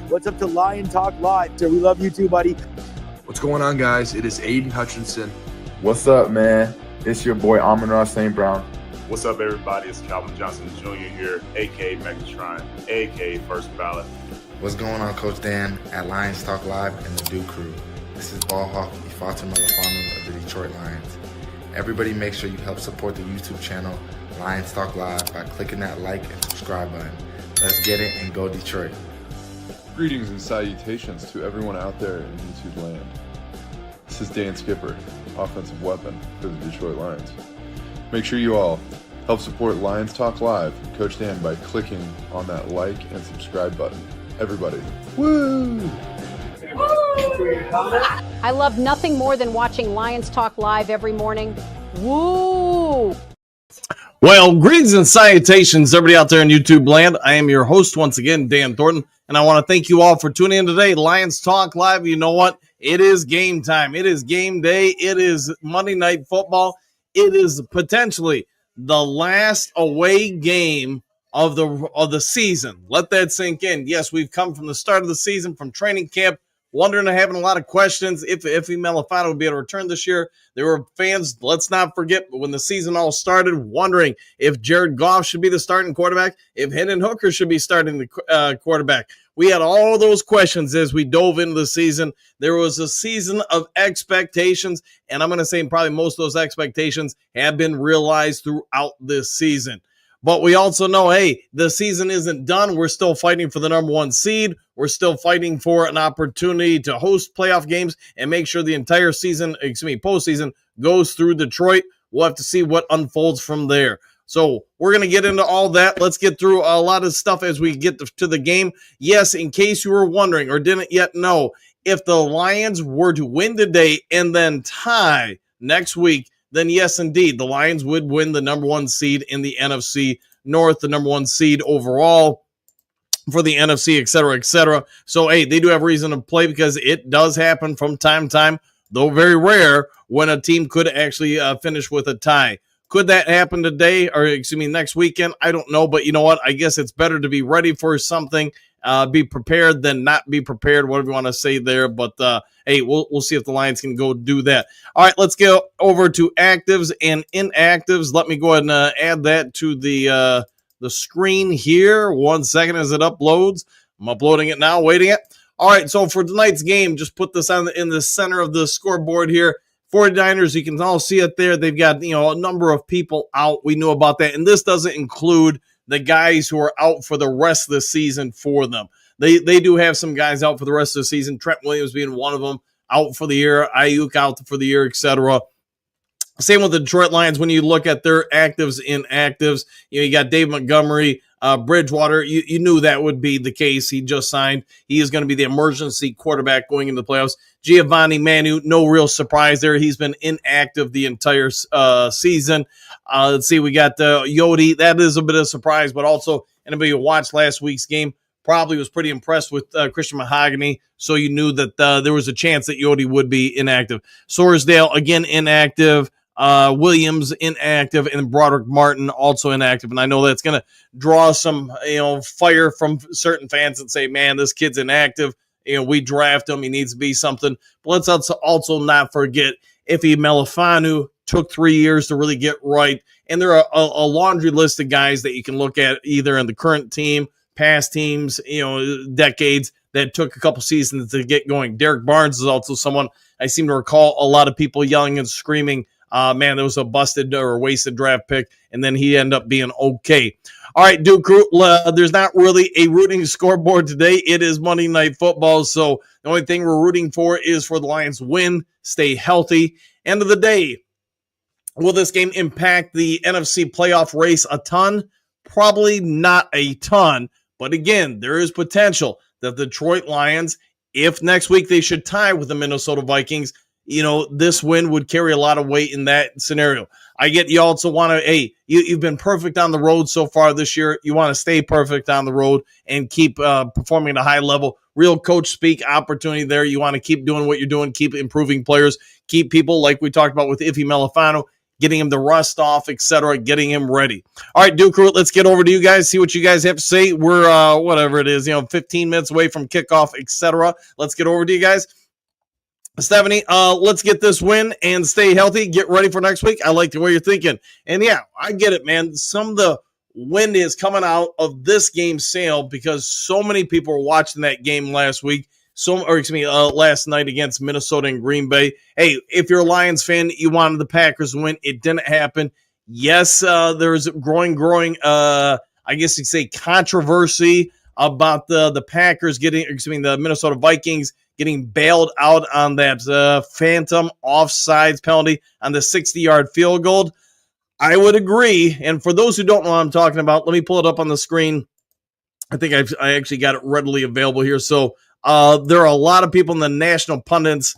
What's up to Lion Talk Live? So we love you too, buddy. What's going on, guys? It is Aiden Hutchinson. What's up, man? It's your boy Amon-Ra St. Brown. What's up, everybody? It's Calvin Johnson Jr. here, a.k.a. Megatron, a.k.a. First Ballot. What's going on, Coach Dan at Lions Talk Live and the Duke Crew? This is Ball Hawk Ifeatu Melifonwu of the Detroit Lions. Everybody make sure you help support the YouTube channel Lions Talk Live by clicking that like and subscribe button. Let's get it and go Detroit. Greetings and salutations to everyone out there in YouTube land. This is Dan Skipper, offensive weapon for the Detroit Lions. Make sure you all help support Lions Talk Live and Coach Dan by clicking on that like and subscribe button. Everybody, woo! I love nothing more than watching Lions Talk Live every morning. Woo! Well, greetings and salutations, everybody out there in YouTube land. I am your host once again, Dan Thornton, and I want to thank you all for tuning in today. Lions Talk Live, you know what? It is game time. It is game day. It is Monday Night Football. It is potentially the last away game of the season. Let that sink in. Yes, we've come from the start of the season, from training camp, wondering and having a lot of questions if Melifonwu would be able to return this year. There were fans, let's not forget, when the season all started, wondering if Jared Goff should be the starting quarterback, if Hendon Hooker should be starting the quarterback. We had all those questions as we dove into the season. There was a season of expectations, and I'm going to say probably most of those expectations have been realized throughout this season. But we also know, hey, the season isn't done. We're still fighting for the number one seed. We're still fighting for an opportunity to host playoff games and make sure the entire postseason goes through Detroit. We'll have to see what unfolds from there. So we're going to get into all that. Let's get through a lot of stuff as we get to the game. Yes, in case you were wondering or didn't yet know, if the Lions were to win today and then tie next week, then yes, indeed, the Lions would win the number one seed in the NFC North, the number one seed overall for the NFC, et cetera, et cetera. So, hey, they do have reason to play because it does happen from time to time, though very rare, when a team could actually finish with a tie. Could that happen today or, next weekend? I don't know, but you know what? I guess it's better to be ready for something, be prepared than not be prepared, whatever you want to say there. But, hey, we'll see if the Lions can go do that. All right, let's go over to actives and inactives. Let me go ahead and add that to the screen here. 1 second as it uploads. I'm uploading it now, waiting it. All right, so for tonight's game, just put this in the center of the scoreboard here. 49ers, you can all see it there. They've got, a number of people out. We knew about that. And this doesn't include the guys who are out for the rest of the season for them. They do have some guys out for the rest of the season. Trent Williams being one of them, out for the year. Ayuk out for the year, etc. Same with the Detroit Lions. When you look at their actives, inactives, you got Dave Montgomery, Bridgewater. You knew that would be the case. He just signed. He is going to be the emergency quarterback going into the playoffs. Giovanni Manu, no real surprise there. He's been inactive the entire season. Let's see, we got Yodi. That is a bit of a surprise, but also anybody who watched last week's game probably was pretty impressed with Christian Mahogany, so you knew that there was a chance that Yodi would be inactive. Sorsdale, again, inactive. Williams, inactive. And Broderick Martin, also inactive. And I know that's going to draw some fire from certain fans and say, man, this kid's inactive. We draft him. He needs to be something. But let's also not forget, Ife Melifonwu took 3 years to really get right. And there are a laundry list of guys that you can look at either in the current team, past teams, decades that took a couple seasons to get going. Derek Barnes is also someone I seem to recall a lot of people yelling and screaming, man, there was a busted or wasted draft pick, and then he ended up being okay. All right, Duke Crew, there's not really a rooting scoreboard today. It is Monday Night Football, so the only thing we're rooting for is for the Lions to win, stay healthy. End of the day, will this game impact the NFC playoff race a ton? Probably not a ton. But again, there is potential that the Detroit Lions, if next week they should tie with the Minnesota Vikings, this win would carry a lot of weight in that scenario. I get you also want to, hey, you've been perfect on the road so far this year. You want to stay perfect on the road and keep performing at a high level. Real coach speak opportunity there. You want to keep doing what you're doing, keep improving players, keep people like we talked about with Ife Melifonwu, getting him the rust off, etc., getting him ready. All right, Duke Crew, let's get over to you guys, see what you guys have to say. We're, whatever it is, 15 minutes away from kickoff, etc. Let's get over to you guys. Stephanie, let's get this win and stay healthy. Get ready for next week. I like the way you're thinking. And yeah, I get it, man. Some of the wind is coming out of this game sale because so many people were watching that game last week. Last night against Minnesota and Green Bay. Hey, if you're a Lions fan, you wanted the Packers to win. It didn't happen. Yes, there's growing, I guess you'd say, controversy about the Packers the Minnesota Vikings getting bailed out on that phantom offsides penalty on the 60-yard field goal. I would agree. And for those who don't know what I'm talking about, let me pull it up on the screen. I think I actually got it readily available here. So there are a lot of people in the national pundits.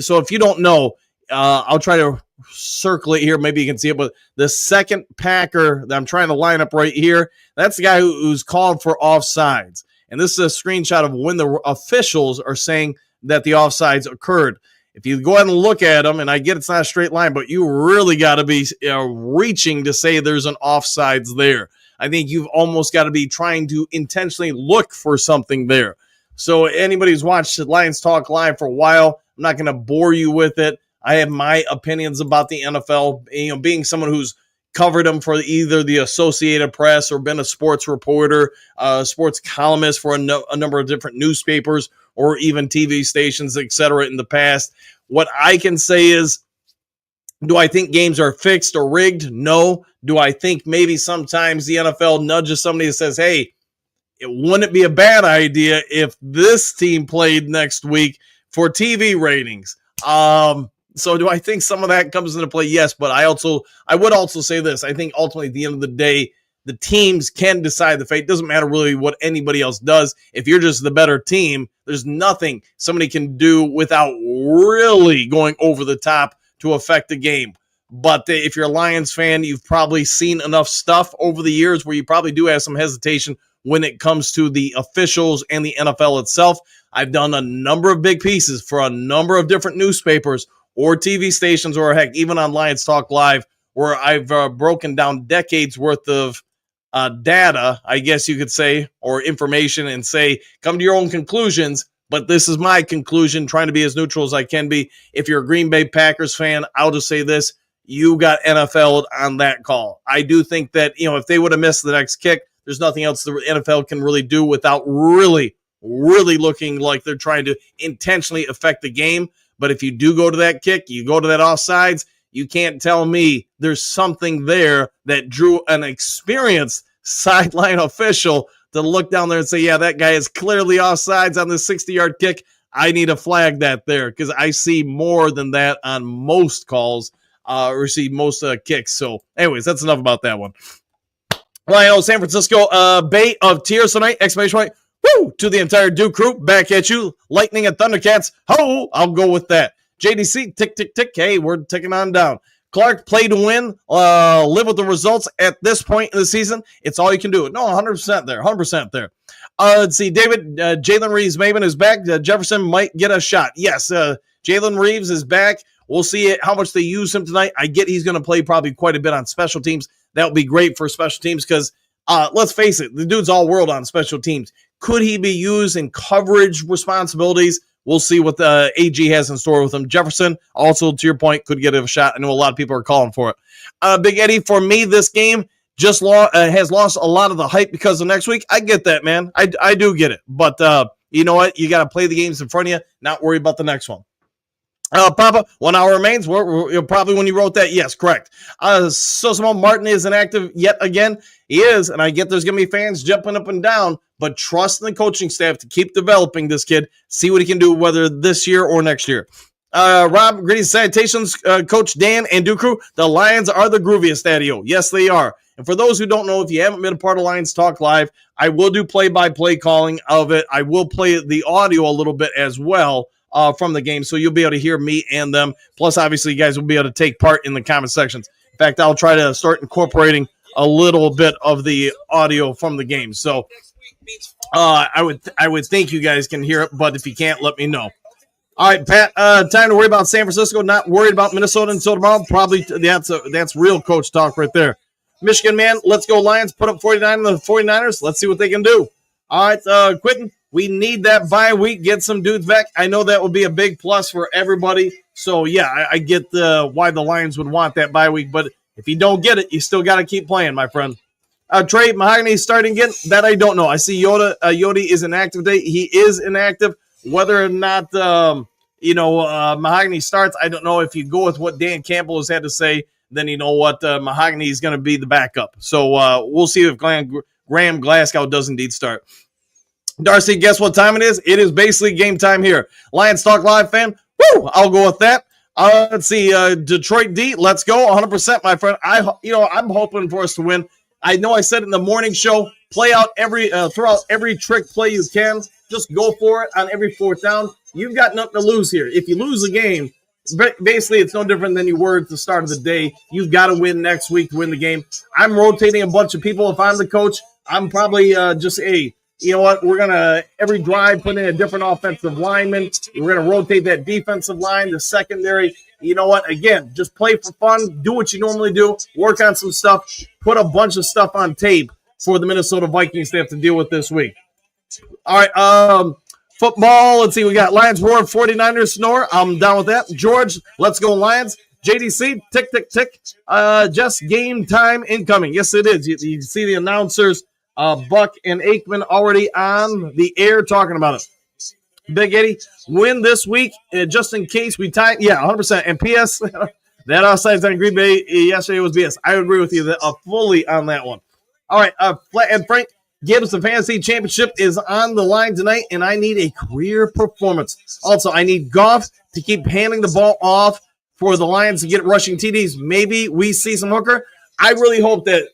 So if you don't know, I'll try to circle it here. Maybe you can see it. But the second Packer that I'm trying to line up right here, that's the guy who's called for offsides. And this is a screenshot of when the officials are saying that the offsides occurred. If you go ahead and look at them, and I get it's not a straight line, but you really got to be reaching to say there's an offsides there. I think you've almost got to be trying to intentionally look for something there. So anybody who's watched Lions Talk Live for a while, I'm not going to bore you with it. I have my opinions about the NFL, being someone who's covered them for either the Associated Press or been a sports reporter, sports columnist for a number of different newspapers or even TV stations, etc. in the past. What I can say is, do I think games are fixed or rigged? No. Do I think maybe sometimes the NFL nudges somebody that says, hey, wouldn't it be a bad idea if this team played next week for TV ratings? So do I think some of that comes into play? Yes, but I would also say this. I think ultimately at the end of the day, the teams can decide the fate. It doesn't matter really what anybody else does. If you're just the better team, there's nothing somebody can do without really going over the top to affect the game. But if you're a Lions fan, you've probably seen enough stuff over the years where you probably do have some hesitation when it comes to the officials and the NFL itself. I've done a number of big pieces for a number of different newspapers or TV stations, or heck, even on Lions Talk Live, where I've broken down decades worth of data, I guess you could say, or information, and say, come to your own conclusions. But this is my conclusion, trying to be as neutral as I can be. If you're a Green Bay Packers fan, I'll just say this. You got NFL'd on that call. I do think that, if they would have missed the next kick, there's nothing else the NFL can really do without really looking like they're trying to intentionally affect the game. But if you do go to that kick, you go to that offsides, you can't tell me there's something there that drew an experienced sideline official to look down there and say, yeah, that guy is clearly offsides on the 60-yard kick. I need to flag that there, because I see more than that on most calls, or see most kicks. So anyways, that's enough about that one. Well, San Francisco Bay of Tears tonight, exclamation point. Woo! To the entire Duke crew, back at you. Lightning and Thundercats. Ho! I'll go with that. JDC, tick, tick, tick. Hey, we're ticking on down. Clark, play to win. Live with the results at this point in the season. It's all you can do. No, 100% there. 100% there. Let's see. David, Jalen Reeves-Maybin is back. Jefferson might get a shot. Yes, Jalen Reeves is back. We'll see how much they use him tonight. I get he's going to play probably quite a bit on special teams. That would be great for special teams because, let's face it, the dude's all world on special teams. Could he be used in coverage responsibilities? We'll see what the AG has in store with him. Jefferson, also to your point, could get a shot. I know a lot of people are calling for it. Big Eddie, for me, this game just has lost a lot of the hype because of next week. I get that, man. I do get it. But you know what? You got to play the games in front of you, not worry about the next one. Papa, 1 hour remains. We're probably when you wrote that. Yes, correct. Sosimo Martin isn't active yet again. He is, and I get there's going to be fans jumping up and down, but trust in the coaching staff to keep developing this kid, see what he can do, whether this year or next year. Rob, greetings, salutations, Coach Dan and Duke Crew. The Lions are the grooviest, Daddy-O. Yes, they are. And for those who don't know, if you haven't been a part of Lions Talk Live, I will do play-by-play calling of it. I will play the audio a little bit as well from the game, so you'll be able to hear me and them. Plus, obviously, you guys will be able to take part in the comment sections. In fact, I'll try to start incorporating a little bit of the audio from the game. So I would think you guys can hear it, but if you can't, let me know. All right, Pat, time to worry about San Francisco, not worried about Minnesota until tomorrow. Probably that's real coach talk right there. Michigan, man, let's go Lions. Put up 49 on the 49ers. Let's see what they can do. All right, Quentin, we need that bye week. Get some dudes back. I know that would be a big plus for everybody. So, yeah, I get why the Lions would want that bye week. But if you don't get it, you still got to keep playing, my friend. Trey Mahogany starting again. That I don't know. I see Yodi is inactive today. He is inactive. Whether or not, Mahogany starts, I don't know. If you go with what Dan Campbell has had to say, then you know what, Mahogany is going to be the backup. So we'll see if Graham Glasgow does indeed start. Darcy, guess what time it is? It is basically game time here. Lions Talk Live fan. Woo! I'll go with that. Let's see. Detroit D, let's go. 100%, my friend. I'm hoping for us to win. I know I said in the morning show, play out throw out every trick play you can. Just go for it on every fourth down. You've got nothing to lose here. If you lose the game, basically it's no different than you were at the start of the day. You've got to win next week to win the game. I'm rotating a bunch of people. If I'm the coach, I'm probably you know what? We're going to, every drive, put in a different offensive lineman. We're going to rotate that defensive line, the secondary. You know what? Again, just play for fun. Do what you normally do. Work on some stuff. Put a bunch of stuff on tape for the Minnesota Vikings to have to deal with this week. All right, football. Let's see. We got Lions roar, 49ers snore. I'm down with that. George, let's go Lions. JDC, tick, tick, tick. Just game time incoming. Yes, it is. You see the announcers, Buck and Aikman already on the air talking about it. Big Eddie, win this week just in case we tie. Yeah, 100%. And P.S., that offsides on Green Bay yesterday was BS. I agree with you fully on that one. All right, Flat and Frank, Gibbs, the fantasy championship is on the line tonight, and I need a career performance. Also, I need Goff to keep handing the ball off for the Lions to get rushing TDs. Maybe we see some Hooker. I really hope that,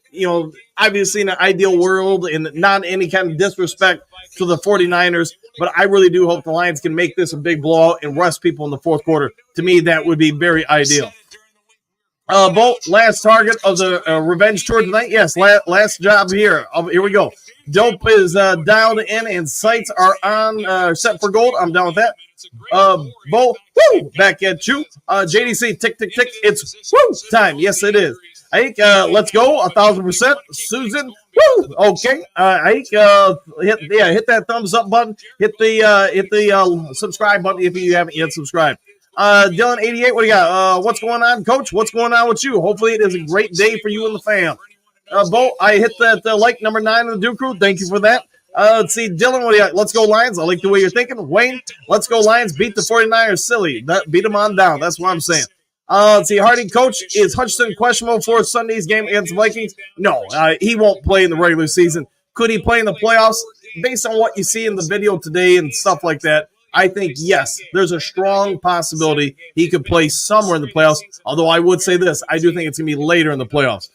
obviously in an ideal world and not any kind of disrespect to the 49ers, but I really do hope the Lions can make this a big blowout and rest people in the fourth quarter. To me, that would be very ideal. Bolt, last target of the revenge tour tonight. Yes, last job here. Here we go. Dope is dialed in and sights are on set for gold. I'm down with that. Bolt, woo, back at you. JDC, tick, tick, tick. It's woo time. Yes, it is. Ike, let's go. 1,000%. Susan, woo. Okay. Ike, hit that thumbs up button. Hit the subscribe button if you haven't yet subscribed. Dylan 88, what do you got? What's going on, Coach? What's going on with you? Hopefully it is a great day for you and the fam. Bo, I hit that like number 9 in the Duke Crew. Thank you for that. Let's see, Dylan, what do you got? Let's go Lions. I like the way you're thinking. Wayne, let's go Lions. Beat the 49ers. Silly. Beat them on down. That's what I'm saying. Let's see, Hardy, Coach, is Hutchinson questionable for Sunday's game against the Vikings? No, he won't play in the regular season. Could he play in the playoffs? Based on what you see in the video today and stuff like that, I think, yes, there's a strong possibility he could play somewhere in the playoffs, although I would say this, I do think it's going to be later in the playoffs.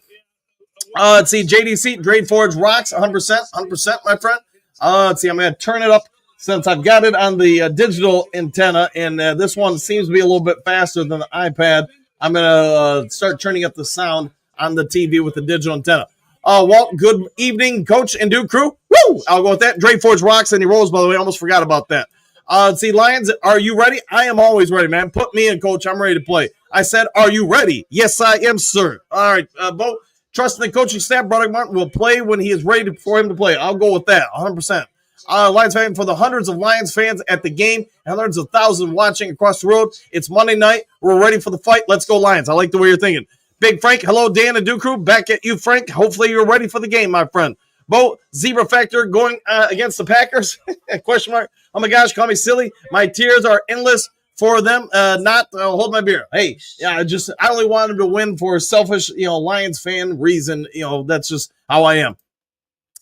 Let's see, JDC, Drade Forge rocks, 100%, my friend. Let's see, I'm going to turn it up since I've got it on the digital antenna, and this one seems to be a little bit faster than the iPad. I'm going to start turning up the sound on the TV with the digital antenna. Walt, good evening, Coach and Duke Crew. Woo! I'll go with that. Drade Forge rocks, and he rolls, by the way. I almost forgot about that. Let's see, Lions, are you ready? I am always ready, man. Put me in, Coach. I'm ready to play. I said, are you ready? Yes, I am, sir. All right, Bo, trust the coaching staff. Brother Martin will play when he is ready for him to play. I'll go with that, 100%. Lions fan, for the hundreds of Lions fans at the game and hundreds of thousands watching across the road, it's Monday night. We're ready for the fight. Let's go, Lions. I like the way you're thinking. Big Frank, hello, Dan and Duke Crew. Back at you, Frank. Hopefully you're ready for the game, my friend. Bo, Zebra Factor going against the Packers? Question mark. Oh, my gosh, call me silly. My tears are endless for them. Hold my beer. Hey, yeah, I only want them to win for a selfish, Lions fan reason. That's just how I am.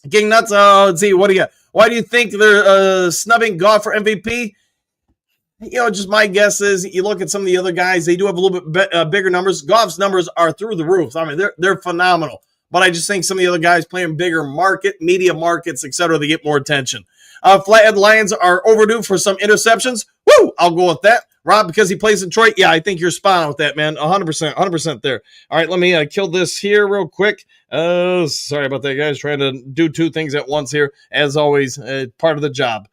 King Nuts, let's see, what do you got? Why do you think they're snubbing Goff for MVP? Just my guess is you look at some of the other guys, they do have a little bit bigger numbers. Goff's numbers are through the roof. I mean, they're phenomenal. But I just think some of the other guys playing bigger media markets, etc., they get more attention. Flathead Lions are overdue for some interceptions. Woo! I'll go with that. Rob, because he plays in Detroit, yeah, I think you're spot on with that, man. 100% there. All right, let me kill this here real quick. Sorry about that, guys. Trying to do two things at once here. As always, part of the job.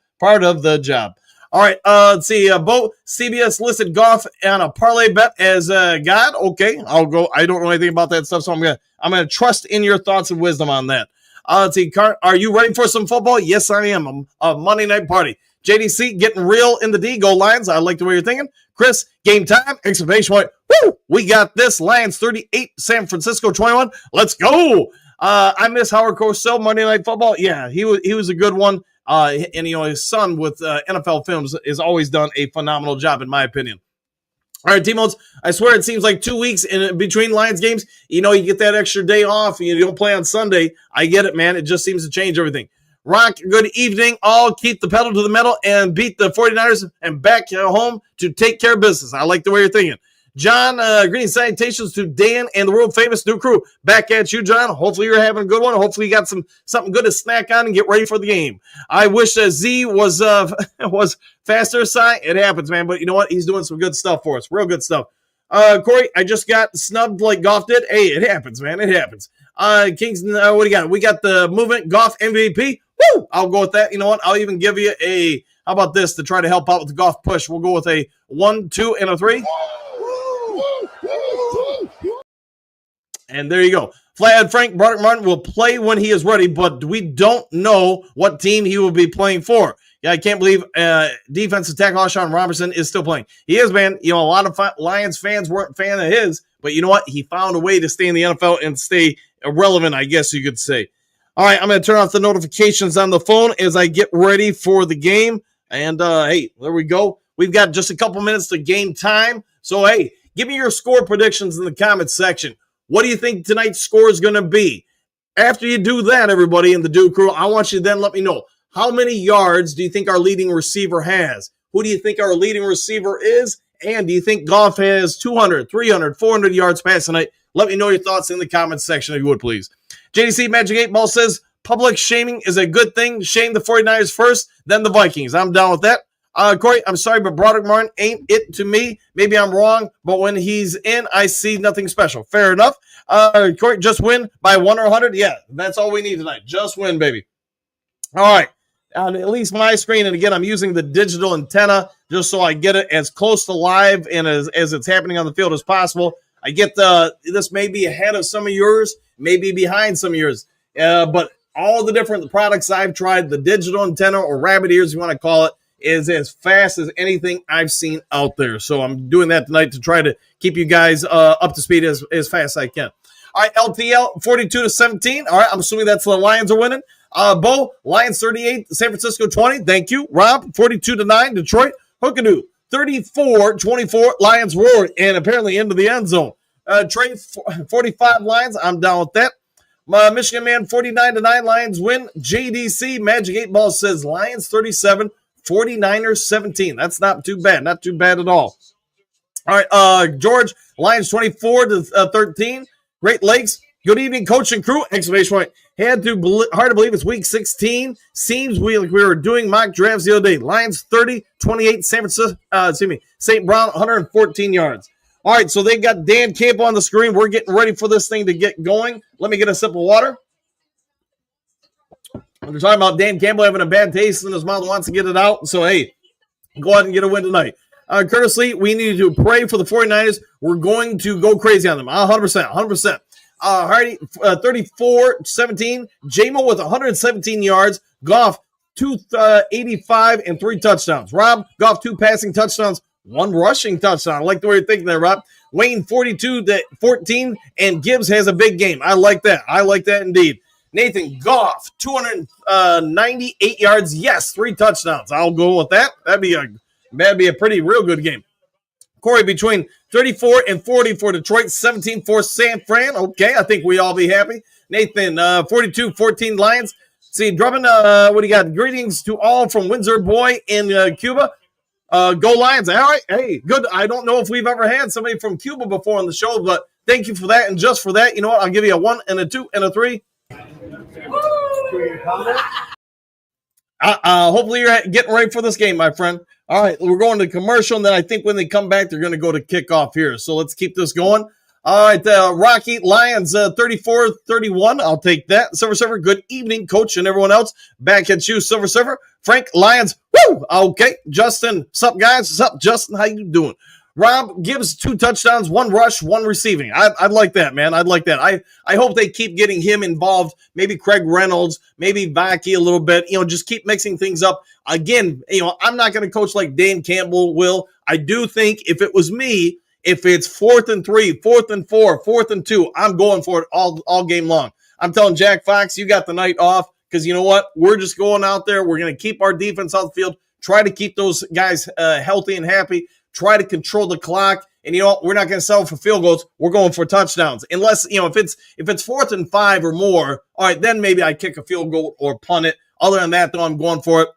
All right, let's see. Bo, CBS listed Goff on a parlay bet as God. Okay, I'll go. I don't know anything about that stuff, so I'm gonna trust in your thoughts and wisdom on that. Let's see. Are you ready for some football? Yes, I am. A Monday night party. JDC getting real in the D. Go Lions. I like the way you're thinking. Chris, game time. Exclamation point. Woo! We got this. Lions 38, San Francisco 21. Let's go. I miss Howard Cosell, Monday Night Football. Yeah, he was a good one. And his son with NFL Films has always done a phenomenal job, in my opinion. All right, T-Modes, I swear it seems like 2 weeks in between Lions games. You get that extra day off and you don't play on Sunday. I get it, man. It just seems to change everything. Rock, good evening. All keep the pedal to the metal and beat the 49ers and back home to take care of business. I like the way you're thinking. John, greetings, salutations to Dan and the world-famous new crew. Back at you, John. Hopefully you're having a good one. Hopefully you got something good to snack on and get ready for the game. I wish Z was faster, Si. It happens, man. But you know what? He's doing some good stuff for us. Real good stuff. Corey, I just got snubbed like Goff did. Hey, it happens, man. It happens. Kingston, what do you got? We got the movement Goff MVP. Woo! I'll go with that. You know what? I'll even give you a, how about this to try to help out with the Goff push? We'll go with a 1, 2, and a 3. And there you go. Flathead Frank Broderick Martin will play when he is ready, but we don't know what team he will be playing for. Yeah, I can't believe defensive tackle Alshon Robertson is still playing. He is, man. A lot of Lions fans weren't a fan of his, but you know what? He found a way to stay in the NFL and stay relevant, I guess you could say. All right, I'm going to turn off the notifications on the phone as I get ready for the game. And, hey, there we go. We've got just a couple minutes to game time. So, hey, give me your score predictions in the comments section. What do you think tonight's score is going to be? After you do that, everybody in the Duke Crew, I want you to then let me know, how many yards do you think our leading receiver has? Who do you think our leading receiver is? And do you think Goff has 200, 300, 400 yards passing tonight? Let me know your thoughts in the comments section if you would, please. JDC Magic 8 Ball says, public shaming is a good thing. Shame the 49ers first, then the Vikings. I'm down with that. Corey, I'm sorry, but Broderick Martin ain't it to me. Maybe I'm wrong, but when he's in, I see nothing special. Fair enough. Corey, just win by 1 or 100? Yeah, that's all we need tonight. Just win, baby. All right. On at least my screen, and again, I'm using the digital antenna just so I get it as close to live and as it's happening on the field as possible. I get this may be ahead of some of yours, maybe behind some of yours, but all the different products I've tried, the digital antenna or rabbit ears, you want to call it, is as fast as anything I've seen out there. So I'm doing that tonight to try to keep you guys up to speed as fast as I can. All right, LTL 42-17. All right, I'm assuming that's the Lions are winning. Bo, Lions 38, San Francisco 20. Thank you. Rob, 42-9, Detroit. Hookadoo, 34-24, Lions roared and apparently into the end zone. Trey, 45 Lions. I'm down with that. Michigan Man, 49-9, Lions win. JDC, Magic 8 Ball says Lions 37, 49ers 17. That's not too bad. Not too bad at all. All right, George, Lions 24-13. Great Lakes. Good evening, coach and crew. Exclamation point. Hard to believe it's week 16. Seems we were doing mock drafts the other day. Lions 30-28. San Francisco. St. Brown 114 yards. All right, so they got Dan Campbell on the screen. We're getting ready for this thing to get going. Let me get a sip of water. We're talking about Dan Campbell having a bad taste in his mouth, wants to get it out. So, hey, go ahead and get a win tonight. Curtis Lee, we need to pray for the 49ers. We're going to go crazy on them. 100%. Hardy, 34-17. J-Mo with 117 yards. Goff, 285 and 3 touchdowns. Rob, Goff, 2 passing touchdowns, 1 rushing touchdown. I like the way you're thinking there, Rob. Wayne, 42-14, and Gibbs has a big game. I like that. I like that indeed. Nathan, Goff, 298 yards. Yes, 3 touchdowns. I'll go with that. That'd be a pretty real good game. Corey, between 34 and 40 for Detroit, 17 for San Fran. Okay, I think we all be happy. Nathan, 42-14 Lions. See, Drummond, what do you got? Greetings to all from Windsor Boy in Cuba. Go Lions. All right, hey, good. I don't know if we've ever had somebody from Cuba before on the show, but thank you for that. And just for that, you know what? I'll give you a 1 and a 2 and a 3. Hopefully you're getting ready for this game, my friend. All right, we're going to commercial, and then I think when they come back, they're going to go to kickoff here. So let's keep this going. All right, Rocky Lions 34-31. I'll take that. Silver Surfer, good evening, coach, and everyone else. Back at you, Silver Surfer. Frank Lyons, woo! Okay. Justin, sup, guys? Sup, Justin? How you doing? Rob Gibbs, 2 touchdowns, 1 rush, 1 receiving. I'd like that, man. I'd like that. I hope they keep getting him involved. Maybe Craig Reynolds, maybe Vaki a little bit. Just keep mixing things up. Again, I'm not going to coach like Dan Campbell will. I do think if it was me, if it's 4th and 3, 4th and 4, 4th and 2, I'm going for it all game long. I'm telling Jack Fox, you got the night off because you know what? We're just going out there. We're going to keep our defense on the field, try to keep those guys healthy and happy. Try to control the clock, and we're not going to settle for field goals. We're going for touchdowns, unless if it's 4th and 5 or more. All right, then maybe I kick a field goal or punt it. Other than that, though, I'm going for it.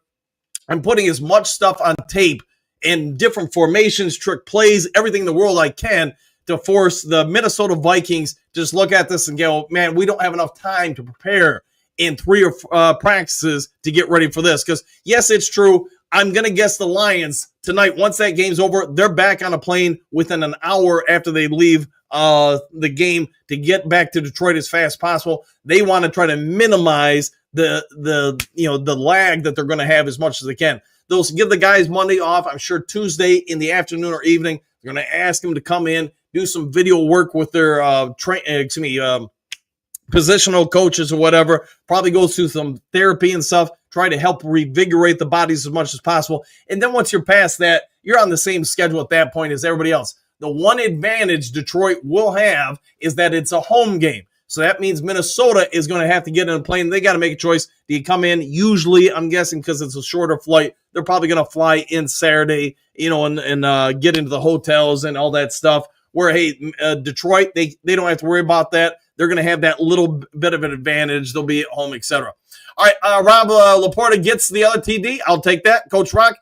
I'm putting as much stuff on tape in different formations, trick plays, everything in the world I can to force the Minnesota Vikings to just look at this and go, man, we don't have enough time to prepare in 3 or practices to get ready for this. Because yes, it's true. I'm going to guess the Lions tonight, once that game's over, they're back on a plane within an hour after they leave the game to get back to Detroit as fast as possible. They want to try to minimize the lag that they're going to have as much as they can. They'll give the guys Monday off. I'm sure Tuesday in the afternoon or evening, they're going to ask them to come in, do some video work with their positional coaches or whatever, probably go through some therapy and stuff, try to help revigorate the bodies as much as possible. And then once you're past that, you're on the same schedule at that point as everybody else. The one advantage Detroit will have is that it's a home game. So that means Minnesota is going to have to get in a plane. They got to make a choice. Do you come in? Usually, I'm guessing because it's a shorter flight, they're probably going to fly in Saturday, and get into the hotels and all that stuff. Where, hey, Detroit, they don't have to worry about that. They're going to have that little bit of an advantage. They'll be at home, etc. All right, Rob Laporta gets the other TD. I'll take that. Coach Rock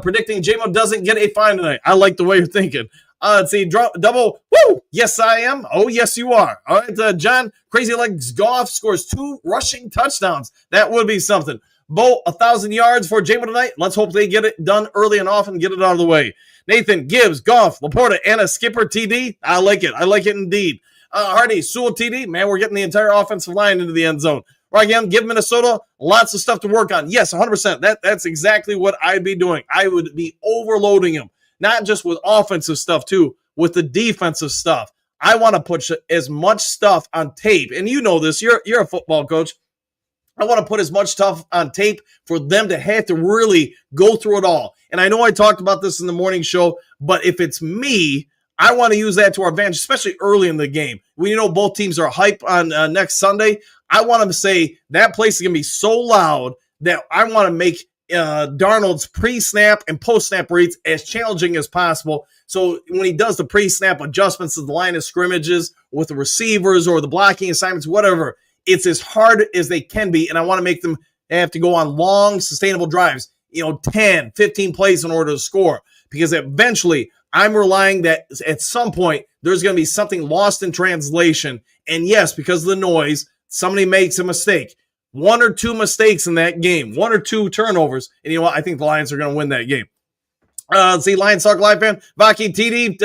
predicting J-Mo doesn't get a fine tonight. I like the way you're thinking. Let's see, double. Woo! Yes, I am. Oh, yes, you are. All right, John, Crazy Legs Goff scores 2 rushing touchdowns. That would be something. Bo, 1,000 yards for J-Mo tonight. Let's hope they get it done early and often, get it out of the way. Nathan, Gibbs, Goff, Laporta, and a skipper TD. I like it. I like it indeed. Hardy, Sewell TD. Man, we're getting the entire offensive line into the end zone. Right, again, give Minnesota lots of stuff to work on. Yes, 100%. That's exactly what I'd be doing. I would be overloading them, not just with offensive stuff, too, with the defensive stuff. I want to put as much stuff on tape. And you know this. You're a football coach. I want to put as much stuff on tape for them to have to really go through it all. And I know I talked about this in the morning show, but if it's me, I want to use that to our advantage, especially early in the game. We know both teams are hype on next Sunday. I want them to say that place is going to be so loud that I want to make Darnold's pre-snap and post-snap reads as challenging as possible. So when he does the pre-snap adjustments to the line of scrimmages with the receivers or the blocking assignments, whatever, it's as hard as they can be. And I want to make them have to go on long, sustainable drives, 10, 15 plays in order to score. Because eventually I'm relying that at some point there's going to be something lost in translation. And yes, because of the noise, somebody makes a mistake. 1 or 2 mistakes in that game, 1 or 2 turnovers. And you know what? I think the Lions are going to win that game. Let's see, Lions Talk Live fan, Vaki, TD,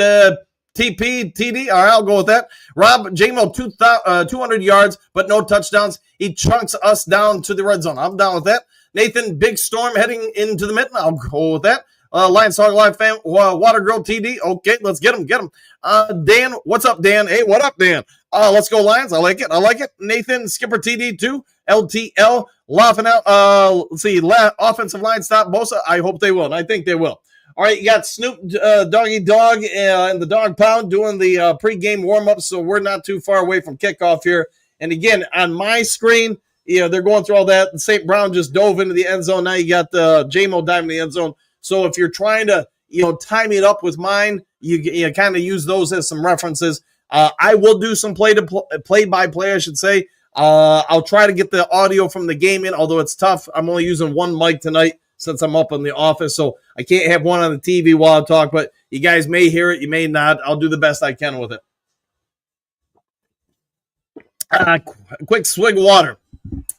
TP, TD. All right, I'll go with that. Rob, J-Mo, 200 yards, but no touchdowns. He chunks us down to the red zone. I'm down with that. Nathan, big storm heading into the mitten. I'll go with that. Lions Talk Live fan, Water Girl TD. Okay, let's get him. Dan, what's up, Dan? Hey, what up, Dan? Let's go, Lions. I like it. Nathan, Skipper TD, 2. LTL, laughing out. Let's see, offensive line stop Bosa. I hope they will, and I think they will. All right, you got Snoop Doggy Dog and the Dog Pound doing the pregame warm-up, so we're not too far away from kickoff here. And again, on my screen, they're going through all that. St. Brown just dove into the end zone. Now you got J-Mo diving in the end zone. So if you're trying to, time it up with mine, you kind of use those as some references. I will do some play-by-play, I should say. I'll try to get the audio from the game in, although it's tough. I'm only using one mic tonight since I'm up in the office, so I can't have one on the TV while I talk, but you guys may hear it, you may not. I'll do the best I can with it. Quick swig of water.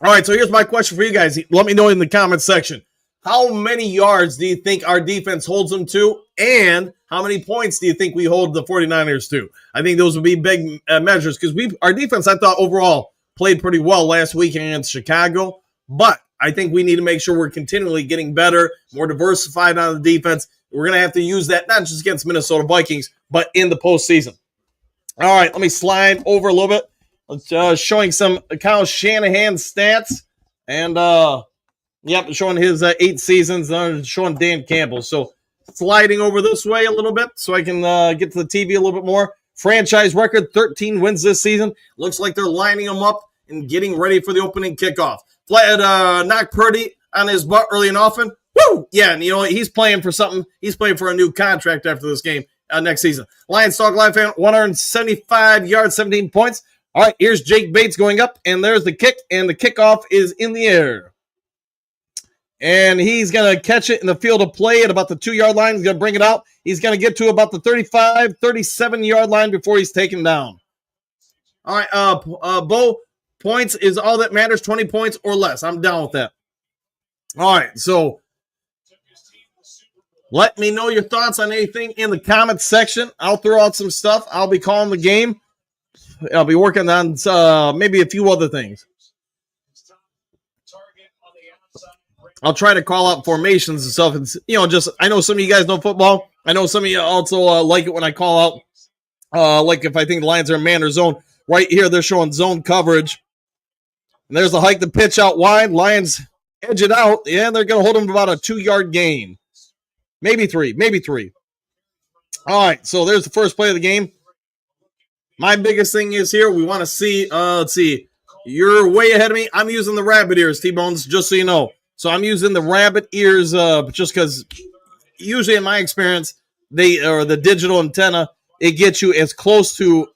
All right, so here's my question for you guys. Let me know in the comments section. How many yards do you think our defense holds them to, and how many points do you think we hold the 49ers to? I think those would be big measures because our defense, I thought, overall played pretty well last week against Chicago, but I think we need to make sure we're continually getting better, more diversified on the defense. We're going to have to use that not just against Minnesota Vikings, but in the postseason. All right, let me slide over a little bit. Let's showing some Kyle Shanahan stats. And, showing his 8 seasons, showing Dan Campbell. So sliding over this way a little bit so I can get to the TV a little bit more. Franchise record, 13 wins this season. Looks like they're lining them up and getting ready for the opening kickoff. Knocked Purdy on his butt early and often. Woo! Yeah, and you know what? He's playing for something. He's playing for a new contract after this game next season. Lions Talk Live fan, 175 yards, 17 points. All right, here's Jake Bates going up, and there's the kick, and the kickoff is in the air. And he's going to catch it in the field of play at about the 2-yard line. He's going to bring it out. He's going to get to about the 35, 37-yard line before he's taken down. All right, Bo, points is all that matters, 20 points or less. I'm down with that. All right, so let me know your thoughts on anything in the comments section. I'll throw out some stuff. I'll be calling the game. I'll be working on maybe a few other things. I'll try to call out formations and stuff. It's, I know some of you guys know football. I know some of you also like it when I call out, like if I think the Lions are in man or zone. Right here, they're showing zone coverage. And there's the hike, the pitch out wide. Lions edge it out. Yeah, they're going to hold them to about a 2-yard gain. Maybe three. All right, so there's the first play of the game. My biggest thing is here, we want to see, let's see. You're way ahead of me. I'm using the rabbit ears, T-Bones, just so you know. So I'm using the rabbit ears just because usually in my experience, the digital antenna, it gets you as close to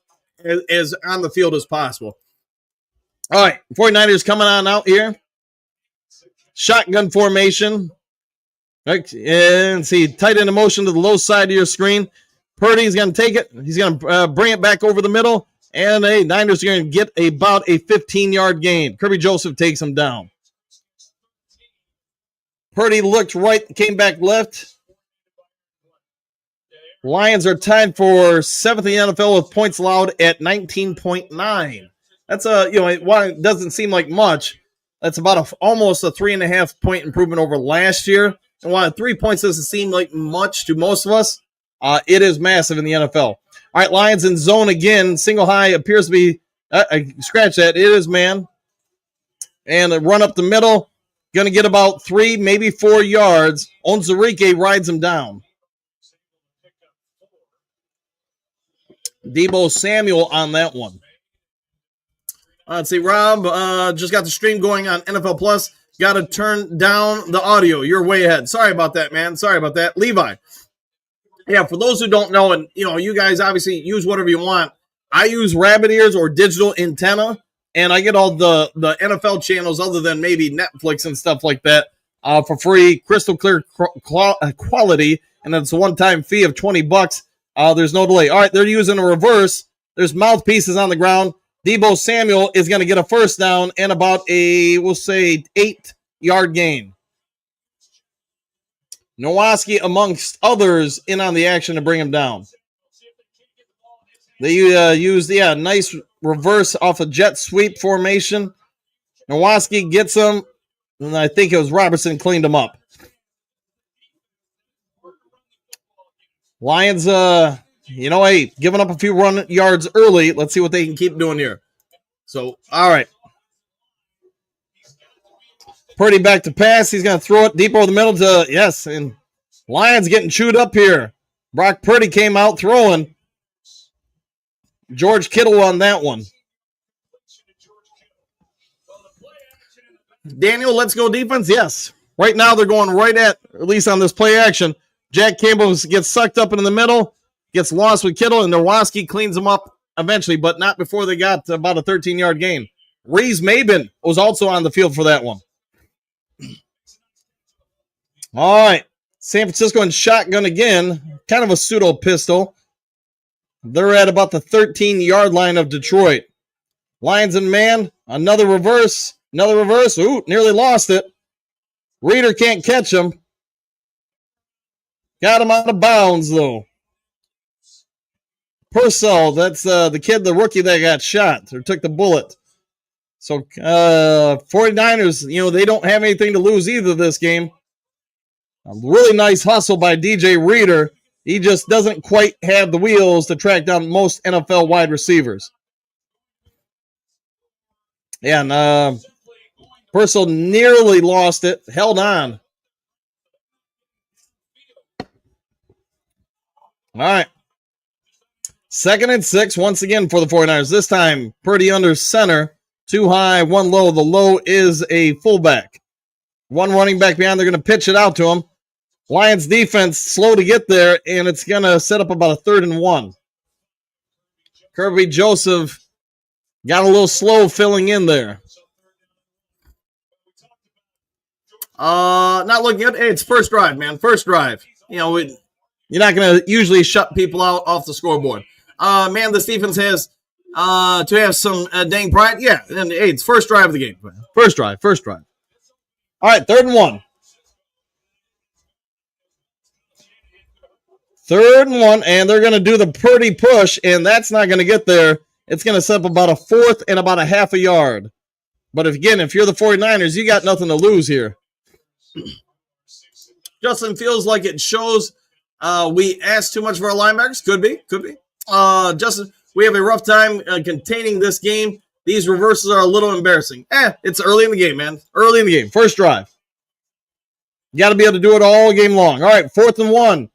as on the field as possible. All right, 49ers coming on out here. Shotgun formation. Right, and see, tight end motion to the low side of your screen. Purdy's going to take it. He's going to bring it back over the middle. And Niners are going to get about a 15-yard gain. Kirby Joseph takes him down. Purdy looked right, came back left. Lions are tied for 7th in the NFL with points allowed at 19.9. That's while it doesn't seem like much, that's about almost a 3.5 point improvement over last year. And while 3 points doesn't seem like much to most of us, it is massive in the NFL. All right, Lions in zone again. Single high appears to be, scratch that, it is man. And a run up the middle. Going to get about 3, maybe 4 yards. Onwuzurike rides him down. Deebo Samuel on that one. Let's see, Rob just got the stream going on NFL Plus. Got to turn down the audio. You're way ahead. Sorry about that, man. Sorry about that. Levi. Yeah, for those who don't know, and you guys obviously use whatever you want. I use rabbit ears or digital antenna. And I get all the NFL channels other than maybe Netflix and stuff like that for free, crystal clear quality, and it's a one-time fee of $20. There's no delay. All right, they're using a reverse. There's mouthpieces on the ground. Deebo Samuel is going to get a first down and about we'll say, 8-yard gain. Nowaski, amongst others, in on the action to bring him down. They used, nice reverse off a jet sweep formation. Nowaski gets him, and I think it was Robertson cleaned him up. Lions, giving up a few run yards early. Let's see what they can keep doing here. So, all right. Purdy back to pass. He's going to throw it deep over the middle to, yes, and Lions getting chewed up here. Brock Purdy came out throwing. George Kittle on that one. Daniel, let's go defense. Yes. Right now they're going right at least on this play action. Jack Campbell gets sucked up into the middle, gets lost with Kittle, and Nowaski cleans him up eventually, but not before they got about a 13-yard gain. Reese Maben was also on the field for that one. All right. San Francisco in shotgun again. Kind of a pseudo pistol. They're at about the 13-yard line of Detroit. Lions and man. Another reverse. Ooh, nearly lost it. Reader can't catch him. Got him out of bounds, though. Purcell, that's the kid, the rookie that got shot or took the bullet. So 49ers, they don't have anything to lose either this game. A really nice hustle by DJ Reader. He just doesn't quite have the wheels to track down most NFL wide receivers. Yeah, and Purcell nearly lost it. Held on. All right. 2nd and 6 once again for the 49ers. This time, Purdy under center. 2 high, 1 low. The low is a fullback. 1 running back behind. They're going to pitch it out to him. Lions defense slow to get there, and it's going to set up about a 3rd and 1. Kirby Joseph got a little slow filling in there. Not looking good. Hey, it's first drive, man. First drive. You're not going to usually shut people out off the scoreboard. Man, this defense has to have some dang pride. Yeah, and hey, it's first drive of the game. First drive. All right, 3rd and 1. 3rd and 1, and they're going to do the Purdy push, and that's not going to get there. It's going to set up about a 4th and about a half a yard. But if you're the 49ers, you got nothing to lose here. Justin feels like it shows we asked too much of our linebackers. Could be. Justin, we have a rough time containing this game. These reverses are a little embarrassing. It's early in the game, man. Early in the game. First drive. You got to be able to do it all game long. All right, 4th and 1.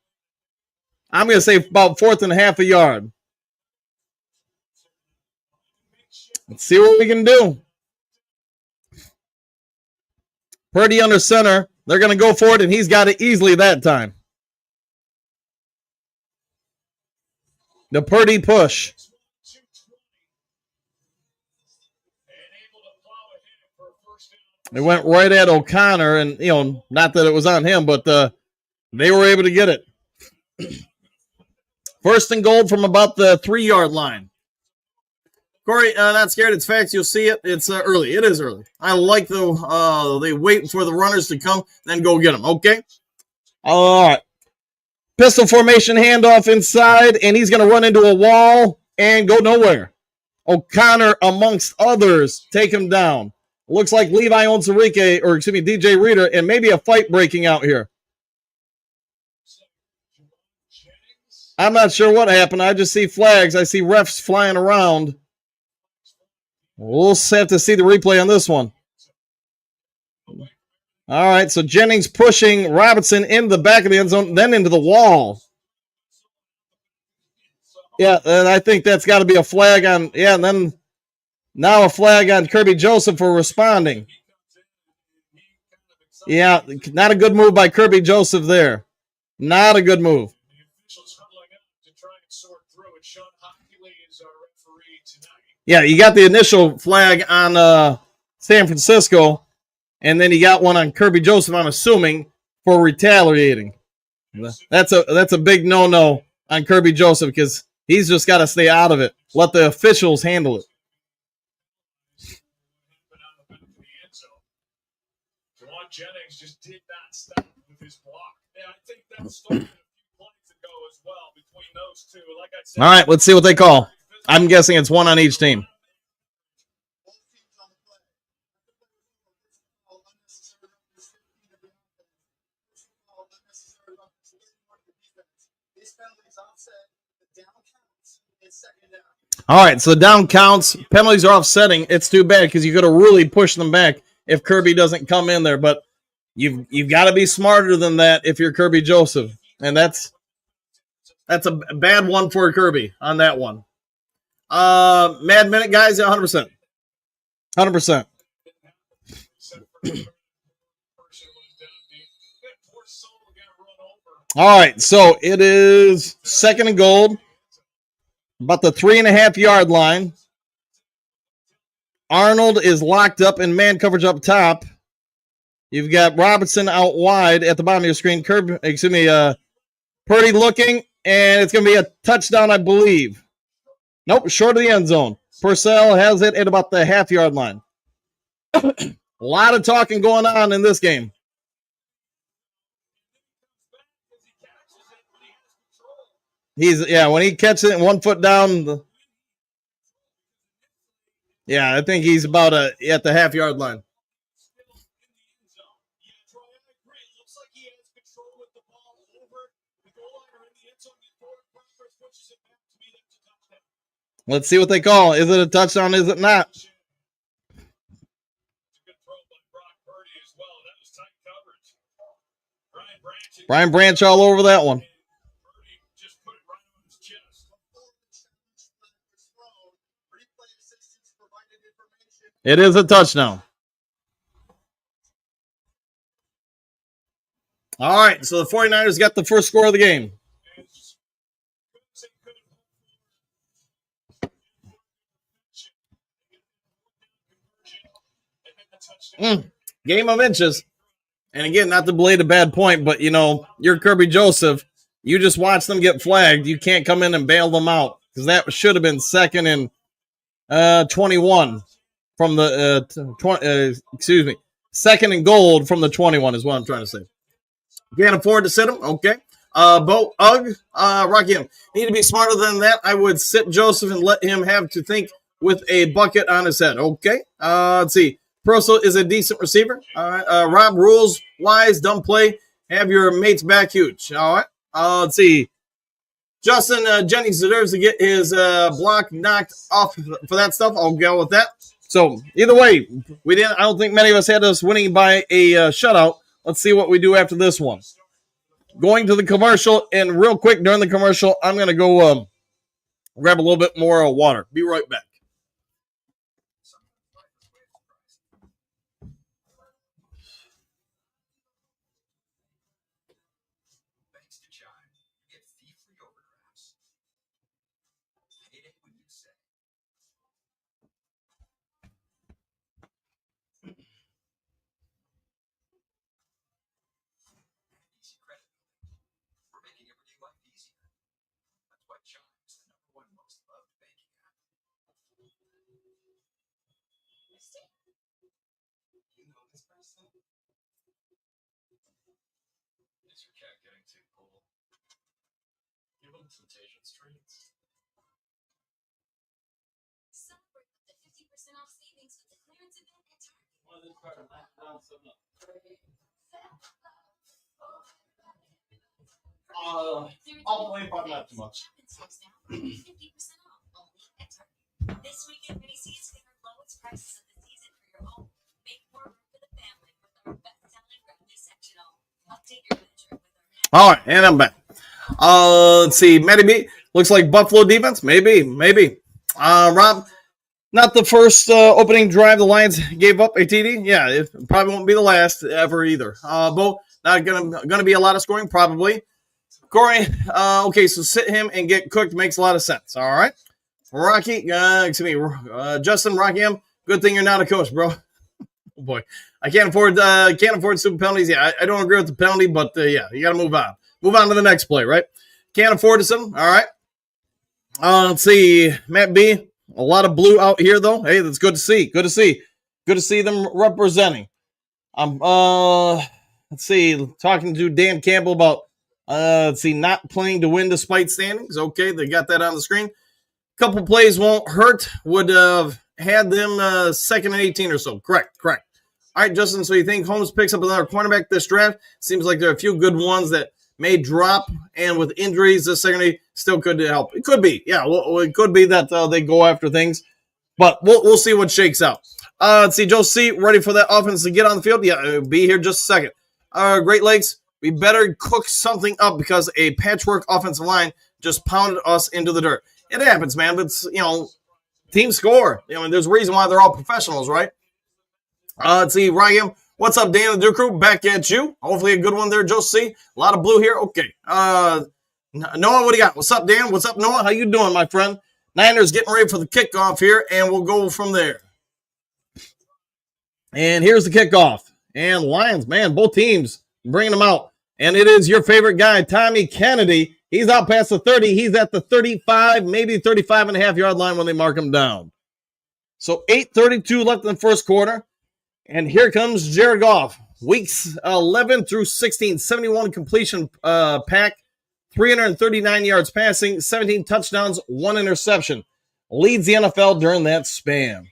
I'm going to say about 4th and a half a yard. Let's see what we can do. Purdy under center. They're going to go for it, and he's got it easily that time. The Purdy push. It went right at O'Connor, and, not that it was on him, but they were able to get it. 1st and goal from about the 3-yard line. Corey, not scared. It's facts. You'll see it. It's early. It is early. I like they wait for the runners to come, then go get them. Okay? All right. Pistol formation handoff inside, and he's going to run into a wall and go nowhere. O'Connor, amongst others, take him down. Looks like Levi Onwuzurike, or excuse me, DJ Reader, and maybe a fight breaking out here. I'm not sure what happened. I just see flags. I see refs flying around. We'll have to see the replay on this one. All right, so Jennings pushing Robinson in the back of the end zone, then into the wall. Yeah, and I think that's got to be a flag on, and then now a flag on Kirby Joseph for responding. Yeah, not a good move by Kirby Joseph there. Not a good move. Yeah, you got the initial flag on San Francisco, and then you got one on Kirby Joseph, I'm assuming, for retaliating. That's a big no-no on Kirby Joseph because he's just got to stay out of it. Let the officials handle it. Jennings just did not stop with his block. Yeah, I think that started a few plays ago as well between those two. Like I said, all right, let's see what they call. I'm guessing it's one on each team. All right, so down counts. Penalties are offsetting. It's too bad because you could have really pushed them back if Kirby doesn't come in there. But you've got to be smarter than that if you're Kirby Joseph. And that's a bad one for Kirby on that one. Mad Minute, guys, 100%. 100%. All right, so it is 2nd and goal. About the 3.5-yard line. Arnold is locked up in man coverage up top. You've got Robinson out wide at the bottom of your screen. Purdy looking, and it's going to be a touchdown, I believe. Nope, short of the end zone. Purcell has it at about the half-yard line. A lot of talking going on in this game. When he catches it 1 foot down. Yeah, I think he's about at the half-yard line. Let's see what they call. Is it a touchdown? Is it not? Brian Branch all over that one. It is a touchdown. All right, so the 49ers got the first score of the game. Game of inches. And again, not to belay a bad point, but, you know, you're Kirby Joseph. You just watch them get flagged. You can't come in and bail them out because that should have been second and 21 from the second and gold from the 21 is what I'm trying to say. Can't afford to sit him. Okay. Bo Ugg, Rocky him. Need to be smarter than that. I would sit Joseph and let him have to think with a bucket on his head. Okay. Let's see. Peroso is a decent receiver. All right. Rob, rules wise, dumb play. Have your mates back huge. All right. Let's see. Justin Jennings deserves to get his block knocked off for that stuff. I'll go with that. So either way, we didn't. I don't think many of us had us winning by a shutout. Let's see what we do after this one. Going to the commercial, and real quick during the commercial, I'm going to go grab a little bit more water. Be right back. I'll play, but not too much. This weekend, many seats get our lowest prices of the season for your home. Make more room for the family with our best-selling revenue sectional. Update your budget with our. All right, and I'm back. Let's see. Matty B. Looks like Buffalo defense. Maybe. Rob, not the first opening drive the Lions gave up a TD. Yeah, it probably won't be the last ever either. Bo, not gonna be a lot of scoring, probably. Corey, okay, so sit him and get cooked makes a lot of sense. All right. Rocky, Justin Rockham, good thing you're not a coach, bro. Oh boy. I can't afford super penalties. Yeah, I don't agree with the penalty, but yeah, you got to move on. Move on to the next play, right? Can't afford to sit him. All right. Let's see. Matt B, a lot of blue out here, though. Hey, that's good to see. Good to see them representing. Let's see. Talking to Dan Campbell about not playing to win despite standings. Okay, they got that on the screen. Couple plays won't hurt. Would have had them second and 18 or so. Correct. All right, Justin, so you think Holmes picks up another cornerback this draft? Seems like there are a few good ones that may drop, and with injuries, this secondary still could help. It could be. Yeah, well, it could be that they go after things, but we'll see what shakes out. Let's see, Joe C. ready for that offense to get on the field? Yeah, be here just a second. Great Lakes, we better cook something up because a patchwork offensive line just pounded us into the dirt. It happens, man, but it's, team score. There's a reason why they're all professionals, right? Let's see, Ryan, what's up, Dan and the Duke Crew? Back at you. Hopefully a good one there, Joe C. A lot of blue here. Okay. Noah, what do you got? What's up, Dan? What's up, Noah? How you doing, my friend? Niners getting ready for the kickoff here, and we'll go from there. And here's the kickoff. And Lions, man, both teams bringing them out. And it is your favorite guy, Tommy Kennedy. He's out past the 30. He's at the 35, maybe 35.5-yard line when they mark him down. So 8:32 left in the first quarter. And here comes Jared Goff. Weeks 11 through 16, 71 completion pack, 339 yards passing, 17 touchdowns, 1 interception. Leads the NFL during that span.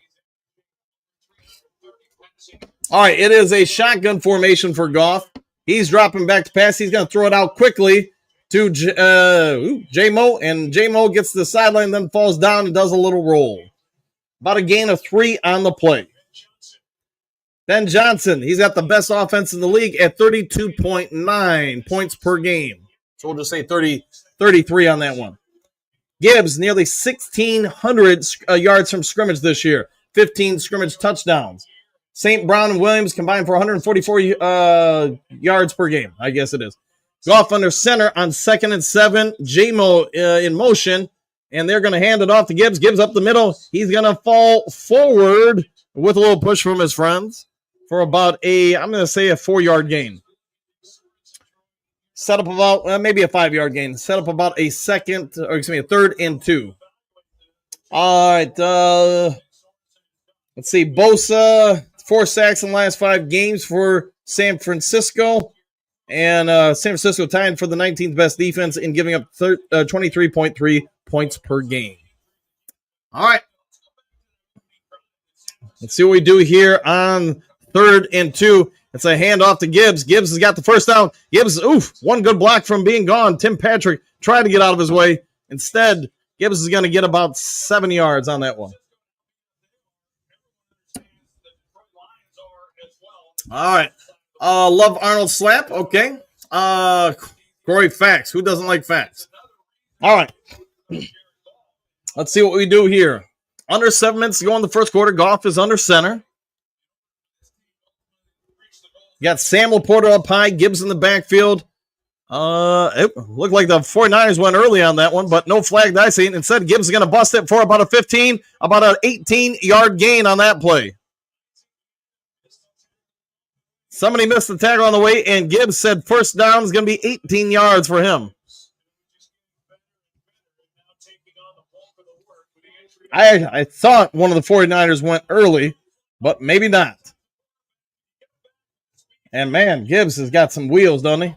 All right, it is a shotgun formation for Goff. He's dropping back to pass. He's going to throw it out quickly to J-Mo, and J-Mo gets to the sideline, then falls down and does a little roll. About a gain of 3 on the play. Ben Johnson, he's got the best offense in the league at 32.9 points per game. So we'll just say 33 on that one. Gibbs, nearly 1,600 yards from scrimmage this year. 15 scrimmage touchdowns. St. Brown and Williams combined for 144 yards per game, I guess it is. Goff under center on 2nd and 7. J-Mo in motion, and they're going to hand it off to Gibbs. Gibbs up the middle. He's going to fall forward with a little push from his friends for about I'm going to say a 4-yard gain. Set up about maybe a 5-yard gain. Set up about a 3rd and 2. All right. Let's see. Bosa, 4 sacks in the last 5 games for San Francisco. And San Francisco tying for the 19th best defense in giving up 23.3 points per game. All right. Let's see what we do here on 3rd and 2. It's a handoff to Gibbs. Gibbs has got the first down. Gibbs, one good block from being gone. Tim Patrick tried to get out of his way. Instead, Gibbs is going to get about 7 yards on that one. All right. Love Arnold slap. Okay. Corey Facts. Who doesn't like Facts? All right. Let's see what we do here. Under 7 minutes to go in the first quarter. Goff is under center. You got Sam Laporta up high. Gibbs in the backfield. It looked like the 49ers went early on that one, but no flag that I seen. Instead, Gibbs is going to bust it for about an 18-yard gain on that play. Somebody missed the tackle on the way, and Gibbs said first down is going to be 18 yards for him. I thought one of the 49ers went early, but maybe not. And, man, Gibbs has got some wheels, doesn't he?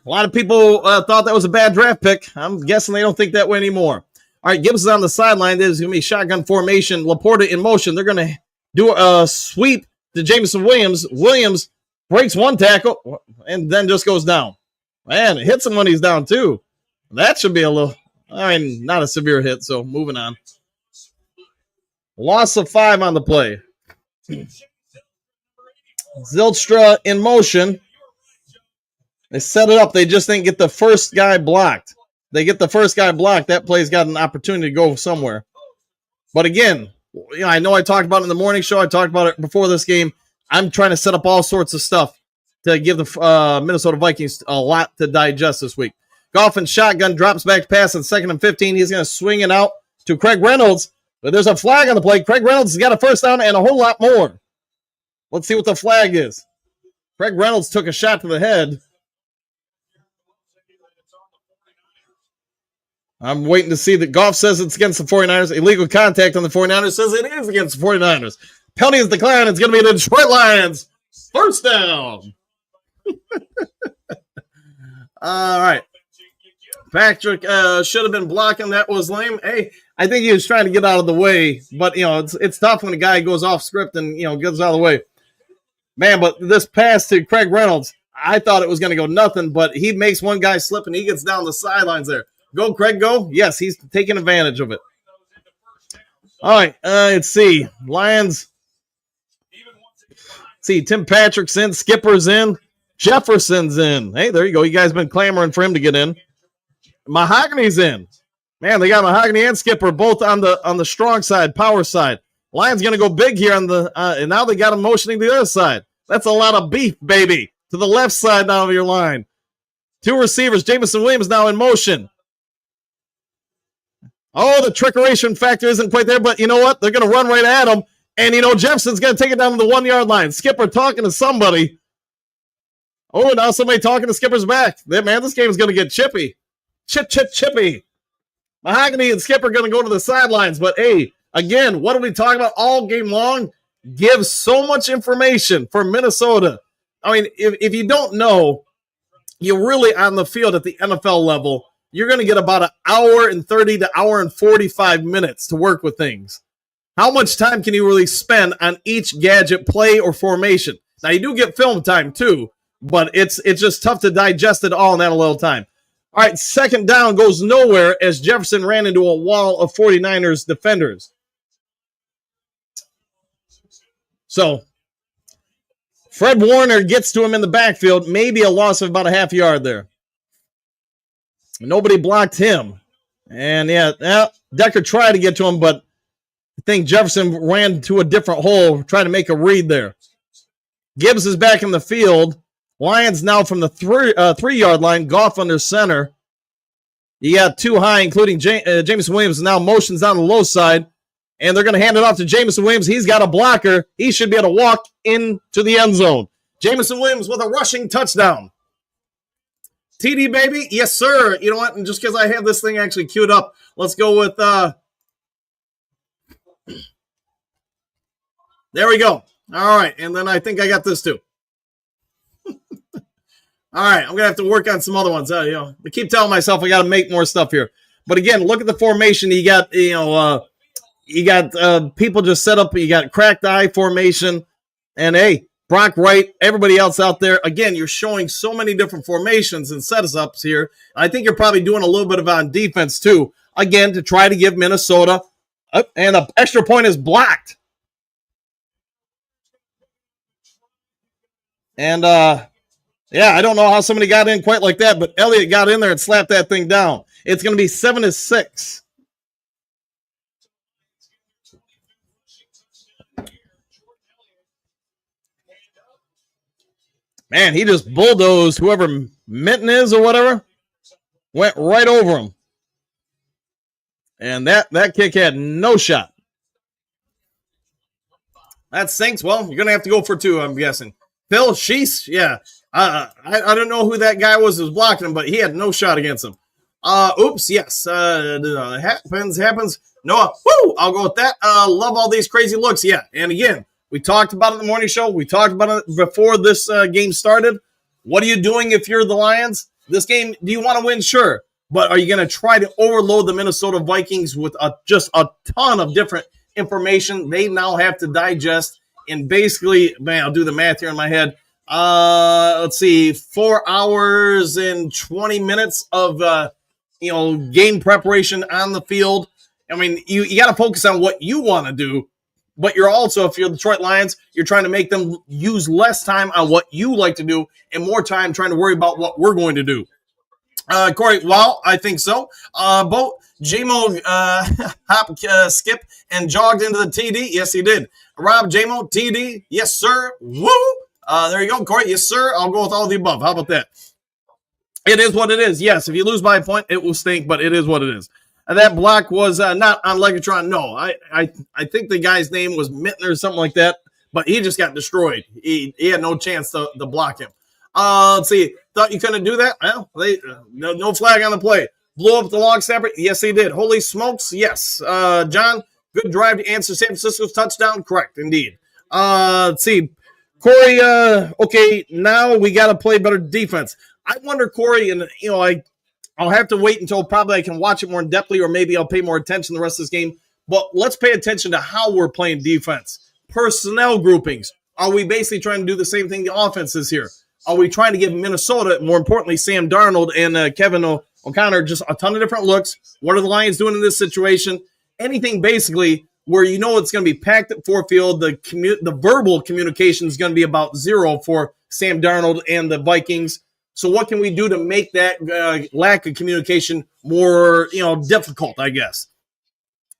A lot of people thought that was a bad draft pick. I'm guessing they don't think that way anymore. All right, Gibbs is on the sideline. There's going to be shotgun formation. Laporta in motion. They're going to do a sweep to Jameson Williams. Williams breaks one tackle and then just goes down. Man, it hits him when he's down, too. That should be not a severe hit, so moving on. Loss of 5 on the play. Zylstra in motion. They set it up. They just didn't get the first guy blocked. They get the first guy blocked. That play's got an opportunity to go somewhere. But again, I know I talked about it in the morning show. I talked about it before this game. I'm trying to set up all sorts of stuff to give the Minnesota Vikings a lot to digest this week. Goff and shotgun drops back to pass on 2nd and 15. He's going to swing it out to Craig Reynolds. But there's a flag on the play. Craig Reynolds has got a first down and a whole lot more. Let's see what the flag is. Craig Reynolds took a shot to the head. I'm waiting to see that Goff says it's against the 49ers. Illegal contact on the 49ers says it is against the 49ers. Penalty is declined. It's going to be the Detroit Lions. First down. All right. Patrick should have been blocking. That was lame. Hey, I think he was trying to get out of the way. But, it's tough when a guy goes off script and, gets out of the way. Man, but this pass to Craig Reynolds, I thought it was going to go nothing, but he makes one guy slip and he gets down the sidelines there. Go, Craig, go. Yes, he's taking advantage of it. All right, let's see. Lions. See, Tim Patrick's in. Skipper's in. Jefferson's in. Hey, there you go. You guys been clamoring for him to get in. Mahogany's in. Man, they got Mahogany and Skipper both on the strong side, power side. Lions going to go big here on the and now they got him motioning to the other side. That's a lot of beef, baby. To the left side now of your line. 2 receivers. Jameson Williams now in motion. Oh, the trickeration factor isn't quite there, but you know what? They're going to run right at him. And, Jefferson's going to take it down to the 1-yard line. Skipper talking to somebody. Oh, now somebody talking to Skipper's back. Man, this game is going to get chippy. Chippy. Mahogany and Skipper are going to go to the sidelines. But, hey, again, what are we talking about all game long? Gives so much information for Minnesota. I mean, if you don't know, you're really on the field at the NFL level. You're going to get about an hour and 30 to hour and 45 minutes to work with things. how much time can you really spend on each gadget play or formation? Now, you do get film time, too, but it's just tough to digest it all in that little time. All right, second down goes nowhere as Jefferson ran into a wall of 49ers defenders. So, Fred Warner gets to him in the backfield, maybe a loss of about a half yard there. Nobody blocked him. And, Decker tried to get to him, but I think Jefferson ran to a different hole, trying to make a read there. Gibbs is back in the field. Lions now from the 3-yard line. Goff under center. You got two high, including Jameson Williams. Now motions down the low side. And they're going to hand it off to Jameson Williams. He's got a blocker. He should be able to walk into the end zone. Jameson Williams with a rushing touchdown. TD, baby. Yes, sir. You know what? And just because I have this thing actually queued up, let's go with... There we go. All right. And then I think I got this too. All right. I'm going to have to work on some other ones. I keep telling myself I got to make more stuff here. But again, look at the formation. You got, people just set up. You got cracked eye formation. And hey, Brock Wright, everybody else out there. Again, you're showing so many different formations and setups here. I think you're probably doing a little bit of on defense too. Again, to try to give Minnesota, and an extra point is blocked. And, I don't know how somebody got in quite like that, but Elliott got in there and slapped that thing down. It's going to be 7-6. Man, he just bulldozed whoever Minton is or whatever. Went right over him. And that kick had no shot. That stinks. Well, you're going to have to go for two, I'm guessing. Phil Sheese, yeah. I don't know who that guy was blocking him, but he had no shot against him. Oops, yes. Happens. Noah, woo! I'll go with that. Love all these crazy looks, yeah. And again, we talked about it in the morning show. We talked about it before this game started. What are you doing if you're the Lions? This game, do you want to win? Sure. But are you going to try to overload the Minnesota Vikings with just a ton of different information they now have to digest? And basically, man, I'll do the math here in my head. Let's see, 4 hours and 20 minutes of, game preparation on the field. I mean, you got to focus on what you want to do, but you're also, if you're the Detroit Lions, you're trying to make them use less time on what you like to do and more time trying to worry about what we're going to do. Corey, well, I think so. Both J-Mo skip and jogged into the TD. Yes, he did. Rob, J-Mo, TD. Yes, sir. Woo! There you go, Corey. Yes, sir. I'll go with all of the above. How about that? It is what it is. Yes, if you lose by a point, it will stink, but it is what it is. And that block was not on Legatron. No, I think the guy's name was Minton or something like that, but he just got destroyed. He had no chance to block him. Let's see. Thought you couldn't do that? Well, no flag on the play. Blew up the long snapper? Yes, he did. Holy smokes, yes. John, good drive to answer San Francisco's touchdown. Correct, indeed. Let's see. Corey, okay, now we got to play better defense. I wonder, Corey, and, I'll have to wait until probably I can watch it more in depthly, or maybe I'll pay more attention to the rest of this game. But let's pay attention to how we're playing defense. Personnel groupings. Are we basically trying to do the same thing the offense is here? Are we trying to give Minnesota, more importantly, Sam Darnold and Kevin O'Connor, just a ton of different looks? What are the Lions doing in this situation? Anything basically where it's going to be packed at forefield. The verbal communication is going to be about zero for Sam Darnold and the Vikings. So what can we do to make that lack of communication more, difficult, I guess?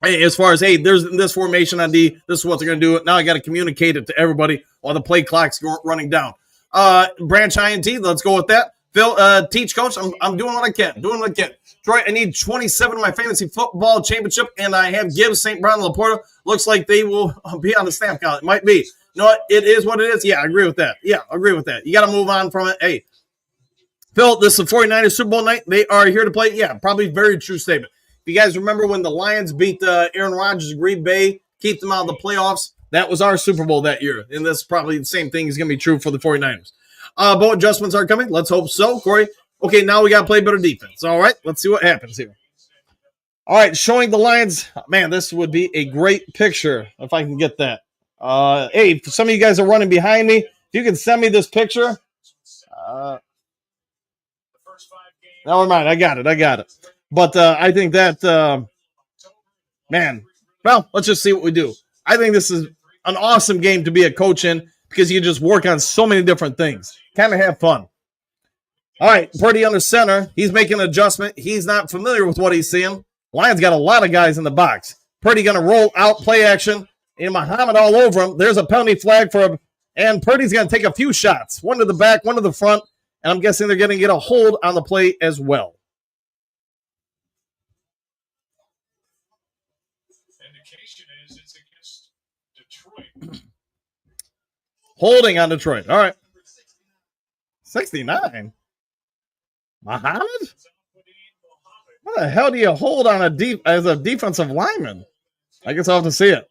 As far as, hey, there's this formation on D, this is what they're going to do. Now I got to communicate it to everybody while the play clock's running down. Branch INT, let's go with that. Phil, teach coach, I'm doing what I can. Troy, I need 27 in my fantasy football championship, and I have Gibbs, St. Brown, and Laporta. Looks like they will be on the snap count. It might be. You know what? It is what it is. Yeah, I agree with that. You got to move on from it. Hey, Phil, this is the 49ers Super Bowl night. They are here to play. Yeah, probably very true statement. If you guys remember when the Lions beat Aaron Rodgers of Green Bay, keep them out of the playoffs, that was our Super Bowl that year. And that's probably the same thing is going to be true for the 49ers. Both adjustments are coming. Let's hope so, Corey. Okay, now we got to play better defense. All right, let's see what happens here. All right, showing the Lions. Man, this would be a great picture if I can get that. Hey, some of you guys are running behind me. If you can send me this picture. Never mind. I got it. But I think that, man, well, let's just see what we do. I think this is an awesome game to be a coach in because you just work on so many different things. Kind of have fun. All right, Purdy under center. He's making an adjustment. He's not familiar with what he's seeing. Lions got a lot of guys in the box. Purdy going to roll out play action. And Muhammad all over him. There's a penalty flag for him. And Purdy's going to take a few shots. One to the back, one to the front. And I'm guessing they're going to get a hold on the play as well. Indication is it's against Detroit. Holding on Detroit. All right. 69. Muhammad? What the hell do you hold on as a defensive lineman? I guess I'll have to see it.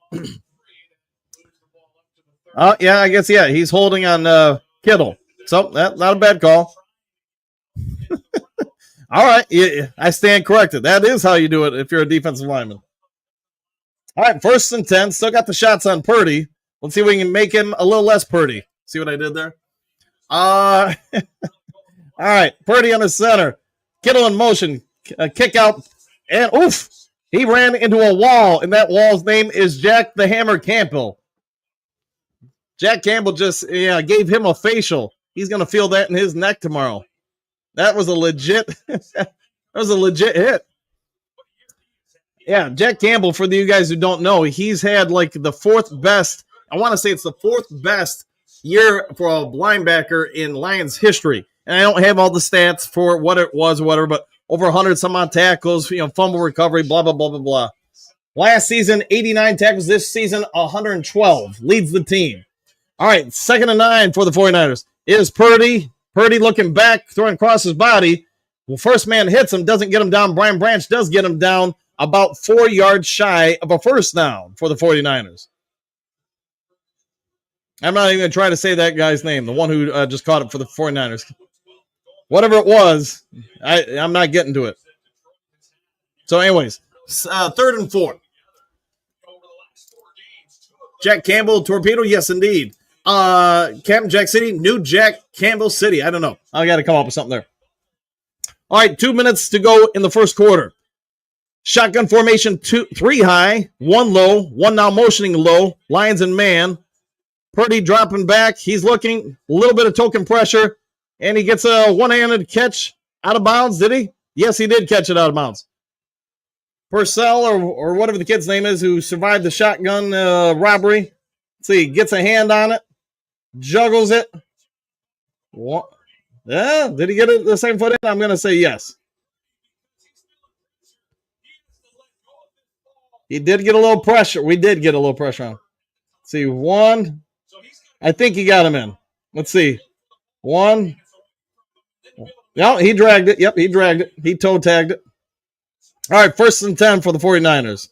Oh, yeah, I guess, yeah. He's holding on Kittle. So, that's not a bad call. All right. Yeah, I stand corrected. That is how you do it if you're a defensive lineman. All right, 1st and 10. Still got the shots on Purdy. Let's see if we can make him a little less Purdy. See what I did there? All right, Purdy on the center. Kittle in motion. Kick out. And, oof, he ran into a wall, and that wall's name is Jack the Hammer Campbell. Jack Campbell just gave him a facial. He's going to feel that in his neck tomorrow. That was a legit hit. Yeah, Jack Campbell, for you guys who don't know, he's had like the 4th best, I want to say it's the 4th best year for a linebacker in Lions history. And I don't have all the stats for what it was or whatever, but over 100 some odd tackles, fumble recovery, blah, blah, blah, blah, blah. Last season, 89 tackles. This season, 112. Leads the team. All right, 2nd and 9 for the 49ers. It is Purdy. Purdy looking back, throwing across his body. Well, first man hits him, doesn't get him down. Brian Branch does get him down about 4 yards shy of a first down for the 49ers. I'm not even going to try to say that guy's name, the one who just caught it for the 49ers. Whatever it was, I'm not getting to it. So anyways, 3rd and 4. Jack Campbell, torpedo? Yes, indeed. Captain Jack City, New Jack Campbell City. I don't know. I got to come up with something there. All right, 2 minutes to go in the first quarter. Shotgun formation, 3 high, 1 low, 1 now motioning low. Lions and man. Purdy dropping back. He's looking. A little bit of token pressure. And he gets a one-handed catch out of bounds. Did he? Yes, he did catch it out of bounds. Purcell, or whatever the kid's name is, who survived the shotgun robbery. Let's see, gets a hand on it. Juggles it. What? Yeah, did he get it the same foot in? I'm going to say yes. He did get a little pressure. We did get a little pressure on him. Let's see, 1. I think he got him in. Let's see. 1. No, he dragged it. Yep, he dragged it. He toe tagged it. All right, 1st and 10 for the 49ers.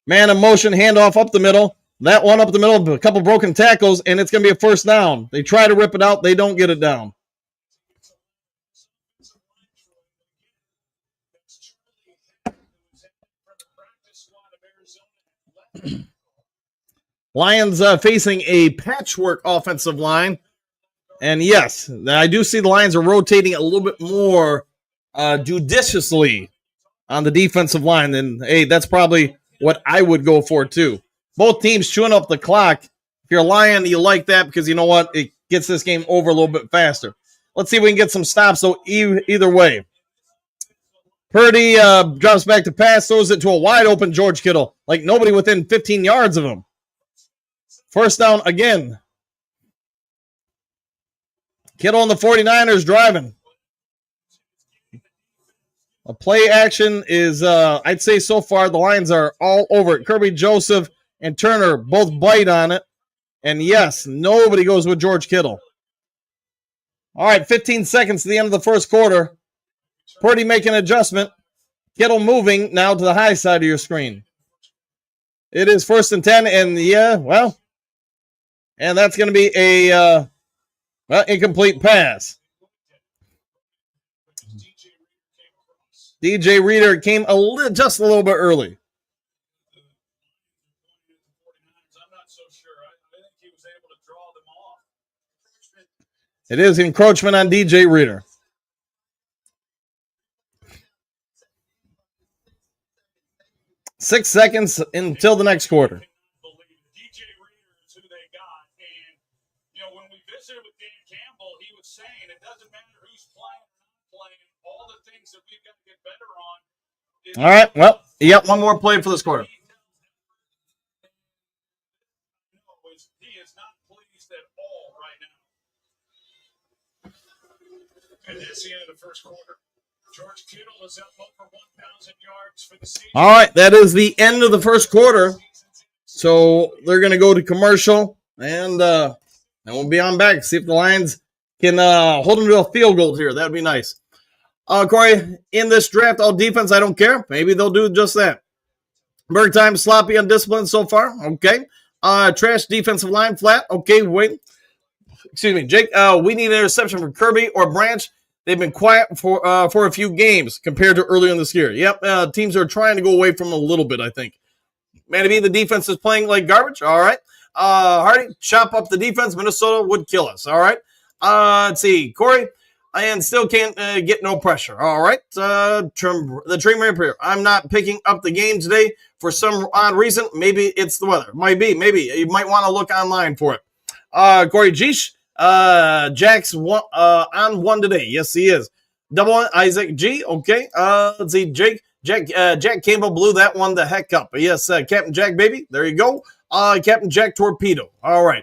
Man in motion, handoff up the middle. That one up the middle, a couple broken tackles, and it's going to be a first down. They try to rip it out. They don't get it down. Lions facing a patchwork offensive line. And yes, I do see the Lions are rotating a little bit more judiciously on the defensive line. And, hey, that's probably what I would go for, too. Both teams chewing up the clock. If you're a Lion, you like that because you know what? It gets this game over a little bit faster. Let's see if we can get some stops, though, either way. Purdy drops back to pass, throws it to a wide-open George Kittle. Like nobody within 15 yards of him. First down again. Kittle and the 49ers driving. A play action is, I'd say so far, the Lions are all over it. Kirby Joseph and Turner both bite on it. And yes, nobody goes with George Kittle. All right, 15 seconds to the end of the first quarter. Purdy making an adjustment. Kittle moving now to the high side of your screen. It is 1st and 10, and and that's going to be a incomplete pass. DJ Reader came just a little bit early. I'm not so sure. I think he was able to draw them off. It is encroachment on DJ Reader. Six seconds until the next quarter. DJ Reader is who they got. And, you know, when we visited with Dan Campbell, he was saying it doesn't matter who's playing or not playing. All the things that we've got to get better on. All right, well, you got one more play for this quarter. He is not pleased at all right now. And that's the end of the first quarter. George Kittle is up over 1,000 yards for the season. All right, that is the end of the first quarter. So they're going to go to commercial, and we'll be on back. See if the Lions can hold them to a field goal here. That would be nice. Corey, in this draft, all defense, I don't care. Maybe they'll do just that. Berg time, sloppy, undisciplined so far. Okay. Trash defensive line, flat. Okay, wait. Excuse me, Jake. We need an interception from Kirby or Branch. They've been quiet for a few games compared to earlier in this year. Yep, teams are trying to go away from them a little bit, I think. Maybe the defense is playing like garbage. All right. Hardy, chop up the defense. Minnesota would kill us. All right. Let's see. Corey, and still can't get no pressure. All right. The Dream Reaper. I'm not picking up the game today for some odd reason. Maybe it's the weather. Might be. Maybe. You might want to look online for it. Corey Geesh. Jack's on one today. Yes, he is. Double one, Isaac G. Okay. Let's see. Jack Campbell blew that one the heck up. Yes, Captain Jack, baby. There you go. Captain Jack Torpedo. All right.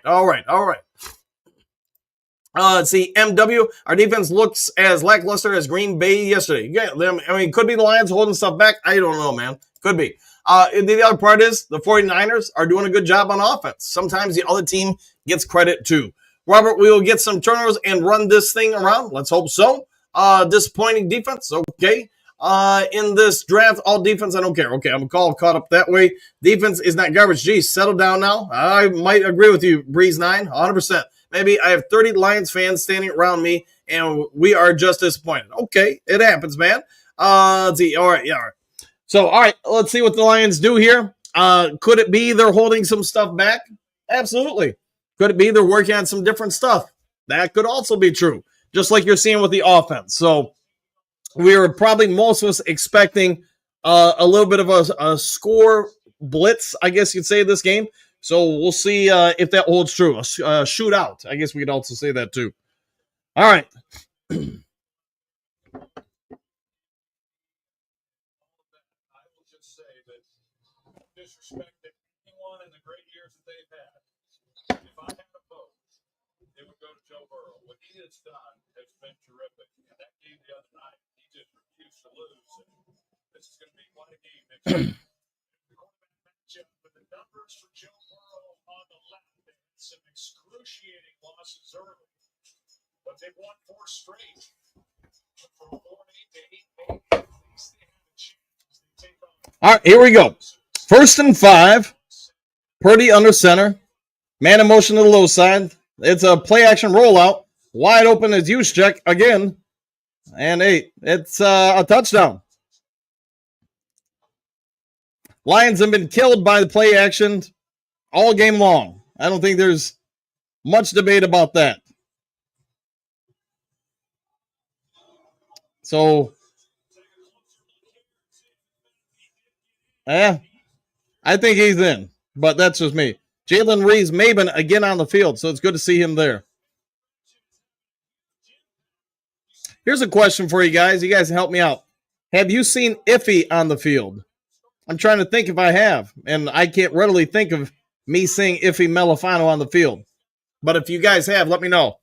Let's see. MW. Our defense looks as lackluster as Green Bay yesterday. Yeah, I mean, could be the Lions holding stuff back. I don't know, man. Could be. The other part is the 49ers are doing a good job on offense. Sometimes the other team gets credit too. Robert, we will get some turnovers and run this thing around. Let's hope so. Disappointing defense. Okay. In this draft, all defense, I don't care. Okay, I'm caught up that way. Defense is not garbage. Geez, settle down now. I might agree with you, Breeze 9, 100%. Maybe I have 30 Lions fans standing around me, and we are just disappointed. Okay, it happens, man. Let's see. All right. So, all right, let's see what the Lions do here. Could it be they're holding some stuff back? Absolutely. Could it be they're working on some different stuff? That could also be true, just like you're seeing with the offense. So we were probably most of us expecting a little bit of a score blitz, I guess you'd say, this game. So we'll see if that holds true. A shootout, I guess we could also say that too. All right. I will just say that disrespect to anyone in the great years that they've had. If I had a vote, it would go to Joe Burrow. What he has done has been terrific. And that game the other night, he just refused to lose. And this is going to be quite a game next week. The quarterback matchup with the numbers for Joe Burrow on the left. They had some excruciating losses early, but they've won 4 straight. From 4-8 to 8-8, at least they have a chance to take on. All right, here we go. 1st and 5. Purdy under center. Man in motion to the low side. It's a play action rollout. Wide open as use check again. And 8. It's a touchdown. Lions have been killed by the play action all game long. I don't think there's much debate about that. So, I think he's in, but that's just me. Jalen Reeves-Maben again on the field, so it's good to see him there. Here's a question for you guys. You guys help me out. Have you seen Iffy on the field? I'm trying to think if I have, and I can't readily think of me seeing Iffy Melifano on the field. But if you guys have, let me know.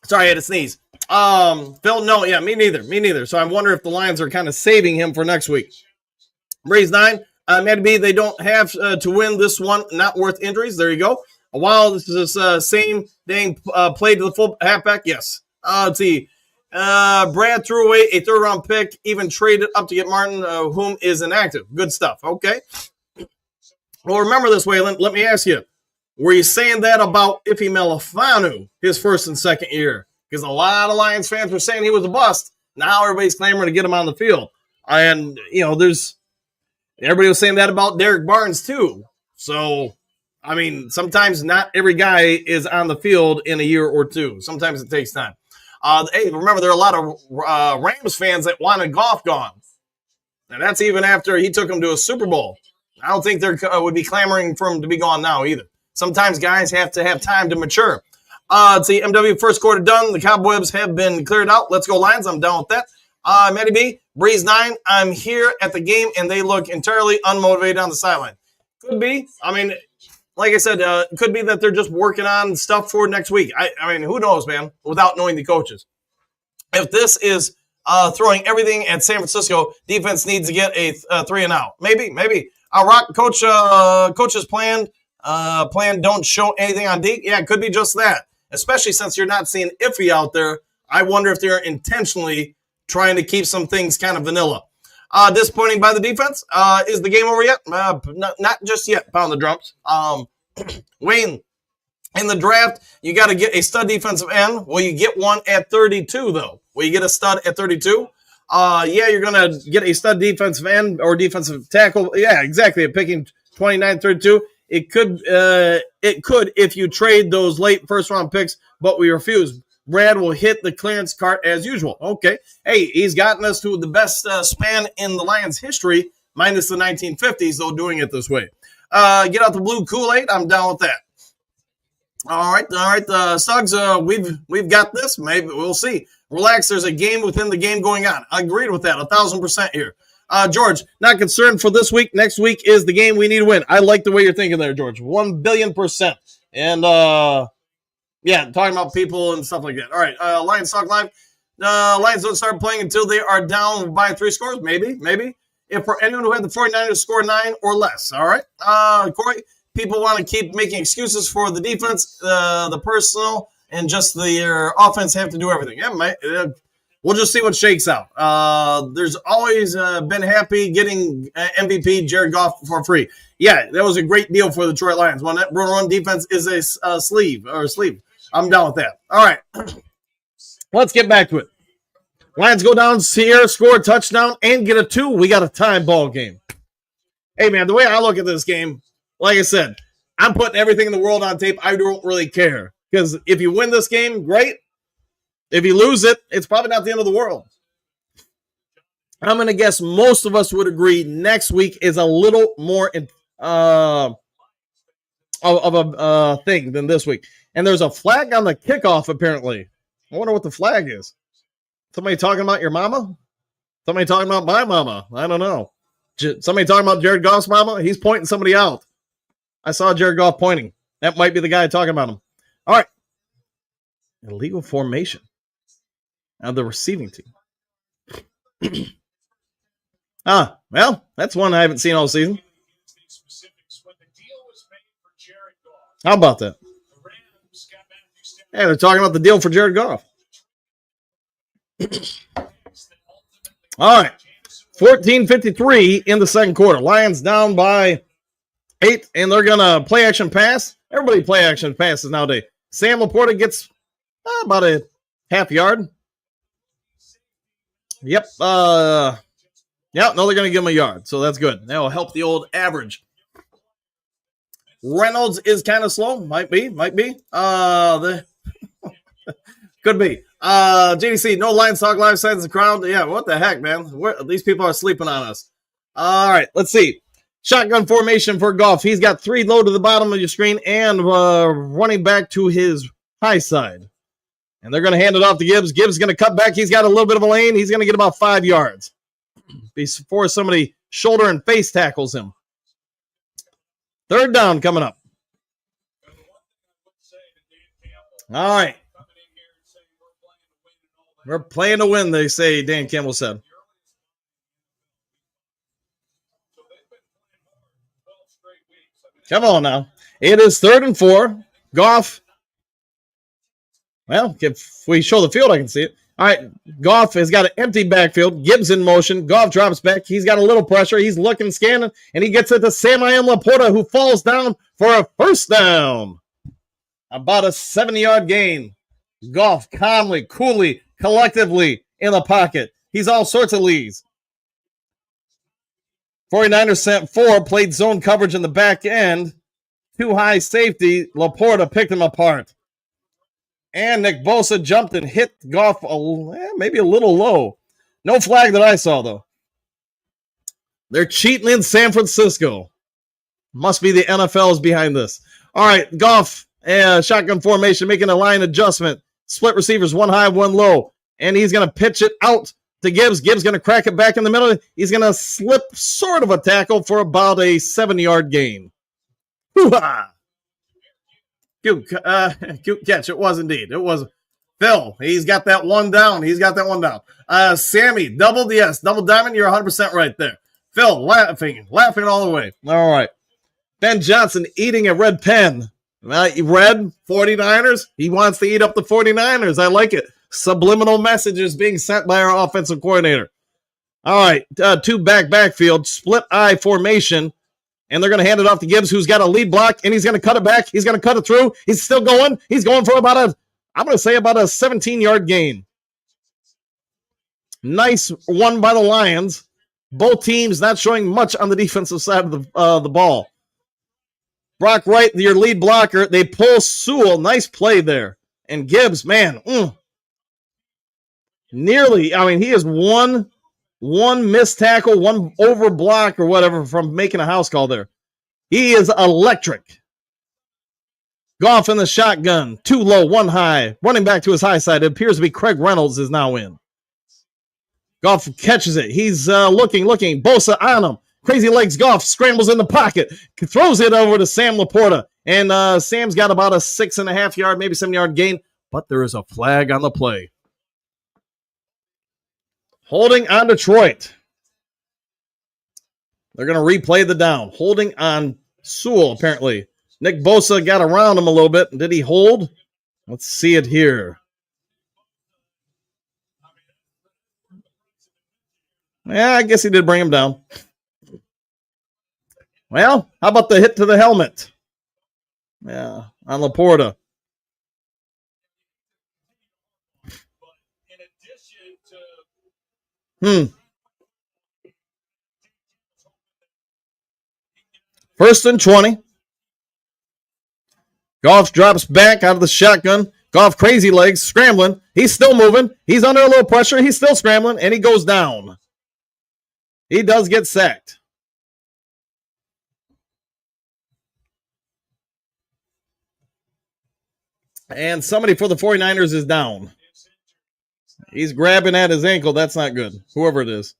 Sorry, I had to sneeze. Phil, no, yeah, me neither. So I wonder if the Lions are kind of saving him for next week. Breeze 9, maybe they don't have to win this one, not worth injuries. There you go. While this is same thing played to the full halfback, yes. Let's see. Brad threw away a 3rd-round pick, even traded up to get Martin, whom is inactive. Good stuff. Okay. Well, remember this, Waylon. Let me ask you. Were you saying that about Ife Melifonwu, his first and second year? Because a lot of Lions fans were saying he was a bust. Now everybody's clamoring to get him on the field. And, everybody was saying that about Derek Barnes too. So, I mean, sometimes not every guy is on the field in a year or two. Sometimes it takes time. Hey, remember, there are a lot of Rams fans that wanted Goff gone. And that's even after he took them to a Super Bowl. I don't think they would be clamoring for him to be gone now either. Sometimes guys have to have time to mature. Let's see, MW first quarter done. The cobwebs have been cleared out. Let's go Lions. I'm done with that. Matty B, Breeze 9. I'm here at the game, and they look entirely unmotivated on the sideline. Could be. I mean, like I said, it could be that they're just working on stuff for next week. I mean, who knows, man, without knowing the coaches. If this is throwing everything at San Francisco, defense needs to get a 3-and-out. Maybe. Coach's plan don't show anything on D. Yeah, it could be just that. Especially since you're not seeing Iffy out there. I wonder if they're intentionally trying to keep some things kind of vanilla. Disappointing by the defense. Is the game over yet? Not just yet. Pound the drums. Wayne, in the draft, you got to get a stud defensive end. Will you get one at 32, though? Will you get a stud at 32? Yeah, you're going to get a stud defensive end or defensive tackle. Yeah, exactly. Picking 29, 32. It could if you trade those late first-round picks, but we refuse. Brad will hit the clearance cart as usual. Okay. Hey, he's gotten us to the best span in the Lions' history, minus the 1950s, though, doing it this way. Get out the blue Kool-Aid. I'm down with that. All right. Suggs, we've got this. Maybe we'll see. Relax. There's a game within the game going on. I agreed with that 1,000% here. George, not concerned for this week. Next week is the game we need to win. I like the way you're thinking there, George. 1,000,000,000%. And, yeah, talking about people and stuff like that. All right, Lions Talk Live. Lions don't start playing until they are down by 3 scores. Maybe. If for anyone who had the 49ers score 9 or less. All right. Corey, people want to keep making excuses for the defense, the personnel, and just the offense have to do everything. Yeah, we'll just see what shakes out. There's always been happy getting MVP Jared Goff for free. Yeah, that was a great deal for the Detroit Lions. When that run defense is a sleeve. I'm down with that. All right. Let's get back to it. Lions go down, Sierra score a touchdown, and get a 2. We got a time ball game. Hey, man, the way I look at this game, like I said, I'm putting everything in the world on tape. I don't really care. Because if you win this game, great. If you lose it, it's probably not the end of the world. I'm going to guess most of us would agree next week is a little more of a thing than this week. And there's a flag on the kickoff, apparently. I wonder what the flag is. Somebody talking about your mama? Somebody talking about my mama? I don't know. Somebody talking about Jared Goff's mama? He's pointing somebody out. I saw Jared Goff pointing. That might be the guy talking about him. All right. Illegal formation of the receiving team. Well, that's one I haven't seen all season. How about that? Yeah, they're talking about the deal for Jared Goff. All right. 14:53 in the second quarter. Lions down by 8, and they're going to play action pass. Everybody play action passes nowadays. Sam Laporta gets about a half yard. Yep. No, they're going to give him a yard, so that's good. That will help the old average. Reynolds is kind of slow. Might be. Could be. JDC, no Lions Talk Live signs the crowd. Yeah, what the heck, man? These people are sleeping on us. All right, let's see. Shotgun formation for Goff. He's got 3 low to the bottom of your screen and running back to his high side. And they're going to hand it off to Gibbs. Gibbs is going to cut back. He's got a little bit of a lane. He's going to get about 5 yards before somebody shoulder and face tackles him. Third down coming up. All right. We're playing to win, they say, Dan Campbell said. Come on now. It is 3rd and 4. Goff. Well, if we show the field, I can see it. All right, Goff has got an empty backfield. Gibbs in motion. Goff drops back. He's got a little pressure. He's looking, scanning, and he gets it to Sam Laporta, who falls down for a first down. About a 7-yard gain. Goff calmly, coolly, collectively in the pocket. He's all sorts of leads. 49ers sent 4, played zone coverage in the back end. Too high safety. Laporta picked him apart. And Nick Bosa jumped and hit Goff maybe a little low. No flag that I saw, though. They're cheating in San Francisco. Must be the NFL's behind this. All right, Goff, shotgun formation, making a line adjustment. Split receivers, one high, one low. And he's going to pitch it out to Gibbs. Gibbs going to crack it back in the middle. He's going to slip sort of a tackle for about a 7-yard gain. Hoo-ha! Cute catch. It was indeed. It was Phil. He's got that one down. Sammy, double diamond. You're 100% right there. Phil, laughing all the way. All right. Ben Johnson eating a red pen. Red 49ers. He wants to eat up the 49ers. I like it. Subliminal messages being sent by our offensive coordinator. All right. 2 backfield, split eye formation. And they're going to hand it off to Gibbs, who's got a lead block, and he's going to cut it back. He's going to cut it through. He's still going. He's going for about a 17-yard gain. Nice one by the Lions. Both teams not showing much on the defensive side of the ball. Brock Wright, your lead blocker. They pull Sewell. Nice play there. And Gibbs, man, nearly. I mean, he is one missed tackle, one over block or whatever from making a house call there. He is electric. Goff in the shotgun. 2 low, 1 high. Running back to his high side. It appears to be Craig Reynolds is now in. Goff catches it. He's looking. Bosa on him. Crazy legs Goff scrambles in the pocket. Throws it over to Sam Laporta. And Sam's got about a 6.5 yard, maybe 7-yard gain. But there is a flag on the play. Holding on Detroit. They're going to replay the down. Holding on Sewell, apparently. Nick Bosa got around him a little bit. Did he hold? Let's see it here. Yeah, I guess he did bring him down. Well, how about the hit to the helmet? Yeah, on Laporta. First and 20. Goff drops back out of the shotgun. Goff crazy legs, scrambling. He's still moving. He's under a little pressure. He's still scrambling, and he goes down. He does get sacked. And somebody for the 49ers is down. He's grabbing at his ankle. That's not good. Whoever it is.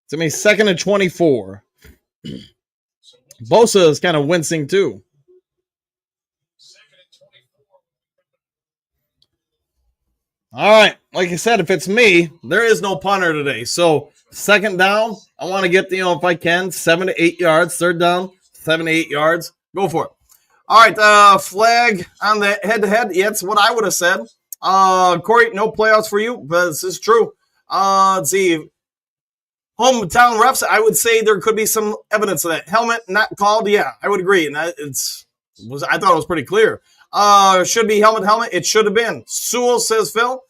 It's going to be 2nd and 24. Bosa is kind of wincing too. All right. Like I said, if it's me, there is no punter today. So 2nd down, I want to get, if I can, 7 to 8 yards. 3rd down, 7 to 8 yards. Go for it. All right. Flag on the head-to-head. Yeah, it's what I would have said. Corey, no playoffs for you, but this is true. Let's see. Hometown refs, I would say there could be some evidence of that. Helmet not called, yeah, I would agree. And I thought it was pretty clear. Should be helmet. It should have been. Sewell, says Phil.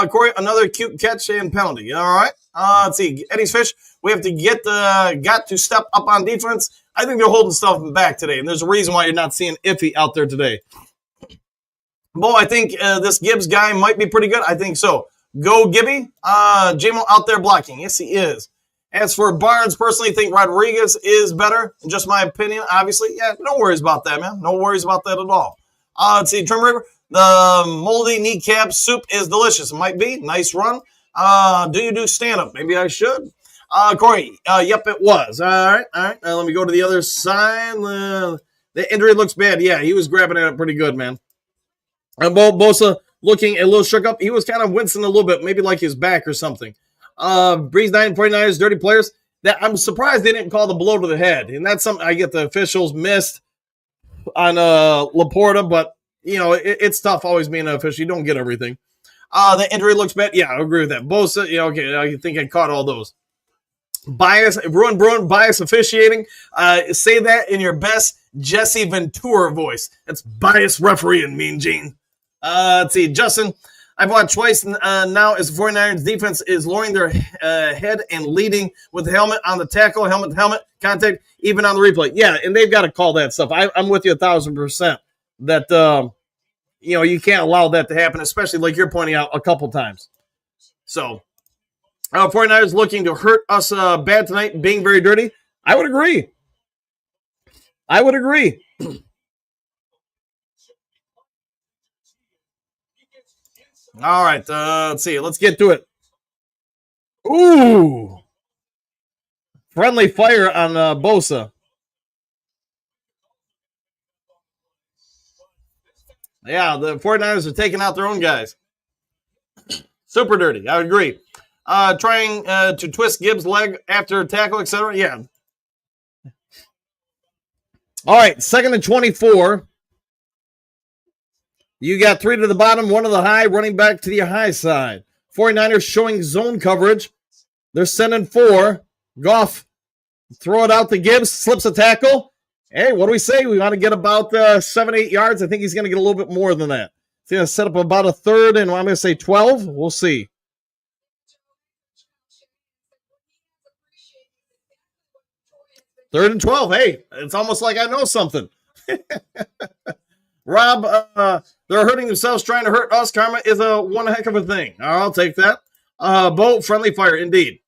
Corey, another cute catch and penalty. All right. Let's see. Eddie's Fish, we have to got to step up on defense. I think they're holding stuff back today, and there's a reason why you're not seeing Iffy out there today. Bo, I think this Gibbs guy might be pretty good. I think so. Go Gibby. J-Mo out there blocking. Yes, he is. As for Barnes, personally think Rodriguez is better. In just my opinion, obviously. Yeah, no worries about that, man. No worries about that at all. Let's see. Trim River. The moldy kneecap soup is delicious. It might be. Nice run. Do you do stand-up? Maybe I should. Corey. Yep, it was. All right. Let me go to the other side. The injury looks bad. Yeah, he was grabbing at it pretty good, man. And Bosa looking a little shook up. He was kind of wincing a little bit, maybe like his back or something. Breeze 9 49ers, dirty players. That I'm surprised they didn't call the blow to the head. And that's something I get the officials missed on Laporta, but, it's tough always being an official. You don't get everything. The injury looks bad. Yeah, I agree with that. Bosa, yeah, okay, I think I caught all those. Bias, Bruin, bias officiating. Say that in your best Jesse Ventura voice. That's bias refereeing, Mean Gene. Let's see, Justin. I've watched twice now as the 49ers defense is lowering their head and leading with the helmet on the tackle, helmet, contact, even on the replay. Yeah, and they've got to call that stuff. I'm with you 1,000% that, you can't allow that to happen, especially like you're pointing out a couple times. So, 49ers looking to hurt us bad tonight, being very dirty. I would agree. All right, let's see. Let's get to it. Ooh. Friendly fire on Bosa. Yeah, the 49ers are taking out their own guys. Super dirty. I would agree. Trying to twist Gibbs' leg after tackle, etc. Yeah. All right, 2nd and 24. You got 3 to the bottom, 1 to the high, running back to the high side. 49ers showing zone coverage. They're sending 4. Goff, throw it out to Gibbs, slips a tackle. Hey, what do we say? We want to get about 7-8 yards. I think he's going to get a little bit more than that. He's going to set up about a 3rd, and I'm going to say 12. We'll see. Third and 12. Hey, it's almost like I know something. Rob, they're hurting themselves trying to hurt us. Karma is one heck of a thing. I'll take that. Bo, friendly fire, indeed.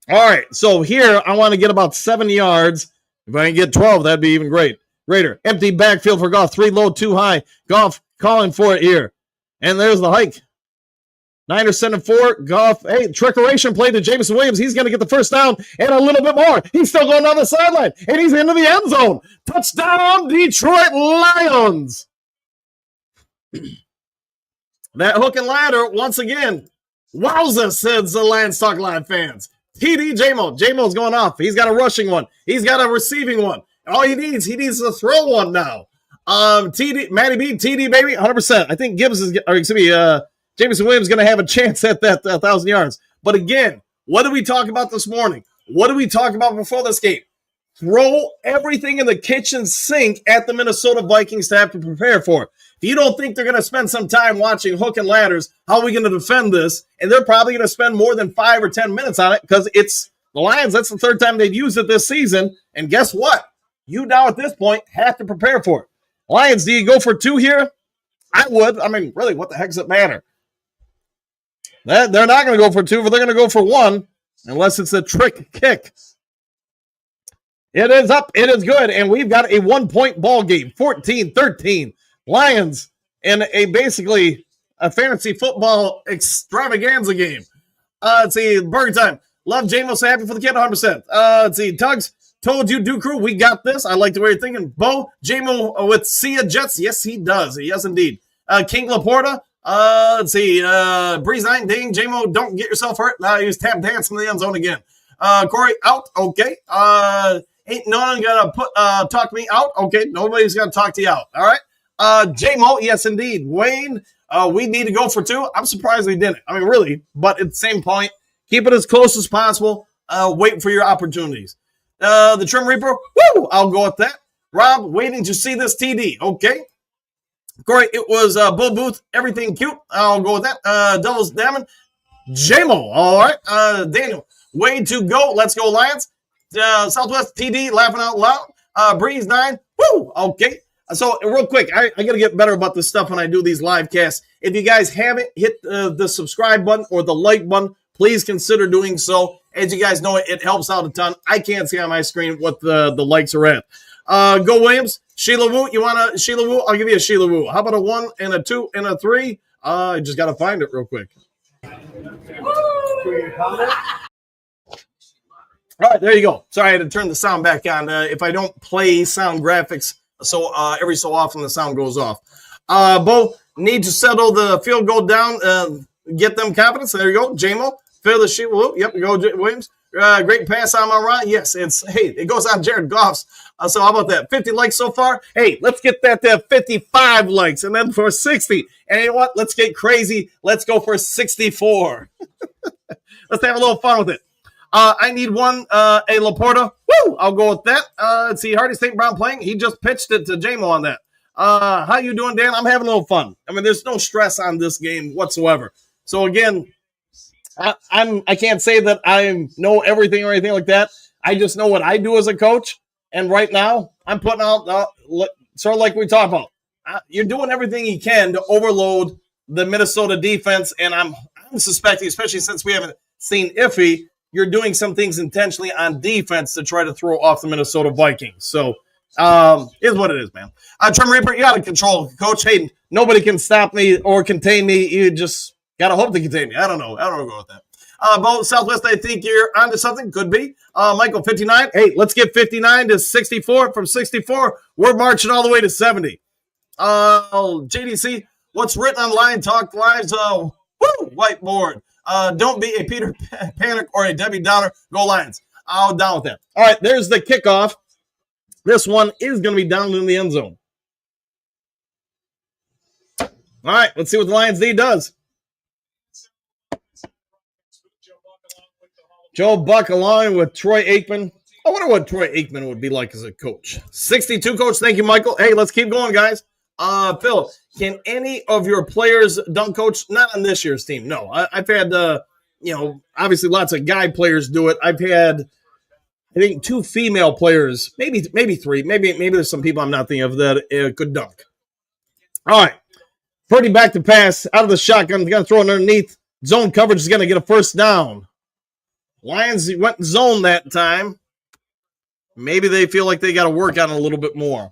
All right, so here I want to get about 7 yards. If I can get 12, that'd be even greater. Empty backfield for Goff. 3 low, 2 high. Goff calling for it here. And there's the hike. Niners sending 4. Goff, hey, trickeration play to Jameson Williams. He's going to get the first down and a little bit more. He's still going down the sideline, and he's into the end zone. Touchdown, Detroit Lions. That hook and ladder, once again, wowza, says the Lions Talk Live fans. TD J-Mo. J-Mo's going off. He's got a rushing one. He's got a receiving one. All he needs to throw one now. TD, Matty B, TD, baby, 100%. I think Gibbs is, or excuse me, Jameson Williams is going to have a chance at that 1,000 yards. But again, what did we talk about this morning? What did we talk about before this game? Throw everything in the kitchen sink at the Minnesota Vikings to have to prepare for it. If you don't think they're going to spend some time watching hook and ladders, how are we going to defend this? And they're probably going to spend more than 5 or 10 minutes on it because it's the Lions. That's the 3rd time they've used it this season. And guess what? You now at this point have to prepare for it. Lions, do you go for 2 here? I would. I mean, really, what the heck does it matter? They're not going to go for 2, but they're going to go for 1, unless it's a trick kick. It is up. It is good. And we've got a 1-point ball game, 14-13. Lions in basically a fantasy football extravaganza game. Let's see. Burger time. Love J-Mo. So happy for the kid, 100%. Let's see. Tugs, told you, Duke Crew, we got this. I like the way you're thinking. Bo, J-Mo with Sia Jets. Yes, he does. Yes, indeed. King Laporta. Let's see. Breeze 9, ding. J-Mo, don't get yourself hurt. He was tap dancing in the end zone again. Corey, out. Okay. Ain't no one gonna talk me out. Okay. Nobody's gonna talk to you out. All right. J-Mo, yes, indeed. Wayne, we need to go for 2. I'm surprised we didn't. I mean, really. But at the same point, keep it as close as possible. Wait for your opportunities. The Trim Reaper, woo! I'll go with that. Rob, waiting to see this TD. Okay. Corey, it was Bull Booth, everything cute. I'll go with that. Devil's Diamond, J-Mo. All right. Daniel, way to go. Let's go, Lions. Southwest TD, laughing out loud. Breeze 9, woo! Okay. So real quick, I got to get better about this stuff when I do these live casts. If you guys haven't hit the subscribe button or the like button, please consider doing so. As you guys know, it helps out a ton. I can't see on my screen what the likes are at. Go Williams. Sheila Wu, you want a Sheila Wu? I'll give you a Sheila Wu. How about a 1 and a 2 and a 3? I just got to find it real quick. All right, there you go. Sorry, I had to turn the sound back on. If I don't play sound graphics, so every so often the sound goes off. Bo, need to settle the field goal down, get them confidence. There you go. J-Mo, fill the sheet. Yep, go Williams. Great pass on my right. Yes, it goes on Jared Goff's. So how about that? 50 likes so far. Hey, let's get that to 55 likes, and then for 60. And you know what? Let's get crazy. Let's go for 64. Let's have a little fun with it. I need one, a Laporta. Woo! I'll go with that. Let's see, Hardy St. Brown playing. He just pitched it to JMO on that. How you doing, Dan? I'm having a little fun. I mean, there's no stress on this game whatsoever. So again, I can't say that I know everything or anything like that. I just know what I do as a coach. And right now, I'm putting out, sort of like we talked about. You're doing everything you can to overload the Minnesota defense. And I'm suspecting, especially since we haven't seen Iffy, you're doing some things intentionally on defense to try to throw off the Minnesota Vikings. So, is what it is, man. Trim Reaper, you got to control. Coach Hayden, nobody can stop me or contain me. You just got to hope to contain me. I don't know. Go with that. Bo Southwest, I think you're onto something. Could be. Michael, 59. Hey, let's get 59 to 64. From 64, we're marching all the way to 70. JDC, what's written on Lion Talk Live's whiteboard? Don't be a Peter Panic or a Debbie Downer. Go Lions. I'll down with that. All right, there's the kickoff. This one is going to be down in the end zone. All right, let's see what the Lions D does. Joe Buck along with Troy Aikman. I wonder what Troy Aikman would be like as a coach. 62, Coach. Thank you, Michael. Hey, let's keep going, guys. Phil, can any of your players dunk, Coach? Not on this year's team. No, I've had, obviously lots of guy players do it. I've had, I think, 2 female players, maybe 3. Maybe there's some people I'm not thinking of that could dunk. All right. Purdy back to pass out of the shotgun. Going to throw it underneath. Zone coverage is going to get a first down. Lions went zone that time. Maybe they feel like they got to work on it a little bit more.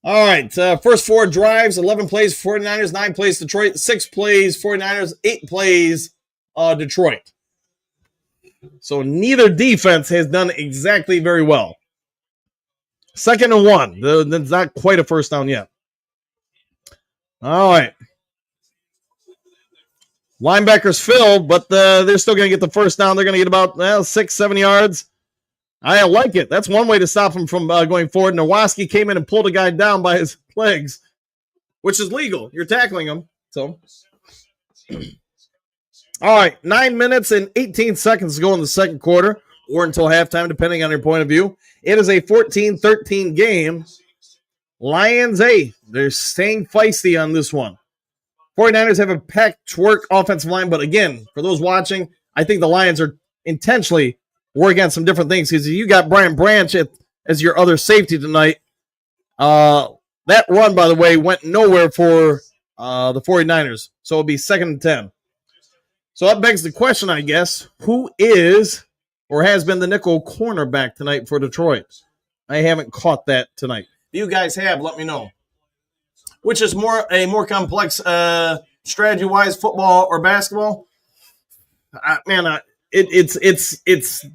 All right, first 4 drives, 11 plays, 49ers, 9 plays, Detroit, 6 plays, 49ers, 8 plays, Detroit. So neither defense has done exactly very well. 2nd and 1. That's not quite a first down yet. All right. Linebackers filled, but they're still going to get the first down. They're going to get about 6-7 yards. I like it. That's one way to stop him from going forward. Nowoski came in and pulled a guy down by his legs, which is legal. You're tackling him. So, all right, 9 minutes and 18 seconds to go in the second quarter, or until halftime, depending on your point of view. It is a 14-13 game. Lions, they're staying feisty on this one. 49ers have a patchwork offensive line, but again, for those watching, I think the Lions are intentionally working on some different things because you got Brian Branch as your other safety tonight. That run, by the way, went nowhere for the 49ers, so it'll be 2nd and 10. So that begs the question, I guess, who is or has been the nickel cornerback tonight for Detroit? I haven't caught that tonight. If you guys have, let me know. Which is a more complex strategy-wise, football or basketball? It's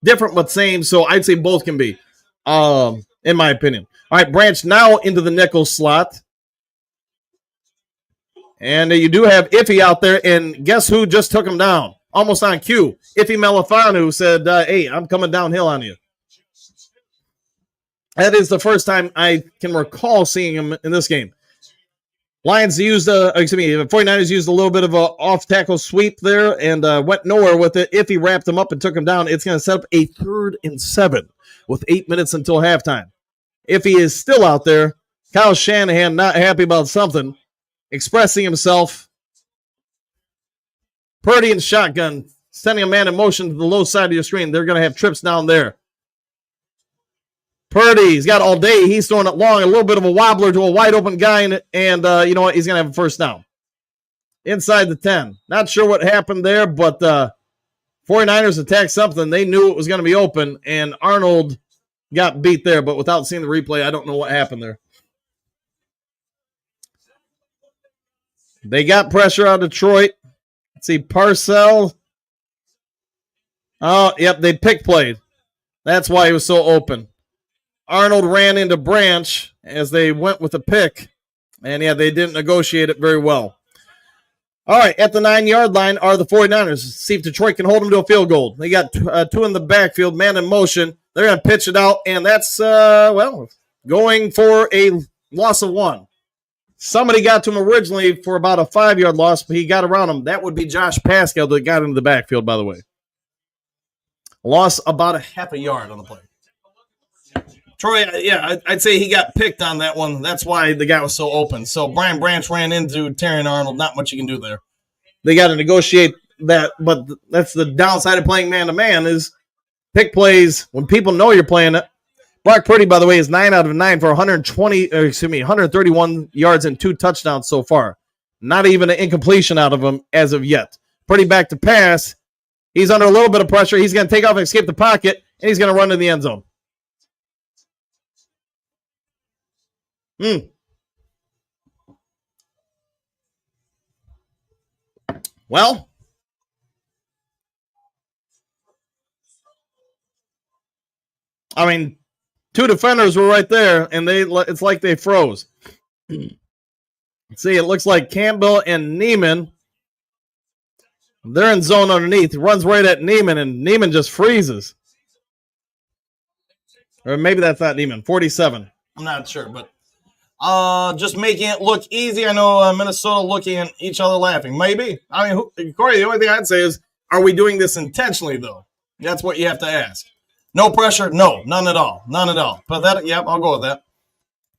different but same, so I'd say both can be, in my opinion. All right, Branch now into the nickel slot. And you do have Iffy out there, and guess who just took him down? Almost on cue. Iffy Melifanu said, hey, I'm coming downhill on you. That is the first time I can recall seeing him in this game. Lions used, 49ers used a little bit of an off-tackle sweep there and went nowhere with it. If he wrapped him up and took him down, it's going to set up a 3rd and 7 with 8 minutes until halftime. If he is still out there, Kyle Shanahan not happy about something, expressing himself. Purdy and shotgun, sending a man in motion to the low side of your screen. They're going to have trips down there. Purdy's got all day. He's throwing it long, a little bit of a wobbler to a wide open guy, and you know what? He's going to have a first down. Inside the 10. Not sure what happened there, but 49ers attacked something. They knew it was going to be open, and Arnold got beat there, but without seeing the replay, I don't know what happened there. They got pressure on Detroit. Let's see, Parcell. Oh, yep, they pick played. That's why he was so open. Arnold ran into Branch as they went with a pick, and yeah, they didn't negotiate it very well. All right, at the 9-yard line are the 49ers. See if Detroit can hold them to a field goal. They got two in the backfield, man in motion. They're going to pitch it out, and that's, going for a loss of 1. Somebody got to him originally for about a 5-yard loss, but he got around him. That would be Josh Pascal that got into the backfield, by the way. Lost about a half a yard on the play. Troy, yeah, I'd say he got picked on that one. That's why the guy was so open. So Brian Branch ran into Terrion Arnold. Not much you can do there. They got to negotiate that, but that's the downside of playing man-to-man is pick plays when people know you're playing it. Brock Purdy, by the way, is 9 out of 9 for 131 yards and 2 touchdowns so far. Not even an incompletion out of him as of yet. Purdy back to pass. He's under a little bit of pressure. He's going to take off and escape the pocket, and he's going to run to the end zone. Well, I mean, 2 defenders were right there, and it's like they froze. See, it looks like Campbell and Neiman. They're in zone underneath. He runs right at Neiman, and Neiman just freezes. Or maybe that's not Neiman. 47. I'm not sure, but just making it look easy. I know Minnesota looking at each other laughing. Maybe. I mean, Corey, the only thing I'd say is, are we doing this intentionally, though? That's what you have to ask. No pressure? No, none at all. None at all. Pathetic? Yep, I'll go with that.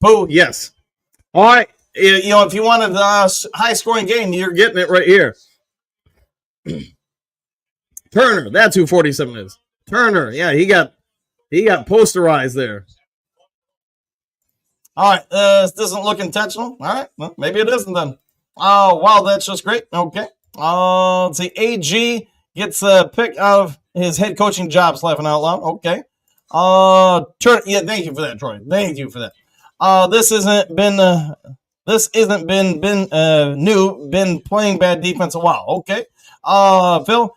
Pooh? Yes. All right. You know, if you wanted a high-scoring game, you're getting it right here. Turner, that's who 47 is. Turner, yeah, he got posterized there. All right, this doesn't look intentional. All right, well, maybe it isn't then. Oh, wow, that's just great. Okay. Let's see. AG gets a pick out of his head coaching job, laughing out loud. Okay. Yeah, thank you for that, Troy. Thank you for that. This isn't been new. Been playing bad defense a while. Okay. Phil,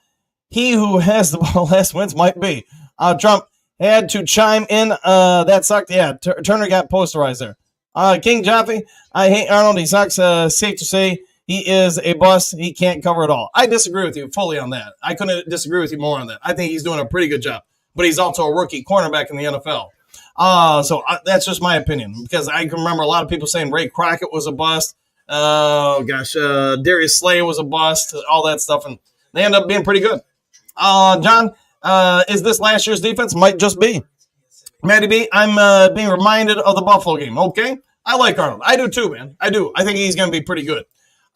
he who has the ball last wins might be. Trump had to chime in. That sucked. Yeah, Turner got posterized there. King Jaffe, I hate Arnold. He sucks. Safe to say he is a bust. He can't cover it all. I disagree with you fully on that. I couldn't disagree with you more on that. I think he's doing a pretty good job, but he's also a rookie cornerback in the NFL. So that's just my opinion, because I can remember a lot of people saying Ray Crockett was a bust. Darius Slay was a bust, all that stuff, and they end up being pretty good. John, is this last year's defense? Might just be. Matty B, I'm being reminded of the Buffalo game. Okay, I like Arnold. I do too, man. I do. I think he's going to be pretty good.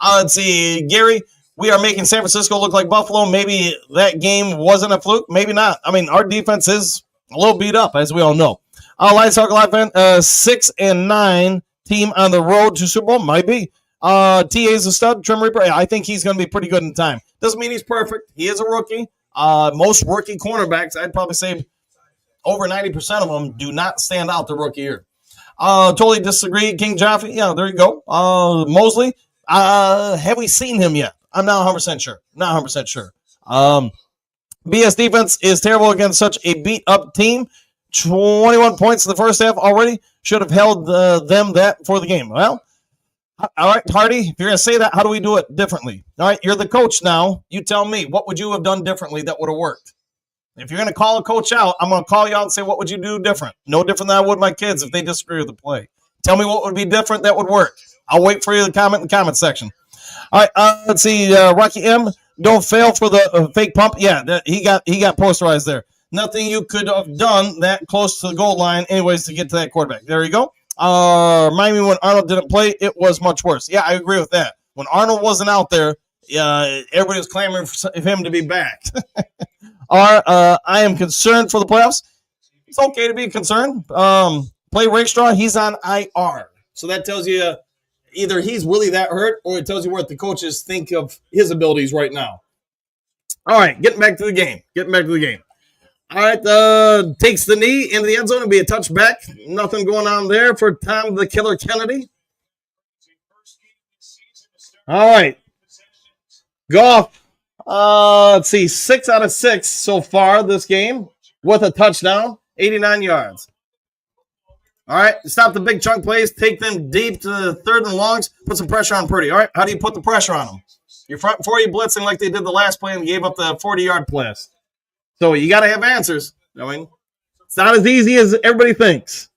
Let's see, Gary, we are making San Francisco look like Buffalo. Maybe that game wasn't a fluke. Maybe not. I mean, our defense is a little beat up, as we all know. Lions Talk Live fan, 6-9 team on the road to Super Bowl. Might be. TA is a stud. Trim Reaper, I think he's going to be pretty good in time. Doesn't mean he's perfect. He is a rookie. Most rookie cornerbacks, I'd probably say over 90% of them do not stand out the rookie year. Totally disagree. King Jaffe, yeah, there you go. Mosley, have we seen him yet? I'm not 100% sure. Not 100% sure. BS defense is terrible against such a beat-up team. 21 points in the first half already. Should have held them that for the game. Well, all right, Hardy, if you're going to say that, how do we do it differently? All right, you're the coach now. You tell me, what would you have done differently that would have worked? If you're going to call a coach out, I'm going to call you out and say, what would you do different? No different than I would my kids if they disagree with the play. Tell me what would be different that would work. I'll wait for you to comment in the comment section. All right, let's see. Rocky M, don't fail for the fake pump. Yeah, he got posterized there. Nothing you could have done that close to the goal line anyways to get to that quarterback. There you go. Remind me when Arnold didn't play, it was much worse. Yeah, I agree with that. When Arnold wasn't out there, everybody was clamoring for him to be back. I am concerned for the playoffs. It's okay to be concerned. Play Rakestraw, he's on IR. So that tells you either he's really that hurt or it tells you what the coaches think of his abilities right now. All right, getting back to the game. All right, takes the knee into the end zone and be a touchback. Nothing going on there for Tom the Killer Kennedy. All right. Goff. Let's see, 6 out of 6 so far this game with a touchdown, 89 yards. All right, stop the big chunk plays, take them deep to the third and longs, put some pressure on Purdy. All right, how do you put the pressure on him? Your front four, you blitzing like they did the last play and gave up the 40-yard blast. So you got to have answers. I mean, it's not as easy as everybody thinks.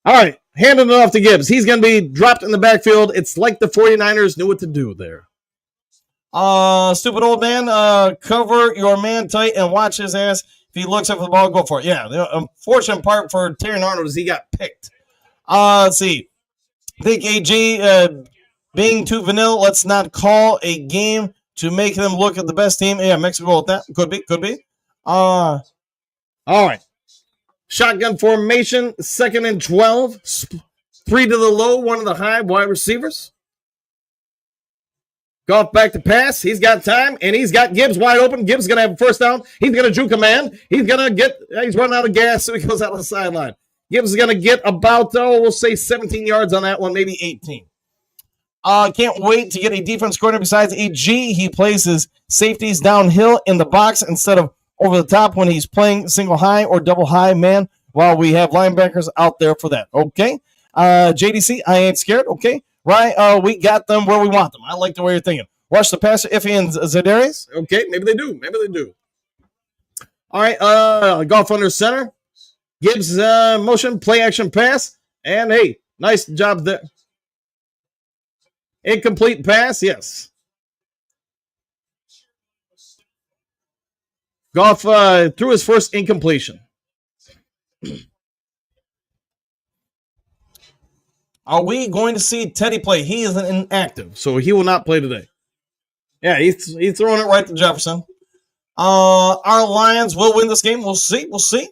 All right, handing it off to Gibbs. He's going to be dropped in the backfield. It's like the 49ers knew what to do there. Stupid old man, cover your man tight and watch his ass. If he looks up for the ball, go for it. Yeah, the unfortunate part for Terry Arnold is he got picked. Let's see. I think AG being too vanilla, let's not call a game to make them look at the best team. Yeah, Mexico with that. Could be. All right. Shotgun formation, 2nd and 12. 3 to the low, 1 to the high, wide receivers. Goff back to pass. He's got time, and he's got Gibbs wide open. Gibbs is going to have a first down. He's going to juke a man. He's running out of gas, so he goes out on the sideline. Gibbs is going to get about, we'll say 17 yards on that one, maybe 18. Can't wait to get a defense corner besides AG. He plays his safeties downhill in the box instead of over the top when he's playing single high or double high man while we have linebackers out there for that. Okay. JDC, I ain't scared. Okay. Right. We got them where we want them. I like the way you're thinking. Watch the passer, Iffy and Zedarius. Okay. Maybe they do. All right. Goff under center. Gibbs motion, play action pass. And hey, nice job there. Incomplete pass, yes. Goff threw his first incompletion. Are we going to see Teddy play? He is inactive, so he will not play today. Yeah, he's throwing it right to Jefferson. Our Lions will win this game. We'll see.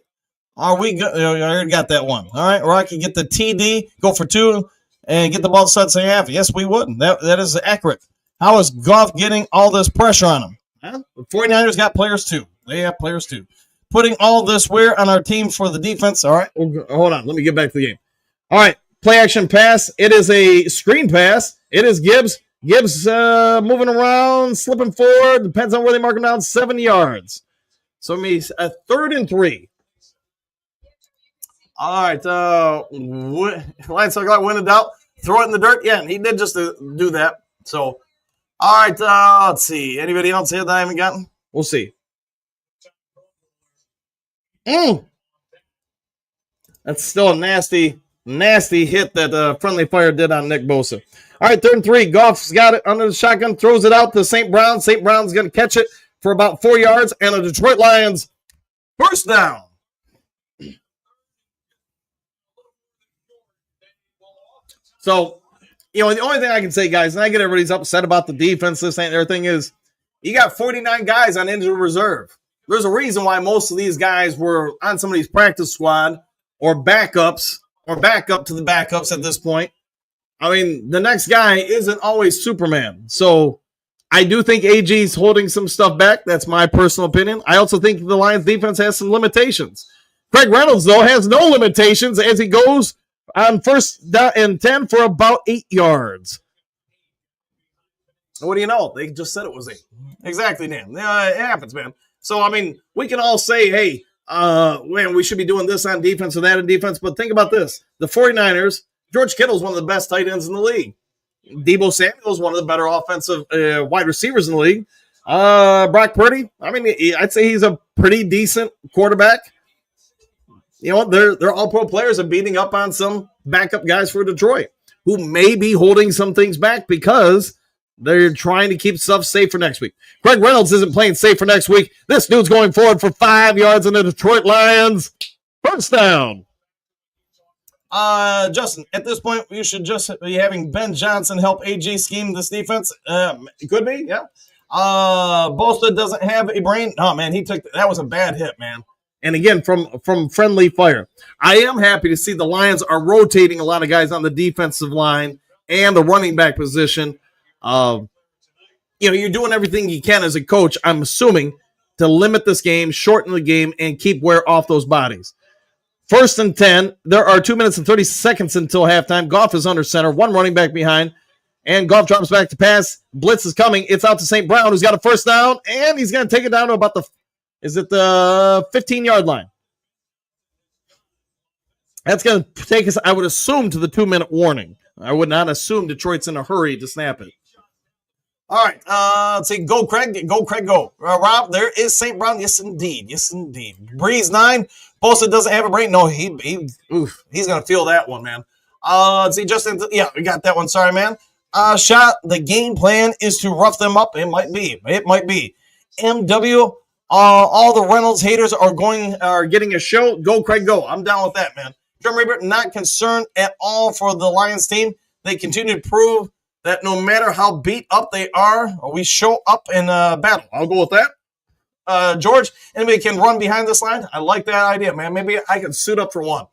Are we good? I already got that one. All right, Rocky, get the TD, go for 2. And get the ball to start second half. Yes, we would. That is accurate. How is Goff getting all this pressure on him? Huh? The 49ers got players too. They have players too. Putting all this wear on our team for the defense. All right. Hold on. Let me get back to the game. All right. Play action pass. It is a screen pass. It is Gibbs. Gibbs moving around, slipping forward. Depends on where they mark him down. 7 yards. So it means a 3rd and 3. All right, Lions win it out, throw it in the dirt. Yeah, and he did just do that. So, all right, let's see. Anybody else here that I haven't gotten? We'll see. That's still a nasty hit that Friendly Fire did on Nick Bosa. All right, 3rd and 3. Goff's got it under the shotgun, throws it out to St. Brown. St. Brown's going to catch it for about 4 yards, and the Detroit Lions first down. So, the only thing I can say, guys, and I get everybody's upset about the defense, this and everything, is you got 49 guys on injured reserve. There's a reason why most of these guys were on somebody's practice squad or backups or backup to the backups at this point. I mean, the next guy isn't always Superman. So I do think AG's holding some stuff back. That's my personal opinion. I also think the Lions defense has some limitations. Craig Reynolds, though, has no limitations as he goes on 1st and 10 for about 8 yards. What do you know? They just said it was 8. Exactly, Dan. It happens, man. So, I mean, we can all say, hey, man, we should be doing this on defense or that on defense. But think about this. The 49ers, George Kittle is one of the best tight ends in the league. Debo Samuel is one of the better offensive wide receivers in the league. Brock Purdy, I mean, I'd say he's a pretty decent quarterback. They're all pro players and beating up on some backup guys for Detroit who may be holding some things back because they're trying to keep stuff safe for next week. Craig Reynolds isn't playing safe for next week. This dude's going forward for 5 yards in the Detroit Lions. First down. Justin, at this point, you should just be having Ben Johnson help AG scheme this defense. It could be, yeah. Bosa doesn't have a brain. Oh, man, that was a bad hit, man. And again, from Friendly Fire. I am happy to see the Lions are rotating a lot of guys on the defensive line and the running back position. You're doing everything you can as a coach, I'm assuming, to limit this game, shorten the game, and keep wear off those bodies. 1st and 10. There are 2 minutes and 30 seconds until halftime. Goff is under center, 1 running back behind. And Goff drops back to pass. Blitz is coming. It's out to St. Brown, who's got a first down, and he's going to take it down to about the 15-yard line. That's going to take us, I would assume, to the 2-minute warning. I would not assume Detroit's in a hurry to snap it. All right. Let's see. Go, Craig. Go, Craig. Go. Rob, there is St. Brown. Yes, indeed. Yes, indeed. Breeze 9. Posted doesn't have a brain. No, he's going to feel that one, man. Let's see. Justin. Yeah, we got that one. Sorry, man. Shot. The game plan is to rough them up. It might be. It might be. MW. All the Reynolds haters are getting a show. Go, Craig. Go. I'm down with that, man. Jim Reaper, not concerned at all for the Lions team. They continue to prove that no matter how beat up they are, we show up in battle. I'll go with that. George, anybody can run behind this line? I like that idea, man. Maybe I can suit up for one.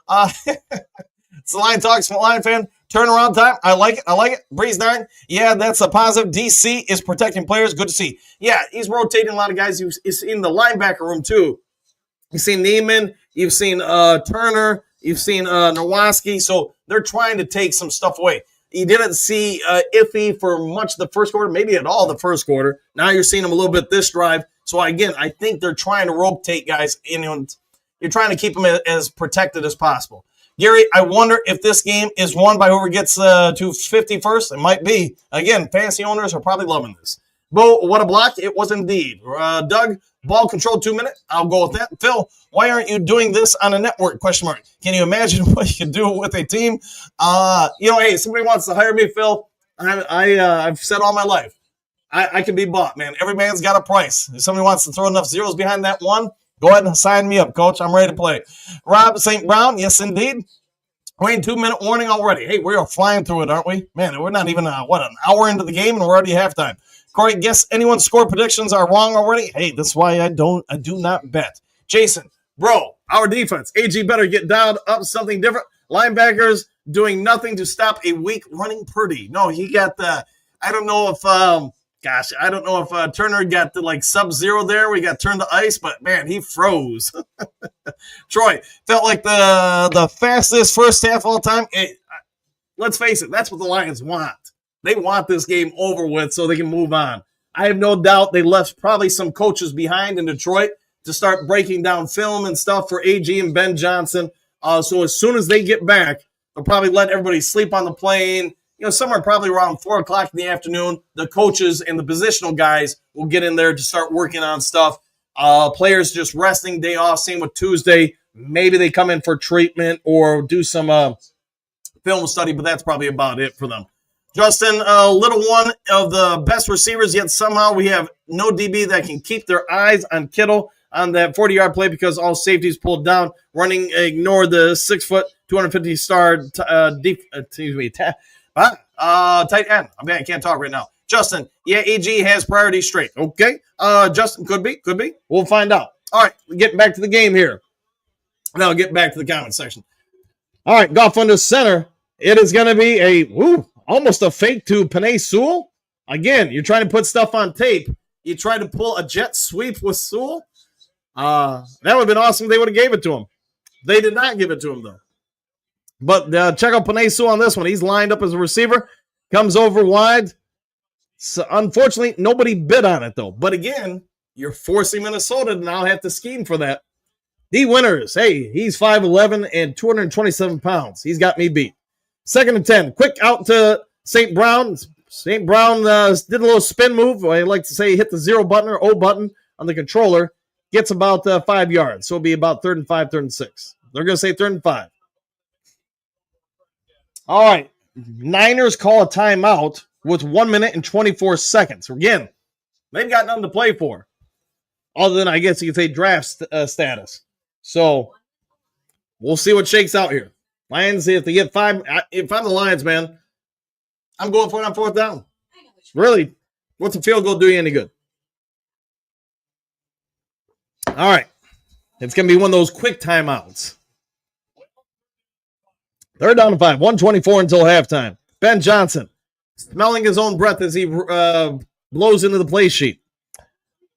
It's the Lion Talks from Lion fan. Turnaround time. I like it. I like it. Breeze 9. Yeah, that's a positive. DC is protecting players. Good to see. Yeah, he's rotating a lot of guys. He's in the linebacker room, too. You've seen Neiman. You've seen Turner. You've seen Nowaski. So they're trying to take some stuff away. You didn't see Iffy for much of the first quarter, maybe at all the first quarter. Now you're seeing him a little bit this drive. So, again, I think they're trying to rotate guys. You're trying to keep them as protected as possible. Gary, I wonder if this game is won by whoever gets to 50 first. It might be. Again, fantasy owners are probably loving this. Bo, what a block. It was indeed. Doug, ball control 2 minutes. I'll go with that. Phil, why aren't you doing this on a network? ? Can you imagine what you can do with a team? Hey, somebody wants to hire me, Phil. I've said all my life. I can be bought, man. Every man's got a price. If somebody wants to throw enough zeros behind that one, go ahead and sign me up, coach. I'm ready to play. Rob St. Brown, yes, indeed. Wayne, 2 minute warning already. Hey, we're flying through it, aren't we? Man, we're not even, an hour into the game and we're already halftime. Corey, guess anyone's score predictions are wrong already? Hey, that's why I do not bet. Jason, bro, our defense. AG better get dialed up something different. Linebackers doing nothing to stop a weak running Purdy. No, he got the, I don't know if Turner got the like sub-zero there. We got turned to ice, but man, he froze. Troy, felt like the fastest first half all time. Hey, let's face it, that's what the Lions want. They want this game over with so they can move on. I have no doubt they left probably some coaches behind in Detroit to start breaking down film and stuff for AG and Ben Johnson. So as soon as they get back, they'll probably let everybody sleep on the plane. Somewhere probably around 4 o'clock in the afternoon, the coaches and the positional guys will get in there to start working on stuff. Players just resting, day off, same with Tuesday. Maybe they come in for treatment or do some film study, but that's probably about it for them. Justin, little one of the best receivers, yet somehow we have no DB that can keep their eyes on Kittle on that 40-yard play because all safeties pulled down. Running, ignore the 6-foot, 250-star tight end. I mean, I can't talk right now. Justin, yeah, AG has priority straight. Okay. Justin, could be. We'll find out. All right, getting back to the game here. Now get back to the comment section. All right, golf under center. It is going to be almost a fake to Penei Sewell. Again, you're trying to put stuff on tape. You try to pull a jet sweep with Sewell. That would have been awesome. They would have gave it to him. They did not give it to him, though. But check out Penei Sewell on this one. He's lined up as a receiver. Comes over wide. So unfortunately, nobody bid on it, though. But again, you're forcing Minnesota to now have to scheme for that. D. Winters, hey, he's 5'11" and 227 pounds. He's got me beat. 2nd and 10. Quick out to St. Brown. St. Brown did a little spin move. I like to say hit the 0 button or O button on the controller. Gets about 5 yards. So it'll be about 3rd and 5, 3rd and 6. They're going to say 3rd and 5. All right. Niners call a timeout with 1 minute and 24 seconds. Again, they've got nothing to play for. Other than, I guess you could say, draft status. So we'll see what shakes out here. Lions, if they get 5, if I'm the Lions, man, I'm going for it on 4th down. Really, what's a field goal do you any good? All right. It's going to be one of those quick timeouts. 3rd down and 5, 1:24 until halftime. Ben Johnson smelling his own breath as he blows into the play sheet.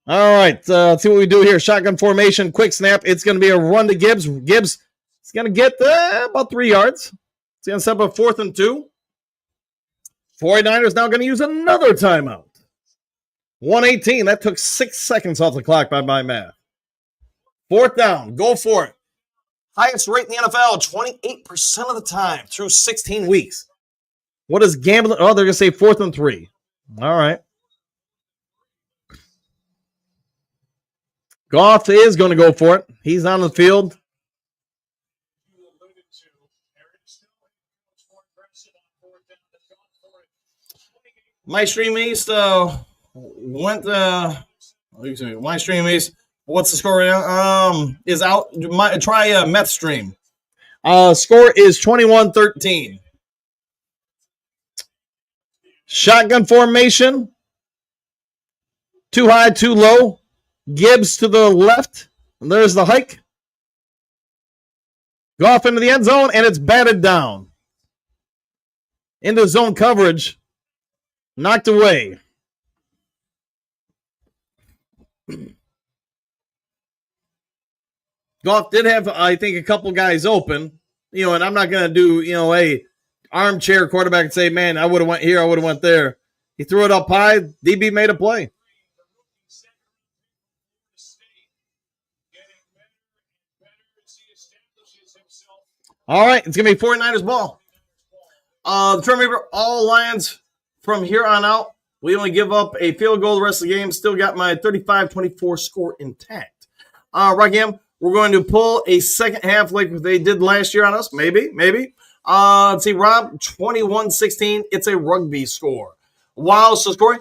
All right, let's see what we do here. Shotgun formation, quick snap. It's going to be a run to Gibbs. Gibbs is going to get about 3 yards. It's going to set up a 4th and 2. 49ers now going to use another timeout. 1:18. That took 6 seconds off the clock by my math. 4th down. Go for it. Highest rate in the NFL, 28% of the time through 16 weeks. What is gambling? Oh, they're going to say 4th and 3. All right. Goff is going to go for it. He's on the field. My stream East went. My stream East. What's the score right now? Is out. Try Meth stream. Score is 21-13. Shotgun formation. Too high, too low. Gibbs to the left. And there's the hike. Goff into the end zone, and it's batted down. Into zone coverage. Knocked away. Goff did have, I think, a couple guys open. And I'm not going to do, a armchair quarterback and say, man, I would have went here, I would have went there. He threw it up high. DB made a play. All right, it's going to be 49ers ball. Remember, all Lions from here on out, we only give up a field goal the rest of the game. Still got my 35-24 score intact. Rockham, we're going to pull a second half like they did last year on us. Maybe. Let's see, Rob, 21-16. It's a rugby score. Wow, so scoring.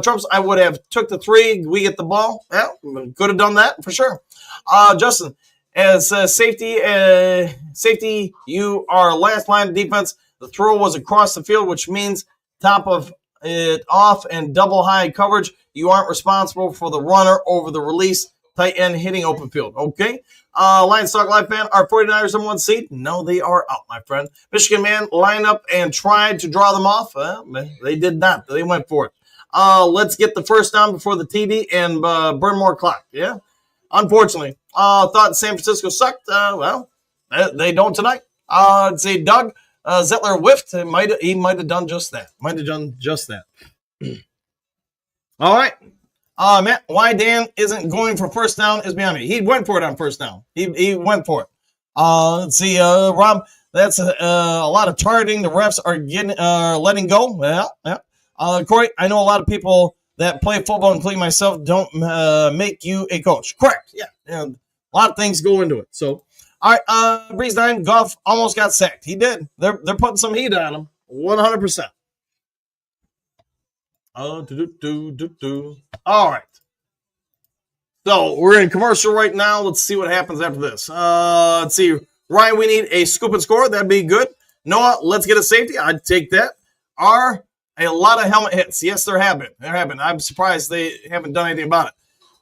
Trumps, I would have took the 3. We get the ball. Yeah, could have done that for sure. Justin, as safety, you are last line of defense. The throw was across the field, which means top of it off and double high coverage. You aren't responsible for the runner over the release. Tight end hitting open field. Okay. Lions Talk Live fan, are 49ers in one seat? No, they are out, my friend. Michigan man lined up and tried to draw them off. They did not. They went for it. Let's get the first down before the TD and burn more clock. Yeah. Unfortunately, thought San Francisco sucked. Well, they don't tonight. Say Doug Zettler whiffed. He might have done just that. All right. Matt, why Dan isn't going for first down is beyond me. He went for it on first down. He went for it. Let's see, Rob, that's a lot of targeting. The refs are letting go. Yeah. Corey, I know a lot of people that play football, including myself, don't make you a coach. Correct. Yeah. A lot of things go into it. So, all right, Breeze 9, Goff almost got sacked. He did. They're putting some heat on him. 100%. All right. So we're in commercial right now. Let's see what happens after this. Let's see. Ryan, we need a scoop and score. That'd be good. Noah, let's get a safety. I'd take that. Are a lot of helmet hits. Yes, there have been. I'm surprised they haven't done anything about it.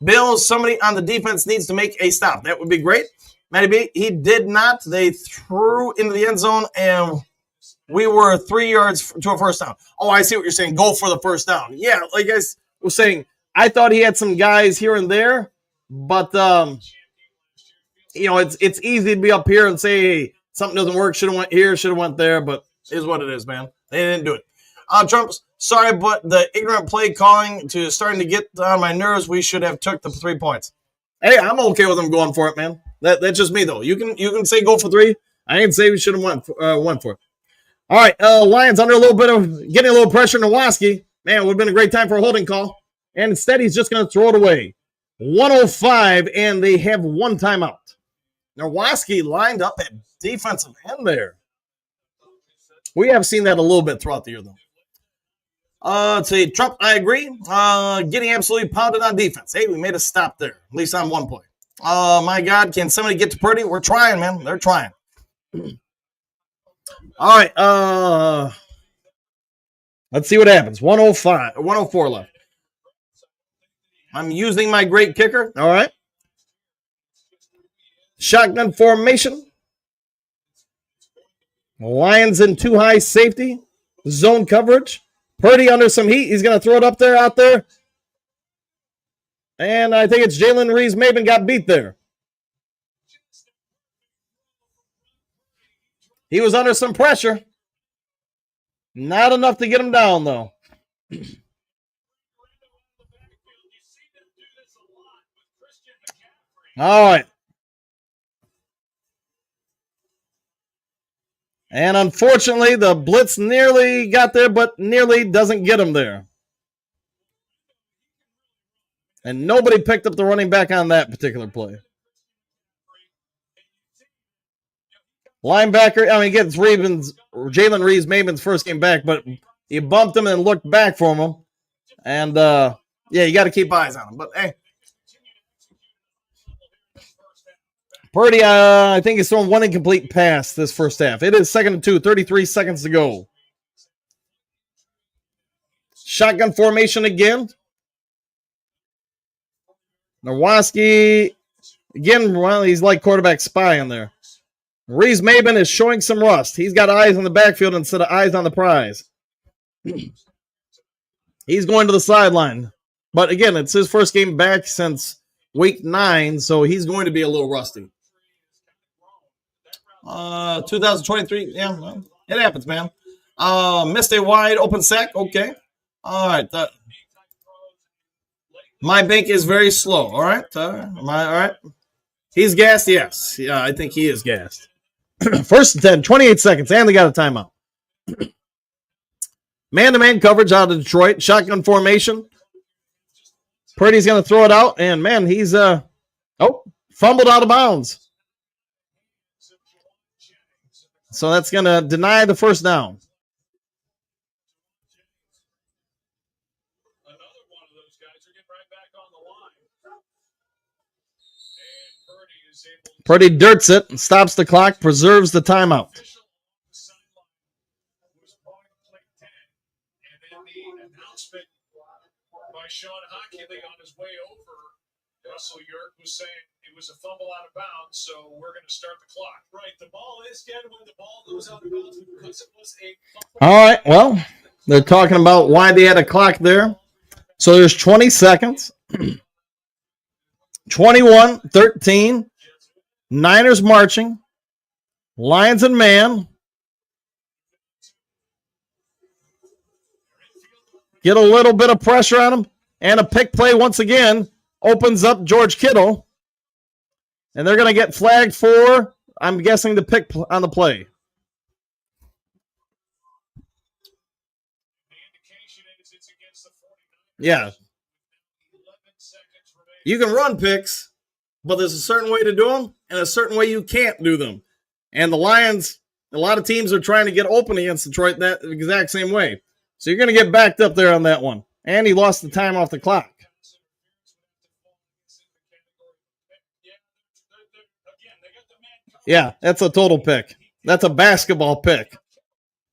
Bill, somebody on the defense needs to make a stop. That would be great. Matty B, he did not. They threw into the end zone, and we were 3 yards to a first down. Oh, I see what you're saying. Go for the first down. Yeah, like I was saying, I thought he had some guys here and there, but it's easy to be up here and say, hey, something doesn't work. Should have went here, should have went there, but it is what it is, man. They didn't do it. Trump, sorry, but the ignorant play calling to starting to get on my nerves. We should have took the 3 points. Hey, I'm okay with them going for it, man. That's just me though. You can say go for 3. I didn't say we should have went for it. All right, Lions under a little bit of getting a little pressure. Nowoski, man, it would have been a great time for a holding call. And instead, he's just going to throw it away. 105, and they have 1 timeout. Nowoski lined up at defensive end there. We have seen that a little bit throughout the year, though. Let's see, Trump, I agree. Getting absolutely pounded on defense. Hey, we made a stop there, at least on 1 play. My God, can somebody get to Purdy? We're trying, man. They're trying. All right, let's see what happens. 104 left. I'm using my great kicker. All right. Shotgun formation. Lions in 2 high safety. Zone coverage. Purdy under some heat. He's going to throw it out there. And I think it's Jalen Reeves-Maben got beat there. He was under some pressure. Not enough to get him down, though. All right. And unfortunately, the blitz nearly got there, but nearly doesn't get him there. And nobody picked up the running back on that particular play. Linebacker, I mean, again, it's Jalen Reeves-Maybin's first game back, but you bumped him and looked back for him. And, yeah, you got to keep eyes on him. But, hey. Purdy, I think he's thrown one incomplete pass this first half. It is 2nd and 2, 33 seconds to go. Shotgun formation again. Nowoski, again, well, he's like quarterback spy in there. Reeves-Maybin is showing some rust. He's got eyes on the backfield instead of eyes on the prize. He's going to the sideline. But again, it's his first game back since week 9, so he's going to be a little rusty. 2023, yeah, well, it happens, man. Missed a wide open sack. Okay. All right. My bank is very slow. All right. All right. He's gassed. Yes. Yeah, I think he is gassed. First and 10, 28 seconds, and they got a timeout. Man-to-man coverage out of Detroit. Shotgun formation. Purdy's going to throw it out, and man, he's fumbled out of bounds. So that's going to deny the first down. Purdy dirts it and stops the clock, preserves the timeout. By Sean Hockley on his way over, Russell York was saying it was a fumble out of bounds, so we're going to start the clock. Right, the ball is dead when the ball goes out of bounds because it was a fumble. All right, well, they're talking about why they had a clock there. So there's 20 seconds. 21-13. Niners marching. Lions and man. Get a little bit of pressure on him. And a pick play once again opens up George Kittle. And they're going to get flagged for, I'm guessing, the pick on the play. Yeah. You can run picks, but there's a certain way to do them and a certain way you can't do them. And the Lions, a lot of teams are trying to get open against Detroit that exact same way. So you're going to get backed up there on that one. And he lost the time off the clock. Yeah, that's a total pick. That's a basketball pick.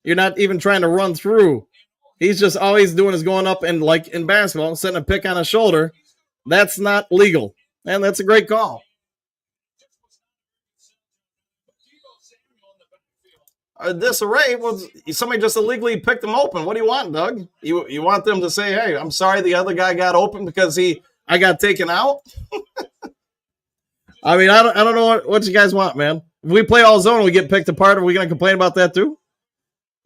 You're not even trying to run through. He's just always doing is going up and, like in basketball, setting a pick on his shoulder. That's not legal. And that's a great call. Disarray was somebody just illegally picked him open. What do you want, Doug? You want them to say, hey, I'm sorry the other guy got open because I got taken out? I mean, I don't know what you guys want, man. If we play all zone, we get picked apart. Are we going to complain about that too?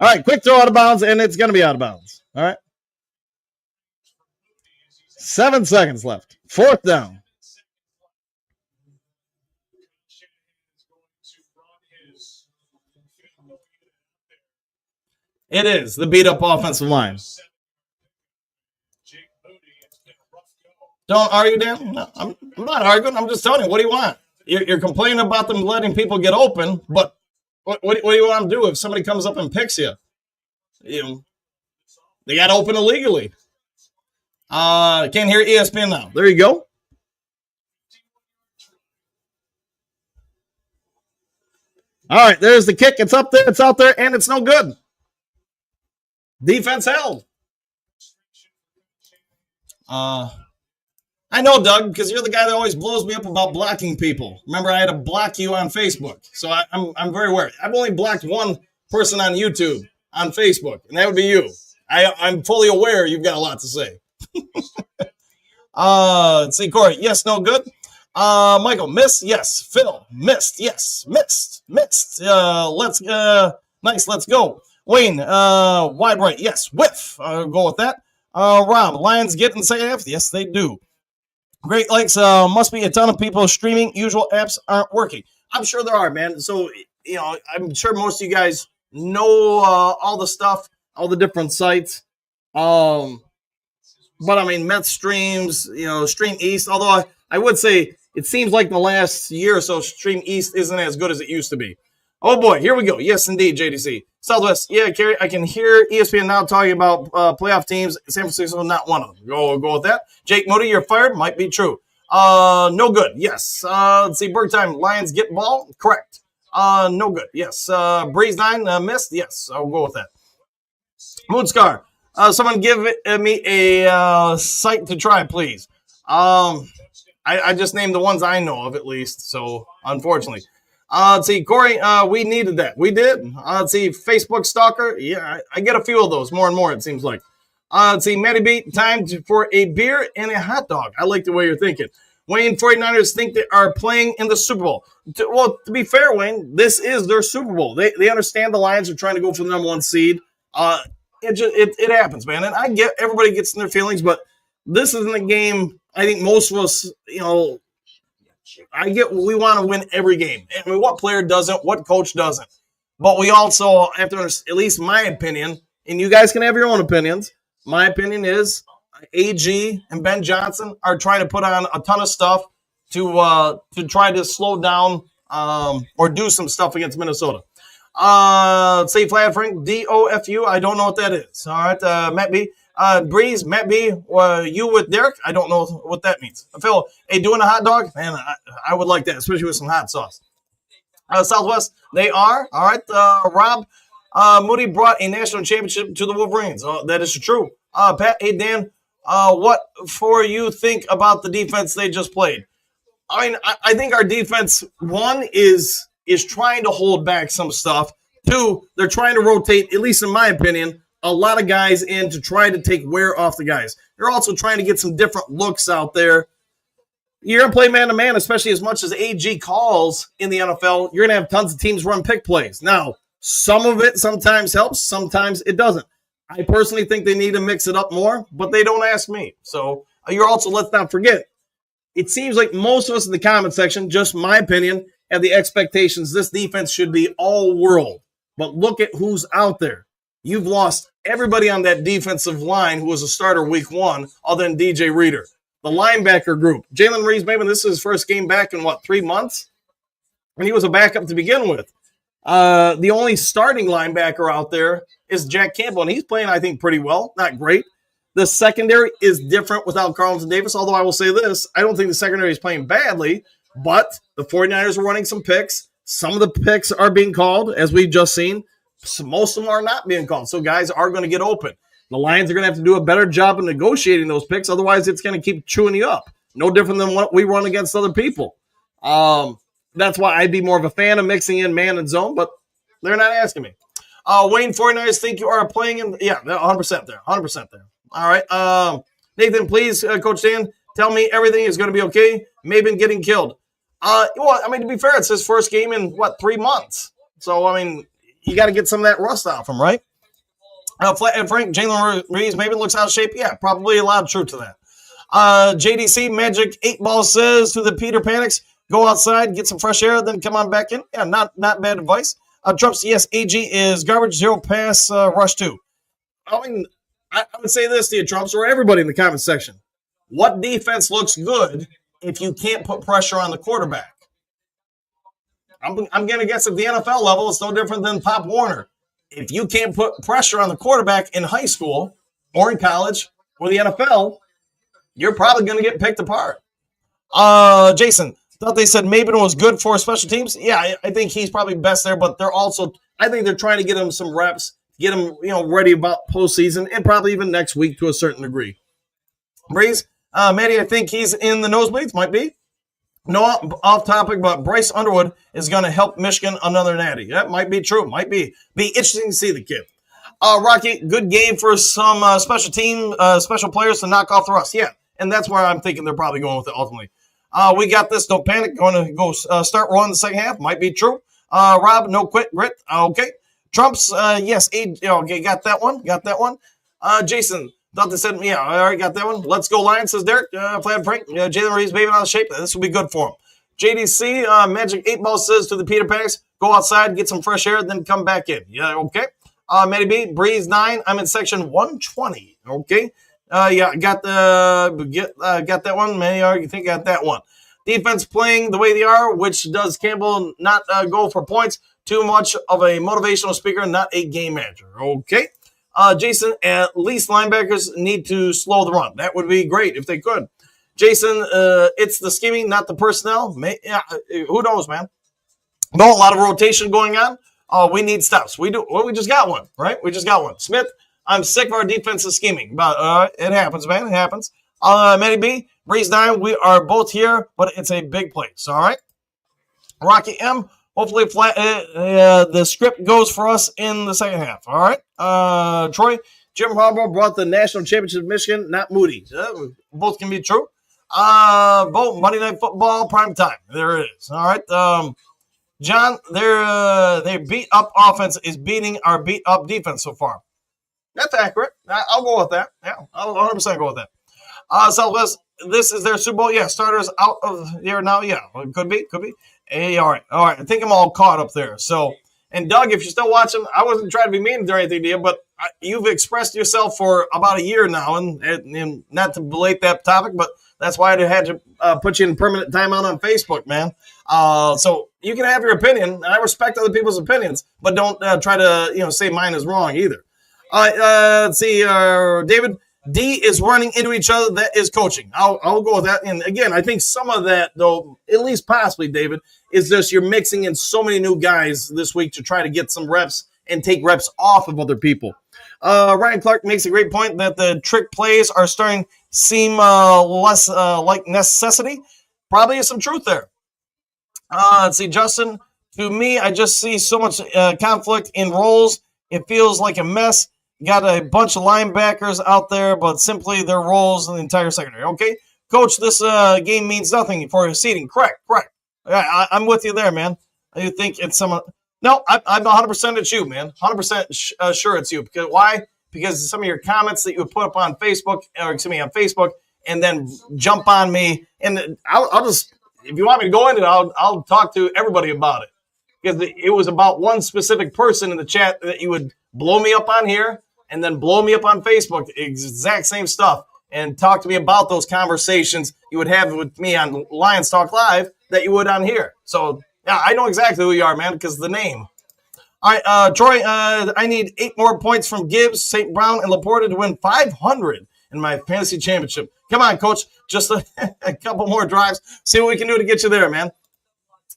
All right, quick throw out of bounds, and it's going to be out of bounds. All right. 7 seconds left. 4th down. It is the beat-up offensive line. Don't argue, Dan. No, I'm not arguing. I'm just telling you. What do you want? You're complaining about them letting people get open, but what do you want to do if somebody comes up and picks you? They got open illegally. Can't hear ESPN now. There you go. All right, there's the kick. It's up there. It's out there, and it's no good. Defense held. I know, Doug, because you're the guy that always blows me up about blocking people. Remember, I had to block you on Facebook, so I'm very aware. I've only blocked one person on YouTube on Facebook, and that would be you. I'm fully aware you've got a lot to say. Let's see, Corey. Yes, no good. Michael, miss. Yes. Phil, missed. Yes, missed. Nice. Let's go. Wayne, wide right. Yes, whiff. I'll go with that. Rob, Lions get in the second half. Yes, they do. Great Lakes, must be a ton of people streaming. Usual apps aren't working. I'm sure there are, man. So, I'm sure most of you guys know all the stuff, all the different sites. But But I mean, Mets streams, Stream East. Although I would say it seems like the last year or so, Stream East isn't as good as it used to be. Oh boy, here we go. Yes, indeed, JDC. Southwest. Yeah, Kerry, I can hear ESPN now talking about playoff teams. San Francisco, not one of them. Go with that. Jake Moody, you're fired. Might be true. No good. Yes. Let's see. Berg time. Lions get ball. Correct. No good. Yes. Breeze 9 missed. Yes. I'll go with that. Moonscar. Someone give me a site to try, please. I just named the ones I know of, at least. So, unfortunately. Let's see, Corey, we needed that. We did. Let's see, Facebook Stalker. Yeah, I get a few of those more and more, it seems like. Let's see, Matty B, time for a beer and a hot dog. I like the way you're thinking. Wayne, 49ers think they are playing in the Super Bowl. To be fair, Wayne, this is their Super Bowl. They understand the Lions are trying to go for the number 1 seed. It happens, man. And I get everybody gets in their feelings, but this isn't a game I think most of us, I get we want to win every game. I mean, what player doesn't? What coach doesn't? But we also have to understand, at least my opinion, and you guys can have your own opinions. My opinion is AG and Ben Johnson are trying to put on a ton of stuff to try to slow down or do some stuff against Minnesota. Say Flat Frank, DOFU. I don't know what that is. All right, Matt B. Breeze, Matt B, you with Derek? I don't know what that means. Phil, hey, doing a hot dog? Man, I would like that, especially with some hot sauce. Southwest, they are. All right, Rob, Moody brought a national championship to the Wolverines. That is true. Pat, hey, Dan, what for you think about the defense they just played? I mean, I think our defense, one, is trying to hold back some stuff. Two, they're trying to rotate, at least in my opinion, a lot of guys in to try to take wear off the guys. They're also trying to get some different looks out there. You're going to play man-to-man, especially as much as AG calls in the NFL. You're going to have tons of teams run pick plays. Now, some of it sometimes helps, sometimes it doesn't. I personally think they need to mix it up more, but they don't ask me. So you're also, let's not forget, it seems like most of us in the comment section, just my opinion, have the expectations this defense should be all world. But look at who's out there. You've lost everybody on that defensive line who was a starter week 1 other than DJ Reader. The linebacker group. Jalen Reeves-Maybin, this is his first game back in, 3 months? And he was a backup to begin with. The only starting linebacker out there is Jack Campbell, and he's playing, I think, pretty well. Not great. The secondary is different without Carlton Davis, although I will say this. I don't think the secondary is playing badly, but the 49ers are running some picks. Some of the picks are being called, as we've just seen. So most of them are not being called. So guys are going to get open. The Lions are going to have to do a better job of negotiating those picks. Otherwise, it's going to keep chewing you up. No different than what we run against other people. That's why I'd be more of a fan of mixing in man and zone, but they're not asking me. Wayne, 49ers think you are playing in. Yeah, 100% there. 100% there. All right. Nathan, please, Coach Dan, tell me everything is going to be okay. Maybin getting killed. To be fair, it's his first game in, 3 months. So, you got to get some of that rust off him, right? Frank, Jalen Reeves maybe looks out of shape. Yeah, probably a lot of truth to that. JDC Magic 8 Ball says to the Peter Panics, go outside, get some fresh air, then come on back in. Yeah, not bad advice. Trump's, yes, AG is garbage, 0 pass, rush 2. I would say this to you, Trumps, or everybody in the comment section. What defense looks good if you can't put pressure on the quarterback? I'm going to guess at the NFL level, it's no different than Pop Warner. If you can't put pressure on the quarterback in high school or in college or the NFL, you're probably going to get picked apart. Jason, thought they said Maybin was good for special teams. Yeah, I think he's probably best there, but I think they're trying to get him some reps, get him, ready about postseason and probably even next week to a certain degree. Breeze, Maddie, I think he's in the nosebleeds. Might be. No, off topic, but Bryce Underwood is going to help Michigan another natty. That might be true. Might be. Be interesting to see the kid. Rocky, good game for some special players to knock off the rust. Yeah, and that's where I'm thinking they're probably going with it ultimately. We got this. Don't panic. Going to go start rolling the second half. Might be true. Rob, no quit. Grit. Okay. Trump's, yes. Okay, got that one. Jason. Thought they said, yeah, all right, got that one. Let's go, Lions, says Derek. Flat Frank, Jalen Reeves, maybe out of shape. This will be good for him. JDC, Magic 8 Ball says to the Peter Packs, go outside, get some fresh air, then come back in. Yeah, okay. Matty B, Breeze 9, I'm in section 120. Okay. Yeah, got that one. Many are, you think got that one. Defense playing the way they are, which does Campbell not go for points? Too much of a motivational speaker, not a game manager. Okay. Jason, at least linebackers need to slow the run. That would be great if they could. Jason, it's the scheming, not the personnel. Who knows, man? No, a lot of rotation going on. We need stops. We do. Well, we just got one, right? We just got one. Smith, I'm sick of our defensive scheming. But it happens, man. It happens. Matty B, Breeze 9, we are both here, but it's a big place, all right? Rocky M, hopefully the script goes for us in the second half, all right? Troy, Jim Harbaugh brought the national championship to Michigan, not Moody. Both can be true. Both Monday Night Football, prime time. There it is, all right? John, their beat-up offense is beating our beat-up defense so far. That's accurate. I'll go with that. Yeah, I'll 100% go with that. Southwest, this is their Super Bowl. Yeah, starters out of here now. Yeah, could be. Hey, all right. I think I'm all caught up there. So, and Doug, if you're still watching, I wasn't trying to be mean or anything to you, but you've expressed yourself for about a year now, and not to belate that topic, but that's why I had to put you in permanent timeout on Facebook, man. So you can have your opinion, and I respect other people's opinions, but don't try to say mine is wrong either. All right, let's see, David. D is running into each other. That is coaching. I'll go with that. And again, I think some of that, though, at least possibly, David, is just you're mixing in so many new guys this week to try to get some reps and take reps off of other people. Ryan Clark makes a great point that the trick plays are starting to seem less like necessity. Probably is some truth there. Let's see, Justin. To me, I just see so much conflict in roles. It feels like a mess. Got a bunch of linebackers out there, but simply their roles in the entire secondary. Okay, Coach, this game means nothing for your seating. Correct. Yeah, I'm with you there, man. I think it's some. No, I'm 100% it's you, man. 100% sure it's you. Because why? Because some of your comments that you put up on Facebook, on Facebook, and then jump on me, and I'll just, if you want me to go into it, I'll talk to everybody about it. Because it was about one specific person in the chat that you would blow me up on here, and then blow me up on Facebook, exact same stuff, and talk to me about those conversations you would have with me on Lions Talk Live that you would on here. So, yeah, I know exactly who you are, man, because the name. All right, Troy, I need 8 more points from Gibbs, St. Brown, and Laporta to win 500 in my fantasy championship. Come on, Coach, just a couple more drives. See what we can do to get you there, man.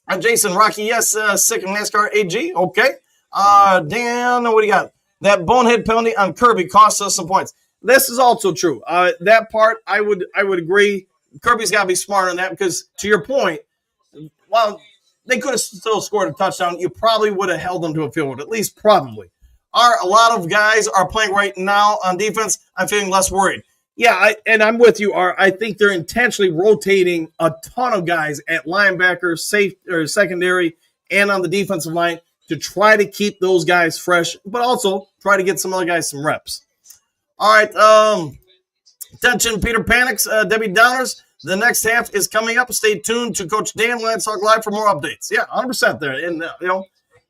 I'm Jason Rocky, yes, sick of NASCAR AG, okay. Dan, what do you got? That bonehead penalty on Kirby cost us some points. This is also true. That part, I would agree. Kirby's got to be smart on that because, to your point, while they could have still scored a touchdown, you probably would have held them to a field goal, at least probably. A lot of guys are playing right now on defense. I'm feeling less worried. Yeah, I'm with you, I think they're intentionally rotating a ton of guys at linebacker, safe or secondary, and on the defensive line to try to keep those guys fresh, but also try to get some other guys some reps. All right, attention, Peter Panics, Debbie Downers. The next half is coming up. Stay tuned to Coach Dan Lions Talk Live for more updates. Yeah, 100% there. And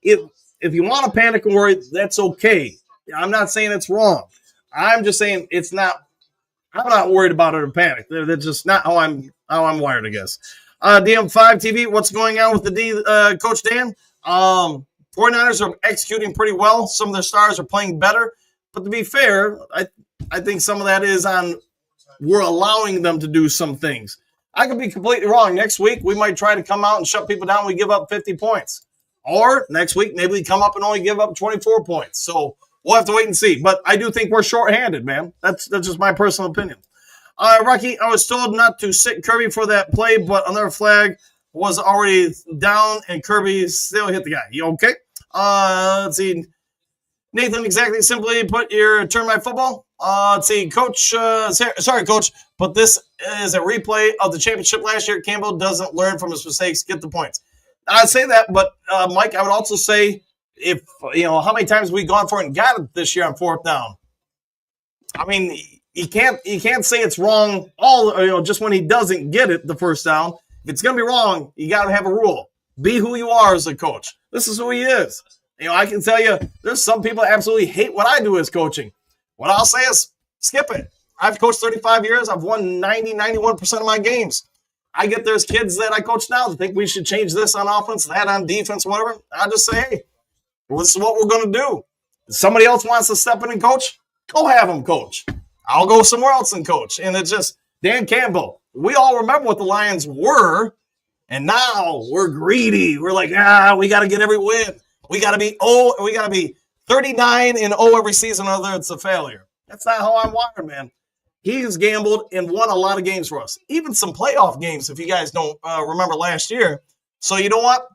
if you want to panic and worry, that's okay. I'm not saying it's wrong. I'm just saying it's not. I'm not worried about it or panic. That's just not how I'm wired, I guess. DM5 TV, what's going on with the D, Coach Dan? 49ers are executing pretty well. Some of their stars are playing better. But to be fair, I think some of that is on we're allowing them to do some things. I could be completely wrong. Next week, we might try to come out and shut people down. We give up 50 points. Or next week, maybe we come up and only give up 24 points. So we'll have to wait and see. But I do think we're shorthanded, man. That's just my personal opinion. Rocky, I was told not to sit Kirby for that play, but another flag was already down, and Kirby still hit the guy. You okay? Let's see. Nathan, exactly simply put your turn my football. Let's see, Coach. Sorry, Coach, but this is a replay of the championship last year. Campbell doesn't learn from his mistakes. Get the points. I'd say that, but Mike, I would also say if how many times we've gone for it and got it this year on 4th down. I mean, you can't say it's wrong just when he doesn't get it the first down. If it's gonna be wrong, you got to have a rule. Be who you are as a coach. This is who he is. I can tell you, there's some people that absolutely hate what I do as coaching. What I'll say is skip it. I've coached 35 years. I've won 90, 91% of my games. I get there's kids that I coach now that think we should change this on offense, that on defense, whatever. I just say, hey, this is what we're going to do. If somebody else wants to step in and coach, go have them coach. I'll go somewhere else and coach. And it's just Dan Campbell. We all remember what the Lions were, and now we're greedy. We're like, we got to get every win. We got to be 39-0 every season, other it's a failure. That's not how I'm wired, man. He's gambled and won a lot of games for us, even some playoff games, if you guys don't remember last year. So you know what?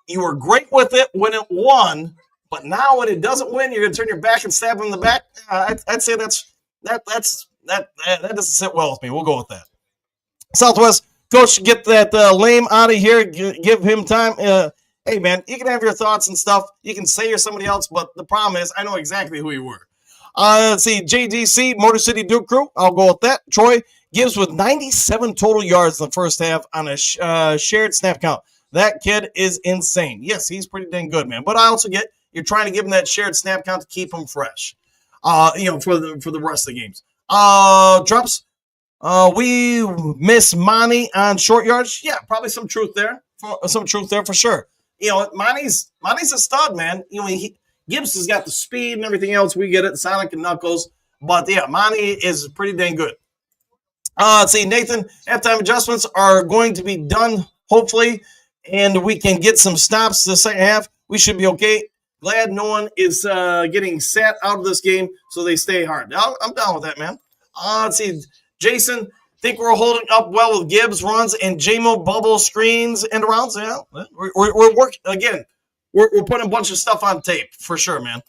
You were great with it when it won, but now when it doesn't win, you're going to turn your back and stab him in the back. I'd say that doesn't sit well with me. We'll go with that. Southwest, coach, get that lame out of here. Give him time. Hey, man, you can have your thoughts and stuff. You can say you're somebody else, but the problem is I know exactly who you were. Let's see, JDC, Motor City Duke Crew. I'll go with that. Troy Gibbs with 97 total yards in the first half on a shared snap count. That kid is insane. Yes, he's pretty dang good, man. But I also get you're trying to give him that shared snap count to keep him fresh. For the rest of the games. Drops. We miss Monty on short yards. Yeah, probably some truth there. For sure. Monty's a stud, man. Gibbs has got the speed and everything else. We get it, Sonic and Knuckles. But, yeah, Monty is pretty dang good. Let's see, Nathan, halftime adjustments are going to be done, hopefully, and we can get some stops the second half. We should be okay. Glad no one is getting sat out of this game, so they stay hard. I'm down with that, man. Let's see, Jason, think we're holding up well with Gibbs runs and JMO bubble screens and arounds. Yeah, we're working again. We're putting a bunch of stuff on tape for sure, man.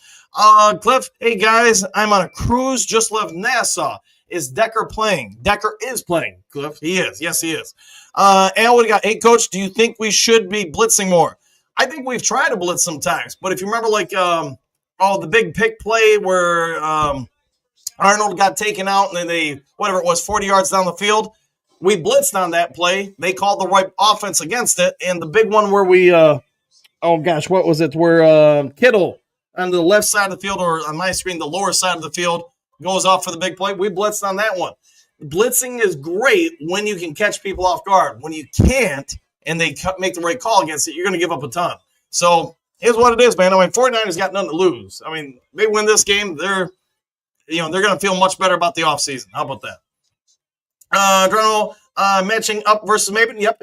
Cliff, hey guys, I'm on a cruise. Just left Nassau. Is Decker playing? Decker is playing. Cliff, he is. Yes, he is. Al, what do you got? Hey, coach, do you think we should be blitzing more? I think we've tried to blitz sometimes, but if you remember, the big pick play where Arnold got taken out and then 40 yards down the field, we blitzed on that play. They called the right offense against it, and the big one where we, what was it? Where Kittle on the left side of the field, or on my screen, the lower side of the field, goes off for the big play. We blitzed on that one. Blitzing is great when you can catch people off guard. When you can't, and they make the right call against it, you're going to give up a ton. So here's what it is, man. 49ers got nothing to lose. They win this game, they're going to feel much better about the offseason. How about that? General, matching up versus Maven. Yep,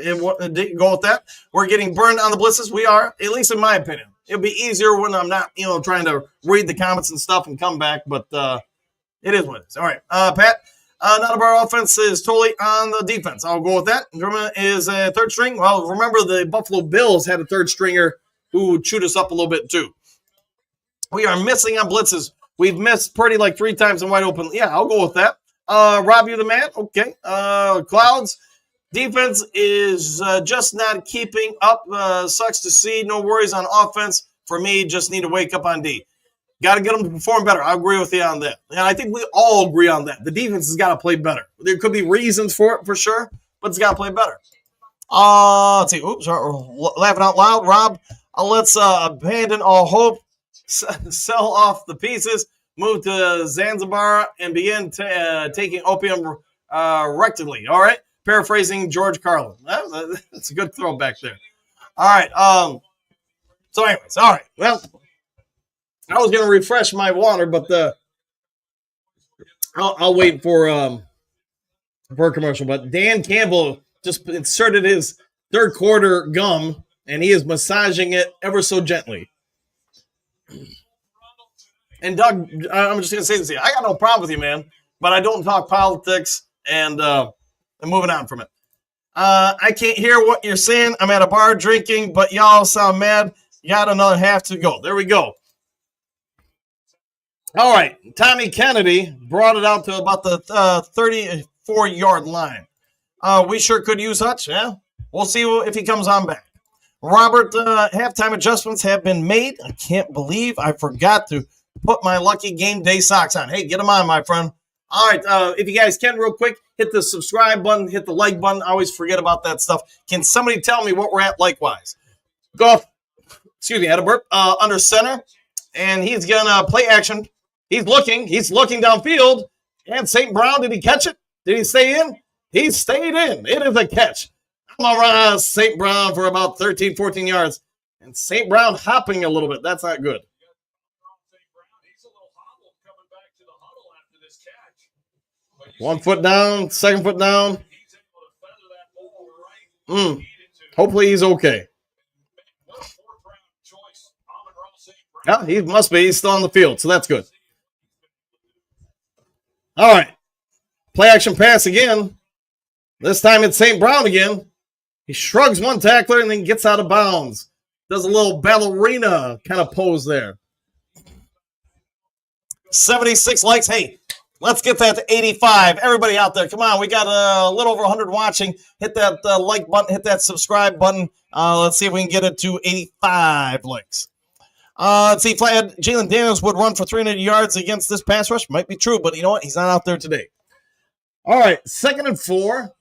go with that. We're getting burned on the blitzes. We are, at least in my opinion. It'll be easier when I'm not, trying to read the comments and stuff and come back, but it is what it is. All right, Pat. None of our offense is totally on the defense. I'll go with that. German is a third string. Well, remember the Buffalo Bills had a third stringer who chewed us up a little bit too. We are missing on blitzes. We've missed Purdy 3 times in wide open. Yeah, I'll go with that. Rob, you the man? Okay. Clouds. Defense is just not keeping up. Sucks to see. No worries on offense. For me, just need to wake up on D. Got to get them to perform better. I agree with you on that. And I think we all agree on that. The defense has got to play better. There could be reasons for it, for sure, but it's got to play better. Let's see. Oops, laughing out loud. Rob, let's abandon all hope, sell off the pieces, move to Zanzibar, and begin taking opium rectally. All right? Paraphrasing George Carlin. That's a good throwback there. All right. So anyways, all right. Well, I was going to refresh my water, but I'll wait for a commercial. But Dan Campbell just inserted his third quarter gum, and he is massaging it ever so gently. And Doug, I'm just going to say this here. I got no problem with you, man, but I don't talk politics, and I'm moving on from it. I can't hear what you're saying. I'm at a bar drinking, but y'all sound mad. Got another half to go. There we go. All right, Tommy Kennedy brought it out to about the 34-yard line. We sure could use Hutch, yeah? We'll see if he comes on back. Robert, halftime adjustments have been made. I can't believe I forgot to put my lucky game day socks on. Hey, get them on, my friend. All right, if you guys can real quick, hit the subscribe button, hit the like button. I always forget about that stuff. Can somebody tell me what we're at likewise? Goff, had a burp, under center, and he's going to play action. He's looking downfield, And St. Brown, did he catch it? Did he stay in? He stayed in. It is a catch. Amon-Ra St. Brown for about 13, 14 yards. And St. Brown hopping a little bit. That's not good. One foot down, second foot down. Hopefully he's okay. Yeah, he must be. He's still on the field, so that's good. All right. Play action pass again. This time it's St. Brown again. He shrugs one tackler and then gets out of bounds. Does a little ballerina kind of pose there. 76 likes. Hey, let's get that to 85. Everybody out there, come on. We got a little over 100 watching. Hit that like button. Hit that subscribe button. Let's see if we can get it to 85 likes. Let's see. Flat Jalen Daniels would run for 300 yards against this pass rush. Might be true, but you know what? He's not out there today. All right, 2nd and 4.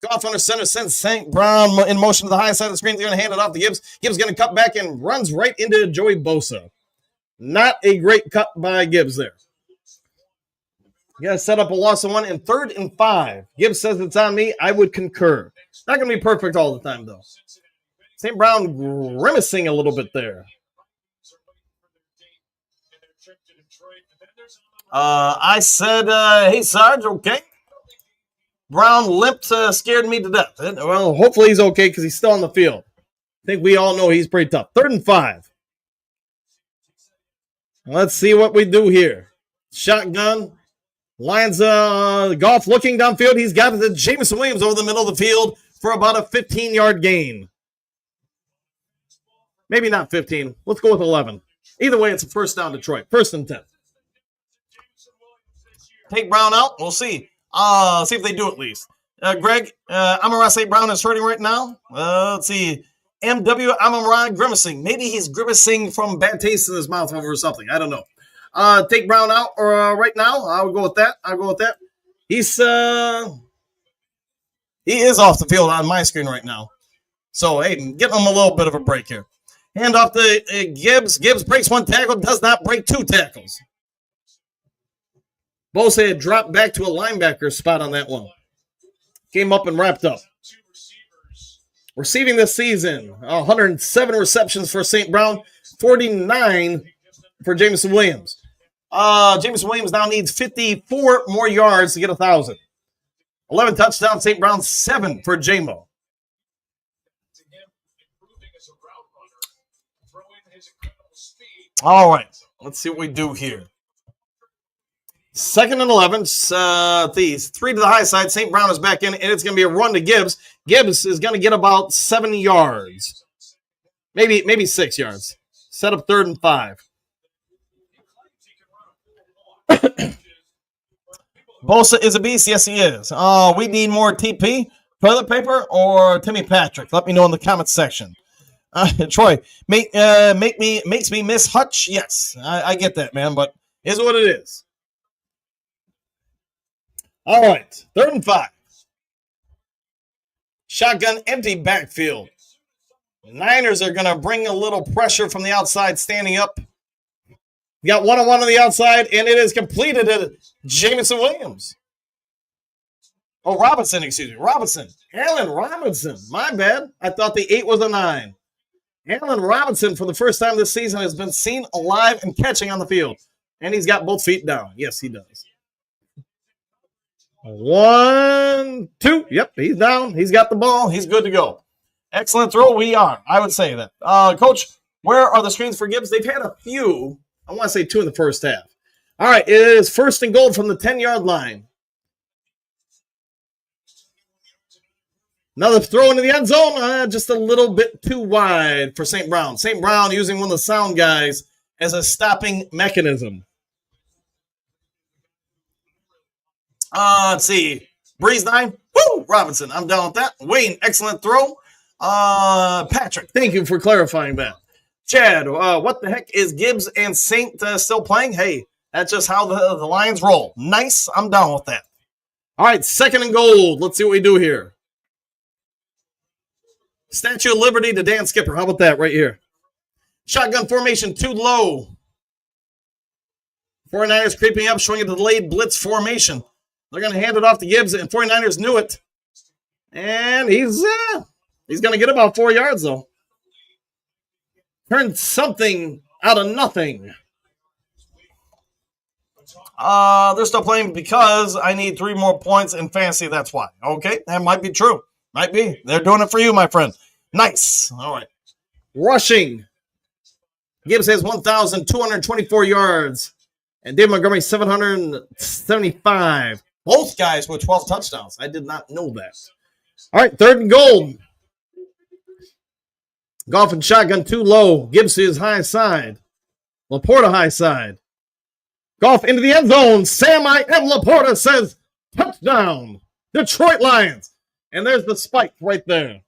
Goff under center sends St. Brown in motion to the high side of the screen. They're going to hand it off to Gibbs. Gibbs going to cut back and runs right into Joey Bosa. Not a great cut by Gibbs there. You got to set up a loss of 1 in 3rd and 5. Gibbs says it's on me. I would concur. Not going to be perfect all the time, though. St. Brown grimacing a little bit there. I said, hey, Sarge, okay. Brown limped, scared me to death. Well, hopefully he's okay because he's still on the field. I think we all know he's pretty tough. 3rd and 5. Let's see what we do here. Shotgun. Lions, Goff looking downfield. He's got the Jameson Williams over the middle of the field for about a 15-yard gain. Maybe not 15. Let's go with 11. Either way, it's a first down, Detroit. 1st and 10. Take Brown out. We'll see. See if they do at least. Greg, Amon-Ra St. Brown is hurting right now. Let's see. MW Amon-Ra grimacing. Maybe he's grimacing from bad taste in his mouth over something. I don't know. Take Brown out right now. I'll go with that. He is off the field on my screen right now. So, hey, give him a little bit of a break here. Hand off to Gibbs. Gibbs breaks 1 tackle, does not break 2 tackles. Bosa had dropped back to a linebacker spot on that one. Came up and wrapped up. Receiving this season, 107 receptions for St. Brown, 49 for Jameson Williams. Jameson Williams now needs 54 more yards to get 1,000. 11 touchdowns, St. Brown, 7 for JMO. All right, let's see what we do here. 2nd and 11. These 3 to the high side. St. Brown is back in, and it's going to be a run to Gibbs. Gibbs is going to get about 7 yards. Maybe 6 yards. Set up 3rd and 5. Bosa is a beast. Yes, he is. We need more TP, toilet paper, or Timmy Patrick. Let me know in the comments section. Troy, makes me miss Hutch. Yes, I get that, man, but is what it is. All right, 3rd and 5. Shotgun, empty backfield. The Niners are going to bring a little pressure from the outside, standing up. We got 1-on-1 on the outside, and it is completed at Jameson Williams. Oh, Robinson, excuse me. Robinson. Allen Robinson. My bad. I thought the 8 was a 9. Allen Robinson, for the first time this season, has been seen alive and catching on the field. And he's got both feet down. Yes, he does. 1, 2. Yep, he's down. He's got the ball. He's good to go. Excellent throw. We are. I would say that. Coach, where are the screens for Gibbs? They've had a few. I want to say 2 in the first half. All right, it is 1st and goal from the 10-yard line. Another throw into the end zone. Just a little bit too wide for St. Brown. St. Brown using one of the sound guys as a stopping mechanism. Let's see. Breeze 9. Woo! Robinson. I'm down with that. Wayne, excellent throw. Patrick, thank you for clarifying that. Chad, what the heck is Gibbs and Saint still playing? Hey, that's just how the Lions roll. Nice. I'm down with that. All right, 2nd and goal. Let's see what we do here. Statue of Liberty to Dan Skipper. How about that right here? Shotgun formation, too low. 49ers creeping up, showing a delayed blitz formation. They're going to hand it off to Gibbs, and 49ers knew it. And he's going to get about 4 yards, though. Turned something out of nothing. They're still playing because I need 3 more points in fantasy. That's why. Okay, that might be true. Might be. They're doing it for you, my friend. Nice. All right. Rushing. Gibbs has 1,224 yards. And Dave Montgomery, 775. Both guys with 12 touchdowns. I did not know that. All right, 3rd and goal. Golf and shotgun too low. Gibbs to his high side. Laporta high side. Golf into the end zone. Sam I M. Laporta says, touchdown. Detroit Lions. And there's the spike right there.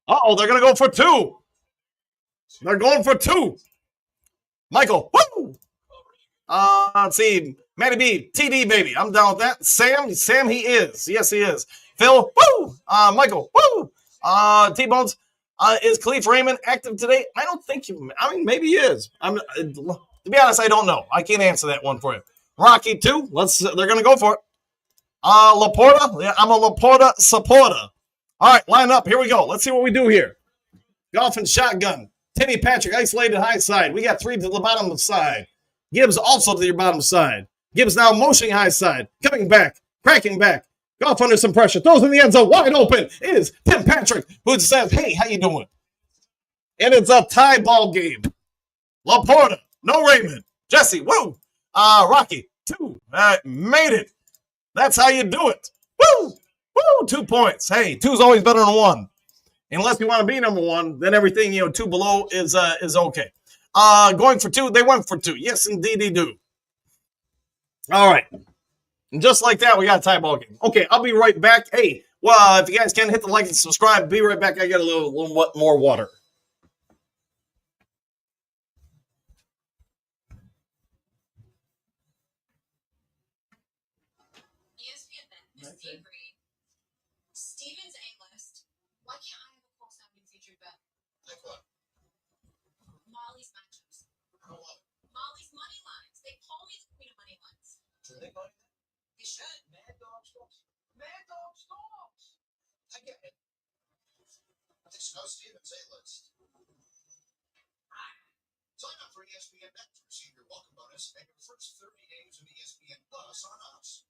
Uh-oh, they're going to go for 2. They're going for 2. Michael, woo! Let's see. Matty B, TD, baby. I'm down with that. Sam, he is. Yes, he is. Phil, woo! Michael, woo! T-Bones, is Khalif Raymond active today? I don't think maybe he is. To be honest, I don't know. I can't answer that one for you. Rocky, too. They're going to go for it. Laporta, yeah, I'm a Laporta supporter. All right, line up. Here we go. Let's see what we do here. Golf and shotgun. Timmy Patrick, isolated high side. We got 3 to the bottom of the side. Gibbs also to your bottom side. Gibbs now motioning high side. Coming back. Cracking back. Golf under some pressure. Throws in the end zone. Wide open is Tim Patrick, who says, hey, how you doing? And it's a tie ball game. Laporta. No Raymond. Jesse. Woo. Rocky. 2. Made it. That's how you do it. Woo. Woo. 2 points. Hey, 2's always better than 1. Unless you want to be number 1, then everything, 2 below is okay. Going for 2, they went for 2. Yes, indeed they do. All right. And just like that, we got a tie ball game. Okay, I'll be right back. Hey, well, if you guys can hit the like and subscribe, be right back. I got a little more water. Steven's A-list. Why can't I have a course having featured bet? Like what? Marley's matchups. Marley's money lines. They call me the queen of money lines. Do they call you that? They should. Mad Dog Stocks. Mad Dog Stocks. I get it. It's no Steven's A-list. Sign up for ESPN Bet to receive your welcome bonus and your first 30 days of ESPN Plus on us.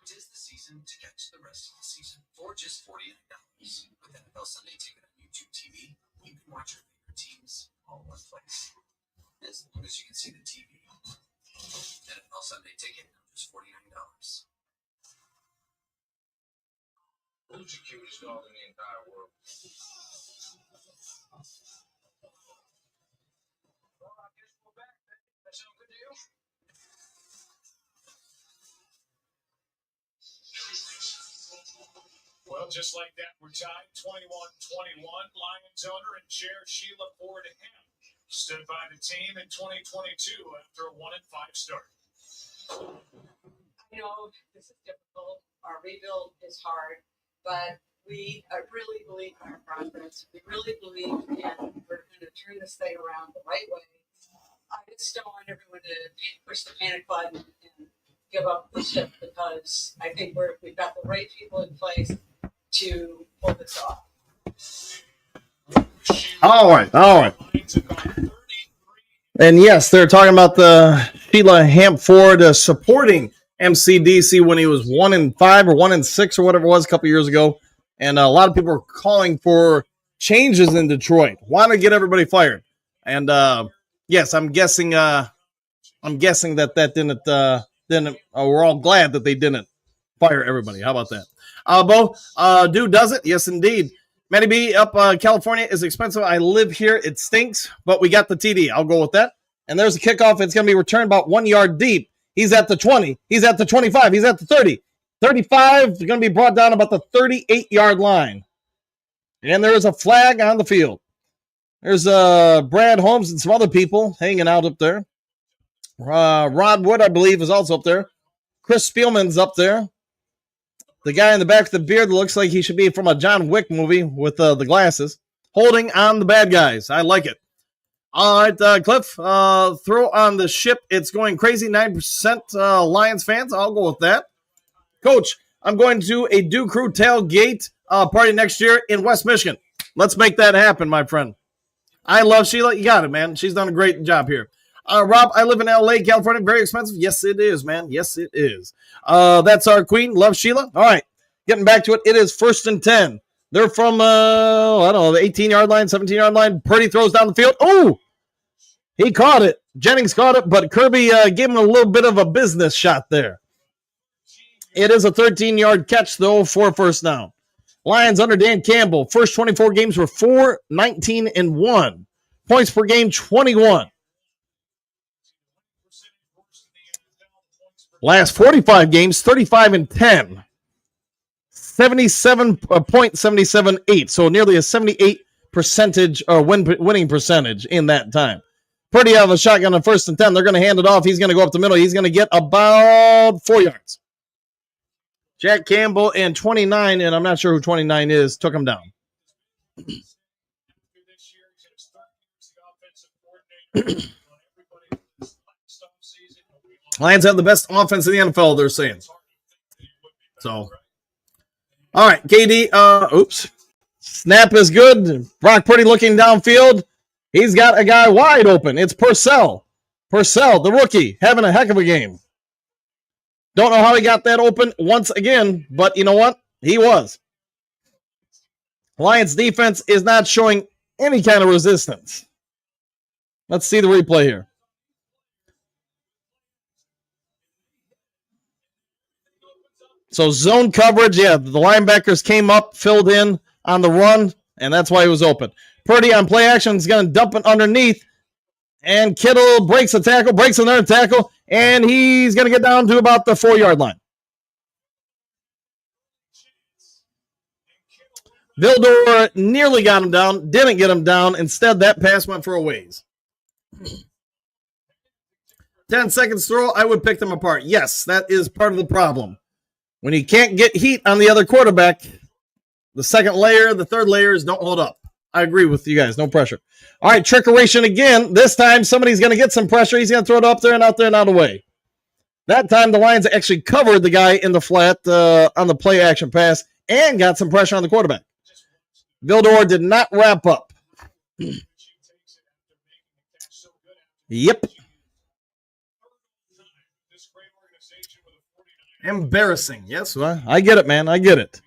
Tis the season to catch the rest of the season for just $49. With NFL Sunday Ticket on YouTube TV, you can watch your favorite teams all in one place. As long as you can see the TV. NFL Sunday Ticket on just $49. Who's the cutest dog in the entire world? Well, I guess we're back. That sound good to you? Well, just like that, we're tied 21-21. Lions owner and chair Sheila Ford Ham stood by the team in 2022 after a 1-5 start. I know this is difficult. Our rebuild is hard, but we really believe in our process. We really believe in we're going to turn this thing around the right way. I just don't want everyone to push the panic button and give up the ship because I think we've got the right people in place to pull this off. All right. And yes, they're talking about the Sheila Hampford supporting MCDC when he was 1-5 or 1-6 or whatever it was a couple years ago. And a lot of people are calling for changes in Detroit. Want to get everybody fired. And yes, I'm guessing that didn't. We're all glad that they didn't fire everybody. How about that? Bo, dude does it. Yes, indeed. Matty B, up California is expensive. I live here. It stinks, but we got the TD. I'll go with that. And there's a kickoff. It's going to be returned about 1 yard deep. He's at the 20. He's at the 25. He's at the 30. 35 is going to be brought down about the 38-yard line. And there is a flag on the field. There's Brad Holmes and some other people hanging out up there. Rod Wood, I believe, is also up there. Chris Spielman's up there. The guy in the back with the beard looks like he should be from a John Wick movie with the glasses. Holding on the bad guys. I like it. All right, Cliff, throw on the ship. It's going crazy. 9% Lions fans. I'll go with that. Coach, I'm going to a Duke Crew tailgate party next year in West Michigan. Let's make that happen, my friend. I love Sheila. You got it, man. She's done a great job here. Rob, I live in L.A., California. Very expensive. Yes, it is, man. Yes, it is. That's our queen. Love Sheila. All right. Getting back to it. It is 1st and 10. They're from, I don't know, the 18-yard line, 17-yard line. Purdy throws down the field. Oh, he caught it. Jennings caught it, but Kirby gave him a little bit of a business shot there. It is a 13-yard catch, though, for first down. Lions under Dan Campbell. First 24 games were 4, 19, and 1. Points per game, 21. Last 45 games, 35 and 10. 77.778. So nearly a 78 percentage winning percentage in that time. Purdy out of a shotgun on 1st and 10. They're going to hand it off. He's going to go up the middle. He's going to get about 4 yards. Jack Campbell and 29, and I'm not sure who 29 is, took him down. Lions have the best offense in the NFL, they're saying. So, all right, KD, oops. Snap is good. Brock Purdy looking downfield. He's got a guy wide open. It's Purcell. Purcell, the rookie, having a heck of a game. Don't know how he got that open once again, but you know what? He was. Lions defense is not showing any kind of resistance. Let's see the replay here. So zone coverage, yeah, the linebackers came up, filled in on the run, and that's why he was open. Purdy on play action is going to dump it underneath, and Kittle breaks a tackle, breaks another tackle, and he's going to get down to about the 4-yard line. Vildor nearly got him down, didn't get him down. Instead, that pass went for a ways. 10 seconds throw, I would pick them apart. Yes, that is part of the problem. When you can't get heat on the other quarterback, the second layer, the third layers don't hold up. I agree with you guys. No pressure. All right, trickeration again. This time, somebody's going to get some pressure. He's going to throw it up there and out there and out of the way. That time, the Lions actually covered the guy in the flat on the play action pass and got some pressure on the quarterback. Vildor did not wrap up. Yep. Embarrassing. Yes, well, I get it, man. I get it.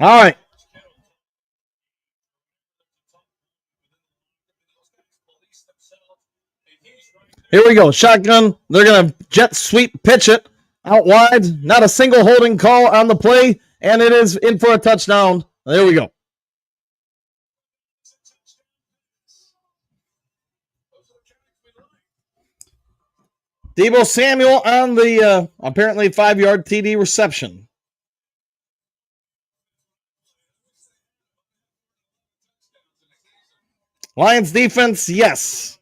All right. Here we go. Shotgun. They're going to jet sweep pitch it out wide. Not a single holding call on the play, and it is in for a touchdown. There we go. Deebo Samuel on the apparently 5-yard TD reception. Lions defense, yes.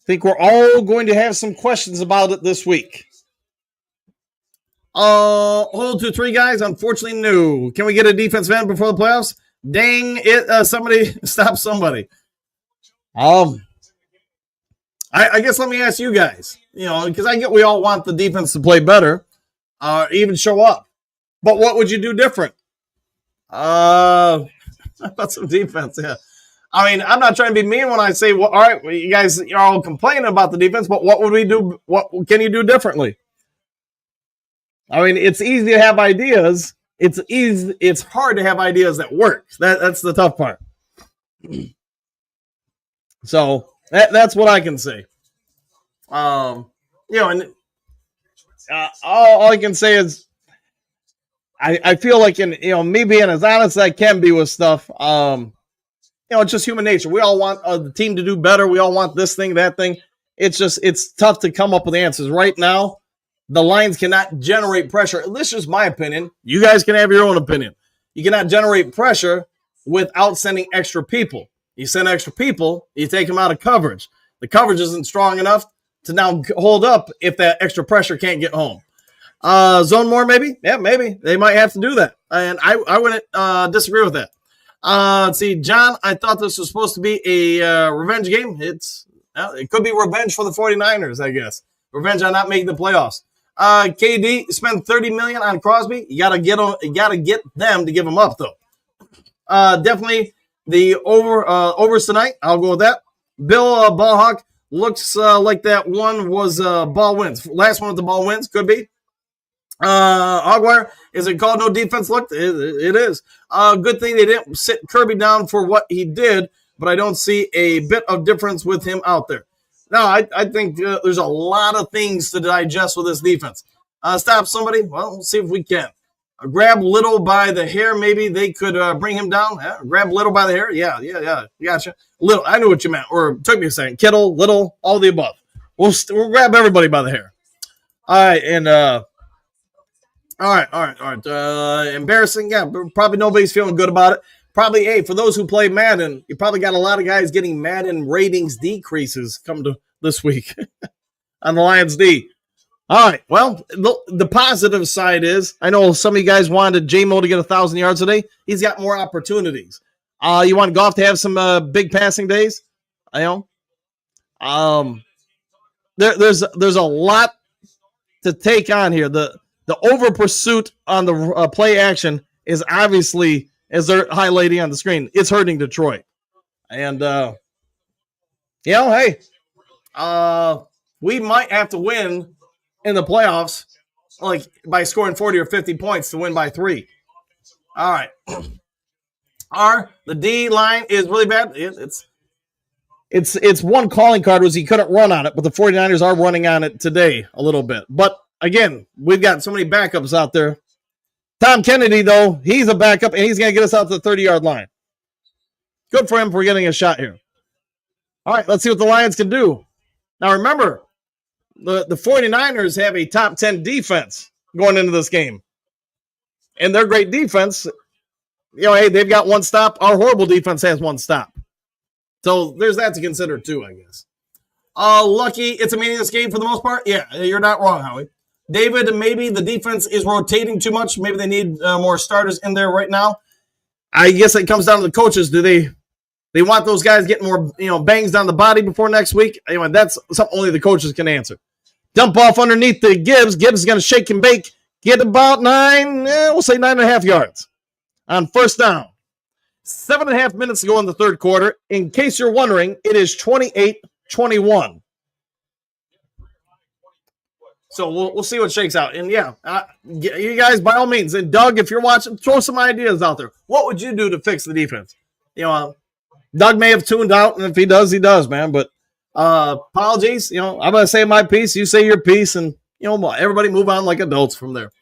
I think we're all going to have some questions about it this week. Hold 2-3 guys. Unfortunately, no. Can we get a defensive end before the playoffs? Dang it! Somebody stop somebody. I guess let me ask you guys. You know, because I get we all want the defense to play better, even show up. But what would you do different? About some defense, yeah. I mean, I'm not trying to be mean when I say, well, all right, well, you guys are all complaining about the defense, but what would we do? What can you do differently? I mean, it's easy to have ideas. It's hard to have ideas that work. That's the tough part. So that's what I can say. You know, and all I can say is I feel like me being as honest as I can be with stuff. It's just human nature. We all want the team to do better. We all want this thing, that thing. It's tough to come up with answers. Right now, the Lions cannot generate pressure. This is my opinion. You guys can have your own opinion. You cannot generate pressure without sending extra people. You send extra people, you take them out of coverage. The coverage isn't strong enough to now hold up if that extra pressure can't get home. Zone more, maybe? Yeah, maybe. They might have to do that. And I wouldn't disagree with that. Let's see, John, I thought this was supposed to be a revenge game. It could be revenge for the 49ers, I guess. Revenge on not making the playoffs. KD spent $30 million on Crosby. You gotta get them to give him up, though. Definitely the overs tonight. I'll go with that. Bill Ballhawk looks like that one was ball wins. Last one with the ball wins. Could be. Hogwire, is it called no defense look? It is. Good thing they didn't sit Kirby down for what he did, but I don't see a bit of difference with him out there. No, I think there's a lot of things to digest with this defense. Stop somebody? Well, we'll see if we can. Grab Little by the hair. Maybe they could bring him down. Yeah, grab Little by the hair. Yeah. Gotcha. Little. I knew what you meant. Or it took me a second. Kittle, Little, all the above. We'll grab everybody by the hair. All right, and all right. Embarrassing. Yeah, probably nobody's feeling good about it. Probably, hey, for those who play Madden, you probably got a lot of guys getting Madden ratings decreases come to this week on the Lions D. All right, well, the positive side is, I know some of you guys wanted J-Mo to get 1,000 yards a day. He's got more opportunities. You want Goff to have some big passing days? I know. There's a lot to take on here. The over pursuit on the play action is obviously, as they're highlighting on the screen, it's hurting Detroit. And, hey, we might have to win in the playoffs, like by scoring 40 or 50 points to win by 3. All right. The D line is really bad. It's one calling card was he couldn't run on it, but the 49ers are running on it today a little bit. But again, we've got so many backups out there. Tom Kennedy, though, he's a backup, and he's going to get us out to the 30-yard line. Good for him for getting a shot here. All right, let's see what the Lions can do. Now, remember, the 49ers have a top 10 defense going into this game. And their great defense, hey, they've got one stop. Our horrible defense has one stop. So there's that to consider, too, I guess. Lucky, it's a meaningless game for the most part. Yeah, you're not wrong, Howie. David, maybe the defense is rotating too much. Maybe they need more starters in there right now. I guess it comes down to the coaches. Do they want those guys getting more bangs down the body before next week? Anyway, that's something only the coaches can answer. Dump off underneath the Gibbs. Gibbs is going to shake and bake. Get about 9.5 yards on first down. 7.5 minutes to go in the third quarter. In case you're wondering, it is 28-21. So we'll see what shakes out. And you guys, by all means, and Doug, if you're watching, throw some ideas out there. What would you do to fix the defense? Doug may have tuned out, and if he does, man. But apologies. I'm going to say my piece. You say your piece, and everybody move on like adults from there.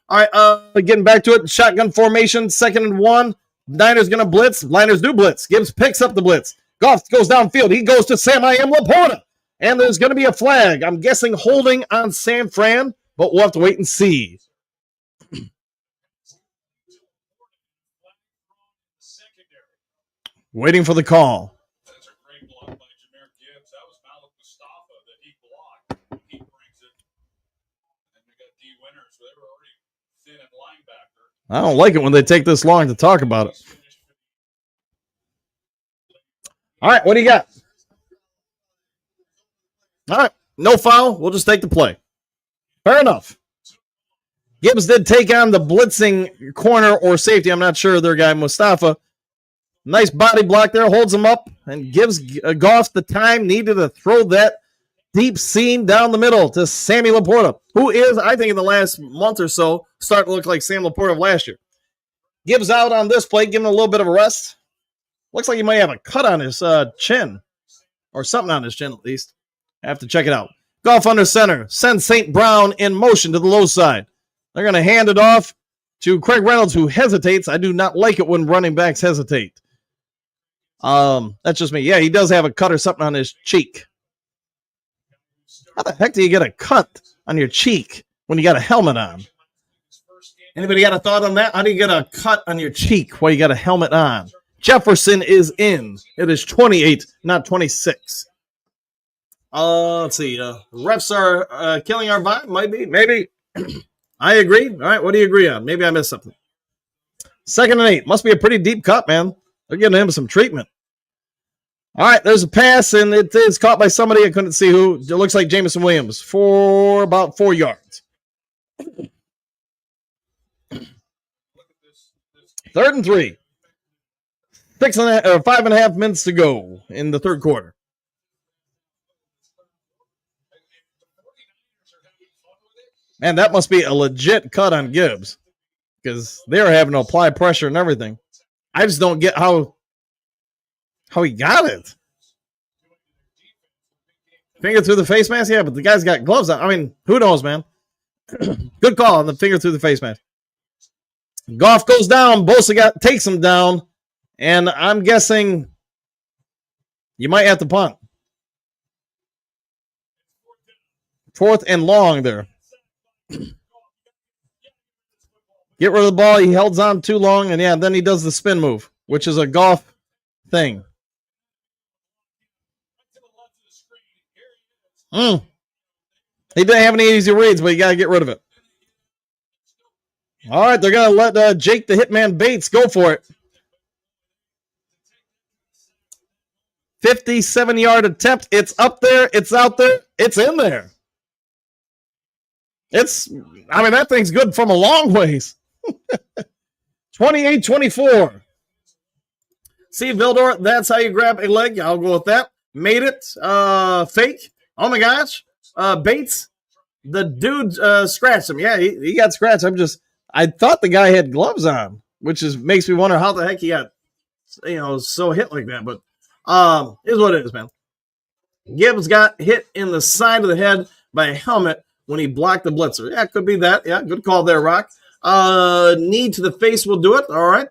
All right, getting back to it. Shotgun formation, 2nd and 1. Niners going to blitz. Niners do blitz. Gibbs picks up the blitz. Goff goes downfield. He goes to Sam Laporta. And there's going to be a flag. I'm guessing holding on San Fran, but we'll have to wait and see. Waiting for the call. That's a great block by Jahmyr Gibbs. That was Malik Mustafa that he blocked. He brings it. And we got D Winters. They were already thin at linebacker. I don't like it when they take this long to talk about it. All right, what do you got? All right, no foul. We'll just take the play. Fair enough. Gibbs did take on the blitzing corner or safety. I'm not sure their guy, Mustafa. Nice body block there, holds him up, and gives Goff the time needed to throw that deep seam down the middle to Sammy Laporta, who is, I think, in the last month or so, starting to look like Sam Laporta of last year. Gibbs out on this play, giving a little bit of a rest. Looks like he might have a cut on his chin, or something on his chin at least. I have to check it out. Goff under center. Send St. Brown in motion to the low side. They're going to hand it off to Craig Reynolds, who hesitates. I do not like it when running backs hesitate. That's just me. Yeah, he does have a cut or something on his cheek. How the heck do you get a cut on your cheek when you got a helmet on? Anybody got a thought on that? How do you get a cut on your cheek while you got a helmet on? Jefferson is in. It is 28, not 26. Let's see. Refs are killing our vibe. Might be. Maybe. I agree. All right. What do you agree on? Maybe I missed something. 2nd and 8. Must be a pretty deep cut, man. They're giving him some treatment. All right. There's a pass, and it is caught by somebody. I couldn't see who. It looks like Jameson Williams for about 4 yards. 3rd and 3. 5.5 minutes to go in the third quarter. Man, that must be a legit cut on Gibbs because they're having to apply pressure and everything. I just don't get how he got it. Finger through the face mask? Yeah, but the guy's got gloves on. I mean, who knows, man? Good call on the finger through the face mask. Goff goes down. Bosa takes him down. And I'm guessing you might have to punt. 4th and long there. Get rid of the ball. He held on too long. And yeah, then he does the spin move, which is a Goff thing. He didn't have any easy reads, but you got to get rid of it. All right, they're going to let Jake the Hitman Bates go for it. 57-yard attempt. It's up there. It's out there. It's in there. That thing's good from a long ways. 28-24. See, Vildor, that's how you grab a leg. I'll go with that. Made it. Fake. Oh, my gosh. Bates. The dude scratched him. Yeah, he got scratched. I thought the guy had gloves on, which makes me wonder how the heck he got, so hit like that. But is what it is, man. Gibbs got hit in the side of the head by a helmet when he blocked the blitzer. Yeah, it could be that. Yeah, good call there, Rock. Knee to the face will do it. All right.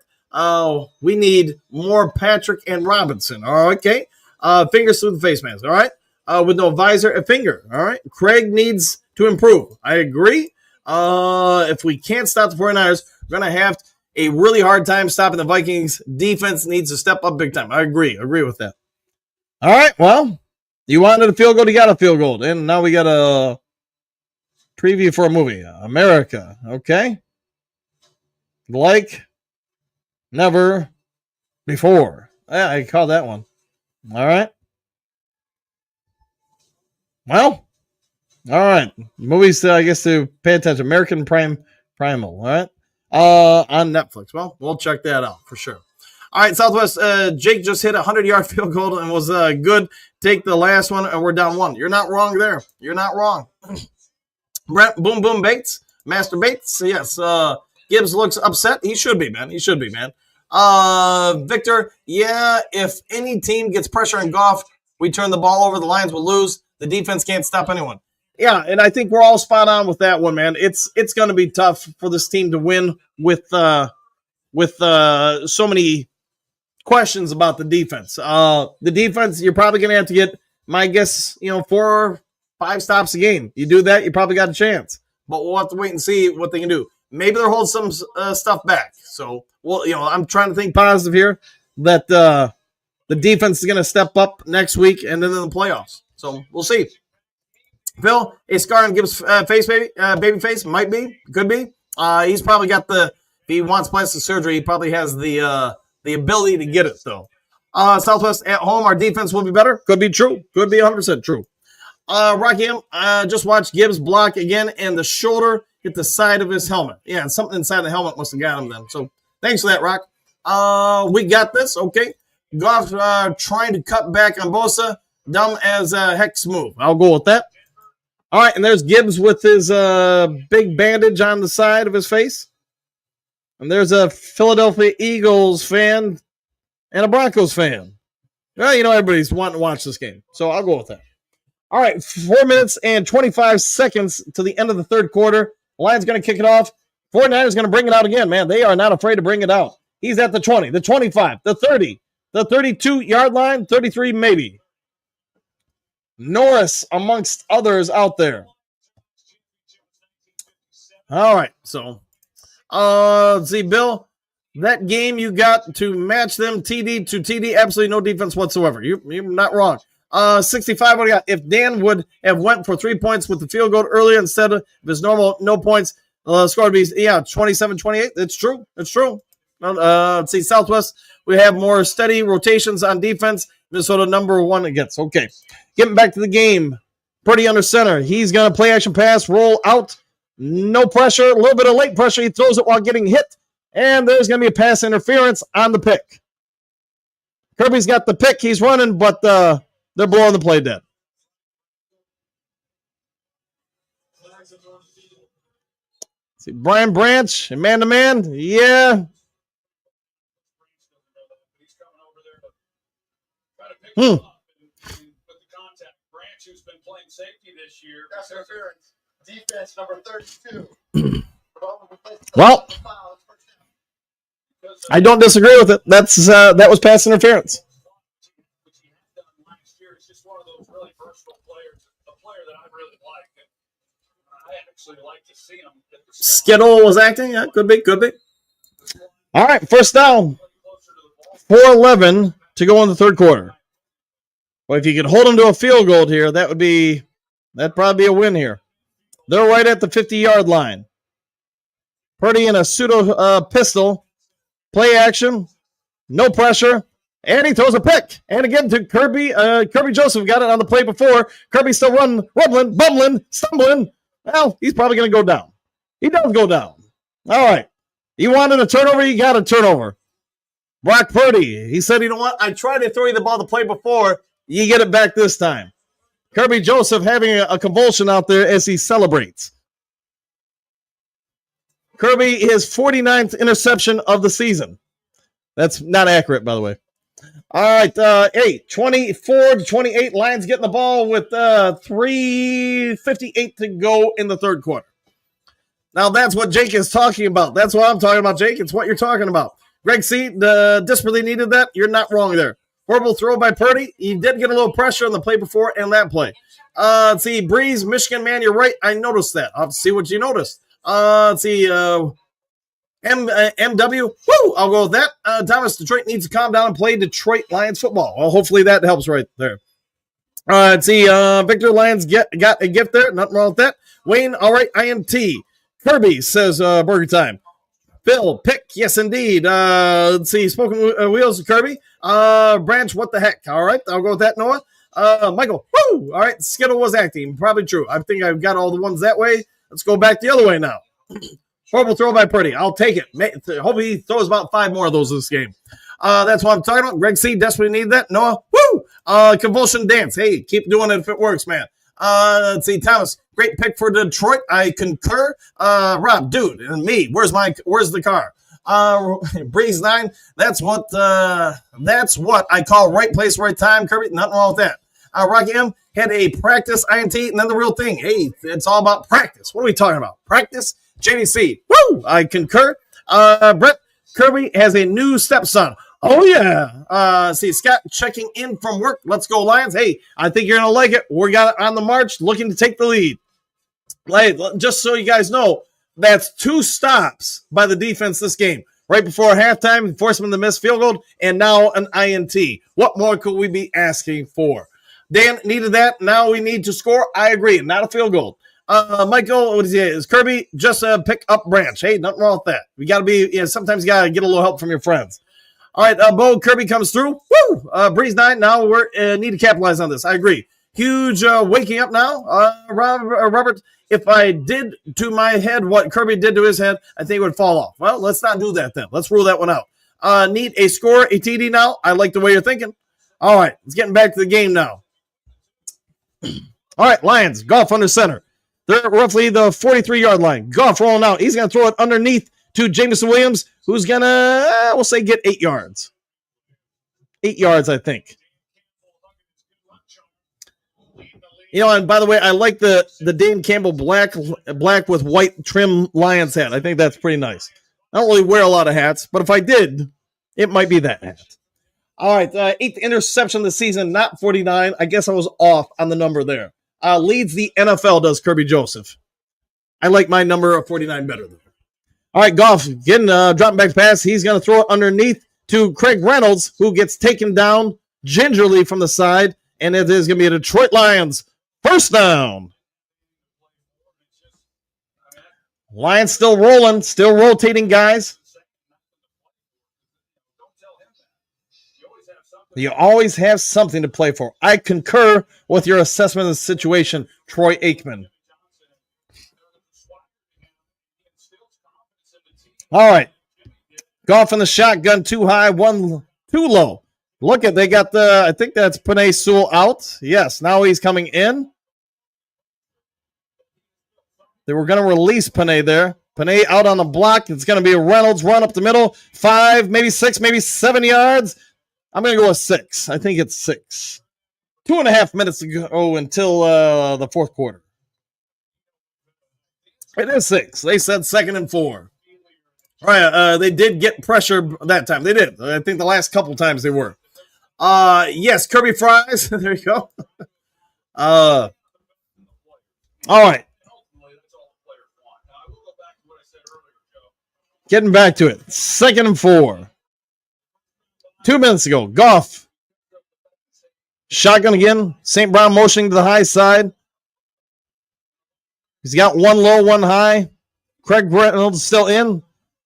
We need more Patrick and Robinson. All right, okay. Fingers through the face mask. All right. With no visor, a finger. All right. Craig needs to improve. I agree. If we can't stop the 49ers, we're going to have a really hard time stopping the Vikings. Defense needs to step up big time. I agree with that. All right, well, you wanted a field goal, you got a field goal. And now we got a preview for a movie. America, okay? Like never before. Yeah, I call that one. All right. Well, all right. Movies, I guess, to pay attention. American Primal, all right? On Netflix. Well, we'll check that out for sure. All right, Southwest. Jake just hit a 100-yard field goal and was good. Take the last one, and we're down 1. You're not wrong there. You're not wrong. Brent Boom Boom Bates, Master Bates. Yes. Gibbs looks upset. He should be, man. Victor. Yeah. If any team gets pressure on Goff, we turn the ball over. The Lions will lose. The defense can't stop anyone. Yeah, and I think we're all spot on with that one, man. It's going to be tough for this team to win with so many questions about the defense. The defense, you're probably going to have to get, my guess, 4 or 5 stops a game. You do that, you probably got a chance. But we'll have to wait and see what they can do. Maybe they'll hold some stuff back. So, I'm trying to think positive here that the defense is going to step up next week and then in the playoffs. So we'll see. Phil, a scar on Gibbs' face, baby face, might be, could be. He's probably got if he wants plastic surgery, he probably has the ability to get it, though. Southwest at home, our defense will be better. Could be true. Could be 100% true. Rocky M, just watched Gibbs block again, and the shoulder hit the side of his helmet. Yeah, something inside the helmet must have got him then. So thanks for that, Rock. We got this, okay. Goff trying to cut back on Bosa. Dumb as a hex move. I'll go with that. All right, and there's Gibbs with his big bandage on the side of his face. And there's a Philadelphia Eagles fan and a Broncos fan. Well, everybody's wanting to watch this game, so I'll go with that. All right, 4 minutes and 25 seconds to the end of the third quarter. Lions going to kick it off. 49ers going to bring it out again, man. They are not afraid to bring it out. He's at the 20, the 25, the 30, the 32-yard line, 33 maybe. Norris amongst others out there. All right, so let's see, Bill. that game, you got to match them TD to TD. Absolutely no defense whatsoever. You're not wrong. 65, what do you got? If Dan would have went for 3 points with the field goal earlier instead of his normal no points, score would be, 27-28. It's true. It's true. Let's see, Southwest, we have more steady rotations on defense. Minnesota number 1 against. Okay. Getting back to the game. Purdy under center. He's going to play action pass, roll out. No pressure, a little bit of late pressure. He throws it while getting hit. And there's going to be a pass interference on the pick. Kirby's got the pick. He's running, but they're blowing the play dead. See, Brian Branch, man-to-man. Yeah. With the contact, Branch, who's been playing safety this year. That's interference. Defense number 32. Well, I don't disagree with it. That was pass interference. Which he had done last year. It's just one of those really versatile players. A player that I really like. And I actually like to see him. Skittle was acting. Yeah, could be. All right, first down. 4:11 to go in the third quarter. Well, if you could hold them to a field goal here, that'd probably be a win here. They're right at the 50-yard line. Purdy in a pseudo pistol. Play action. No pressure. And he throws a pick. And again to Kirby. Kirby Joseph got it on the play before. Kirby still running, rumbling, bumbling, stumbling. Well, he's probably going to go down. He does go down. All right. You wanted a turnover? You got a turnover. Brock Purdy. He said, you know what? I tried to throw you the ball the play before. You get it back this time. Kirby Joseph having a convulsion out there as he celebrates. Kirby, his 49th interception of the season. That's not accurate, by the way. All right, 24-28. Lions getting the ball with 3:58 to go in the third quarter. Now, that's what Jake is talking about. That's what I'm talking about, Jake. It's what you're talking about. Greg C. desperately needed that. You're not wrong there. Horrible throw by Purdy. He did get a little pressure on the play before and that play. Let's see, Breeze, Michigan man, you're right. I noticed that. I'll see what you noticed. Let's see, MW. Woo! I'll go with that. Thomas, Detroit needs to calm down and play Detroit Lions football. Well, hopefully that helps right there. Let's see, Victor Lions got a gift there. Nothing wrong with that. Wayne, all right, INT. Kirby says Burger Time. Bill, pick, yes, indeed. Let's see, Spoken Wheels, Kirby. Branch, what the heck? All right, I'll go with that, Noah. Michael, woo! All right, Skittle was acting. Probably true. I think I've got all the ones that way. Let's go back the other way now. Horrible throw by Purdy. I'll take it. Hope he throws about 5 more of those this game. That's what I'm talking about. Greg C. desperately need that. Noah, woo! Convulsion dance. Hey, keep doing it if it works, man. Let's see, Thomas, great pick for Detroit. I concur. Rob, dude, and me. Where's the car? Breeze 9. That's what I call right place, right time. Kirby, nothing wrong with that. Rocky M had a practice INT, and then the real thing. Hey, it's all about practice. What are we talking about? Practice. JDC. Woo! I concur. Brett, Kirby has a new stepson. Oh, yeah. See, Scott checking in from work. Let's go, Lions. Hey, I think you're going to like it. We got it on the march, looking to take the lead. Like, just so you guys know, that's 2 stops by the defense this game. Right before halftime, force them to miss field goal, and now an INT. What more could we be asking for? Dan needed that. Now we need to score. I agree. Not a field goal. Michael, what is he? Is Kirby just a pick up Branch? Hey, nothing wrong with that. We got to be, sometimes you got to get a little help from your friends. All right, Bo, Kirby comes through. Woo! Breeze 9. Now we need to capitalize on this. I agree. Huge waking up now. Robert, if I did to my head what Kirby did to his head, I think it would fall off. Well, let's not do that then. Let's rule that one out. Need a score, a TD now. I like the way you're thinking. All right, let's get back to the game now. All right, Lions, Goff under center. They're at roughly the 43-yard line. Goff rolling out. He's going to throw it underneath to Jameson Williams, who's going to, we'll say, get 8 yards. 8 yards, I think. And by the way, I like the Dane Campbell black with white trim Lions hat. I think that's pretty nice. I don't really wear a lot of hats, but if I did, it might be that hat. All right, 8th interception of the season, not 49. I guess I was off on the number there. Leads the NFL, does Kirby Joseph. I like my number of 49 better than All right, Goff getting dropping back pass. He's going to throw it underneath to Craig Reynolds, who gets taken down gingerly from the side, and it is going to be a Detroit Lions first down. Lions still rolling, still rotating guys. You always have something to play for. I concur with your assessment of the situation, Troy Aikman. All right. Goff in the shotgun, too high, one too low. Look at, they got I think that's Penei Sewell out. Yes, now he's coming in. They were going to release Penei there. Penei out on the block. It's going to be a Reynolds run up the middle. 5, maybe 6, maybe 7 yards. I'm going to go with 6. I think it's 6. 2.5 minutes to go until the fourth quarter. It is 6. They said 2nd and 4. All right, they did get pressure that time. They did. I think the last couple times they were. Yes, Kirby Fries. There you go. All right. Getting back to it. 2nd and 4. 2 minutes ago. Goff. Shotgun again. St. Brown motioning to the high side. He's got one low, one high. Craig Reynolds still in.